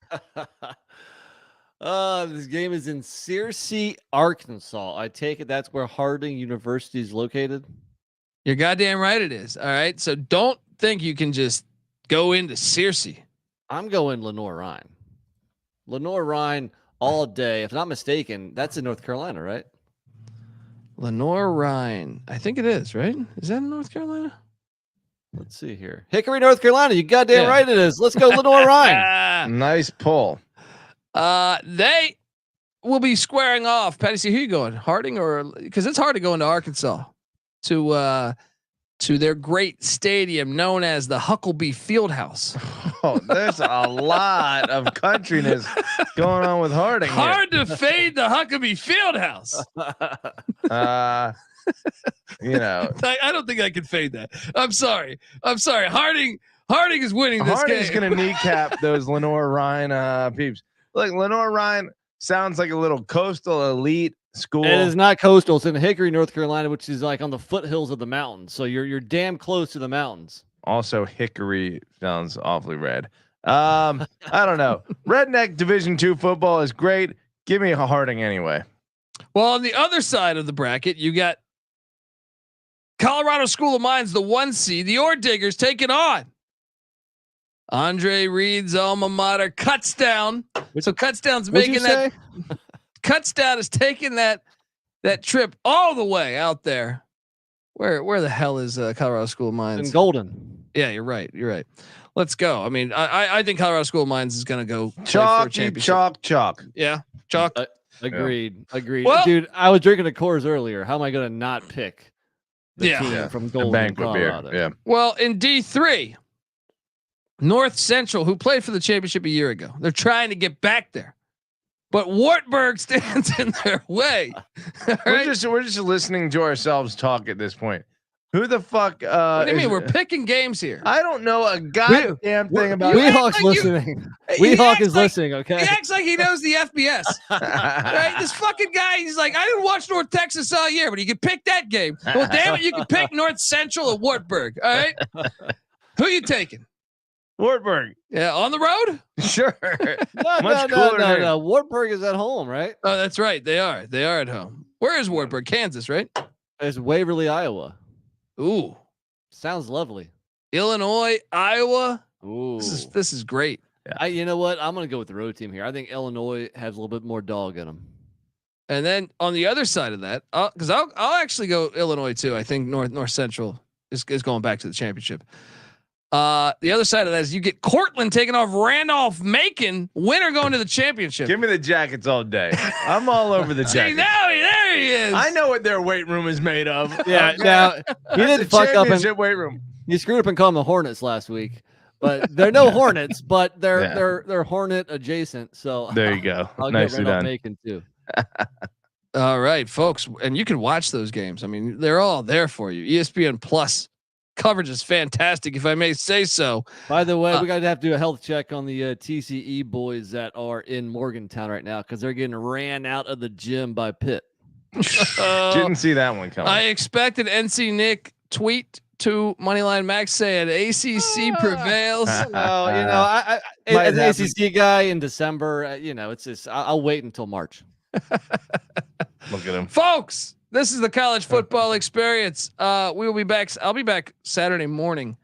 This game is in Searcy, Arkansas. I take it that's where Harding University is located. You're goddamn right it is. All right. So don't think you can just go into Searcy. I'm going Lenore Ryan. Lenore Ryan all day. If not mistaken, that's in North Carolina, right? Lenore Ryan. I think it is, right? Is that in North Carolina? Let's see here. Hickory, North Carolina. You goddamn right it is. Let's go Lenore Ryan. Nice pull. They will be squaring off. Patty C, who you going? Harding or because it's hard to go into Arkansas to their great stadium known as the Huckabee Fieldhouse. Oh, there's a lot of countryness going on with Harding. Hard to fade the Huckabee Fieldhouse. I don't think I can fade that. I'm sorry. Harding is winning this Harding's game. Harding's going to kneecap those Lenore Ryan peeps. Look, Lenore Ryan sounds like a little coastal elite school. It is not coastal. It's in Hickory, North Carolina, which is like on the foothills of the mountains. So you're damn close to the mountains. Also, Hickory sounds awfully red. I don't know. Redneck Division II football is great. Give me a Harding anyway. Well, on the other side of the bracket, you got Colorado School of Mines, the 1 seed, the Ore Diggers taking on Andre Reed's alma mater, Cutsdown. So Cutsdown's making that. Cutsdown is taking that trip all the way out there. Where the hell is Colorado School of Mines? In Golden. Yeah, you're right. Let's go. I mean, I think Colorado School of Mines is going to go chalk. Yeah, chalk. Agreed. Well, dude, I was drinking a Coors earlier. How am I going to not pick the team from Golden, banquet Colorado? beer? Yeah. Well, in D3, North Central, who played for the championship a year ago, they're trying to get back there, but Wartburg stands in their way. We're just listening to ourselves talk at this point. Who the fuck? What do you mean? We're picking games here. I don't know a goddamn thing about. Weehawk's listening. Weehawk is listening. Okay. He acts like he knows the FBS. Right? This fucking guy. He's like, I didn't watch North Texas all year, but he could pick that game. Well, damn it, you can pick North Central or Wartburg. All right. Who you taking? Wartburg. Yeah, on the road. Sure. No. Wartburg is at home, right? Oh, that's right. They are at home. Where is Wartburg? Kansas, right? It's Waverly, Iowa. Ooh, sounds lovely. Illinois, Iowa. Ooh, this is great. Yeah. You know what? I'm gonna go with the road team here. I think Illinois has a little bit more dog in them. And then on the other side of that, because I'll actually go Illinois too. I think North Central is going back to the championship. The other side of that is you get Cortland taking off Randolph-Macon, winner going to the championship. Give me the jackets all day. I'm all over the jackets. There he is. I know what their weight room is made of. Yeah, now he didn't fuck up in weight room. You screwed up and called them the Hornets last week, but they're no Hornets, but they're Hornet adjacent. So there you go. I'll Nicely get done. Macon too. All right, folks, and you can watch those games. I mean, they're all there for you. ESPN Plus. Coverage is fantastic, if I may say so. By the way, we got to have to do a health check on the TCE boys that are in Morgantown right now because they're getting ran out of the gym by Pitt. Didn't see that one coming. I expected NC Nick tweet to Moneyline Max saying ACC prevails. No, I as an ACC guy in December, it's just I'll wait until March. Look at him, folks. This is the college football experience. We will be back. I'll be back Saturday morning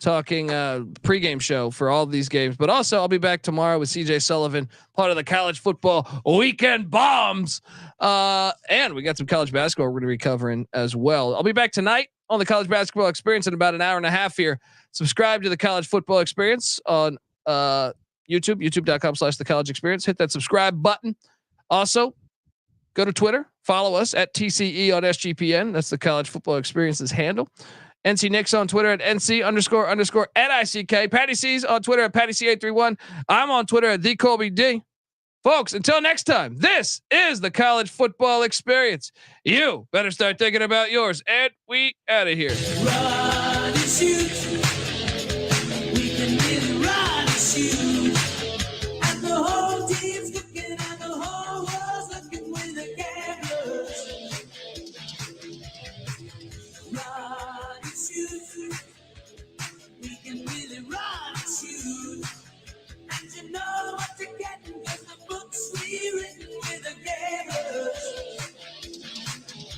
talking pregame show for all of these games, but also I'll be back tomorrow with CJ Sullivan, part of the college football weekend bombs. And we got some college basketball we're going to be covering as well. I'll be back tonight on the college basketball experience in about an hour and a half here. Subscribe to the college football experience on YouTube, youtube.com/the college experience. Hit that subscribe button. Also, go to Twitter, follow us at TCE on SGPN. That's the college football experiences handle. NC Nick's on Twitter at NC__NICK. Patty C's on Twitter at PattyC831. I'm on Twitter at TheColbyD. Folks, until next time, this is the college football experience. You better start thinking about yours. And we out of here. Run and shoot. We can really run and shoot. And the whole team's looking and the whole world's looking with the cameras. Run and shoot.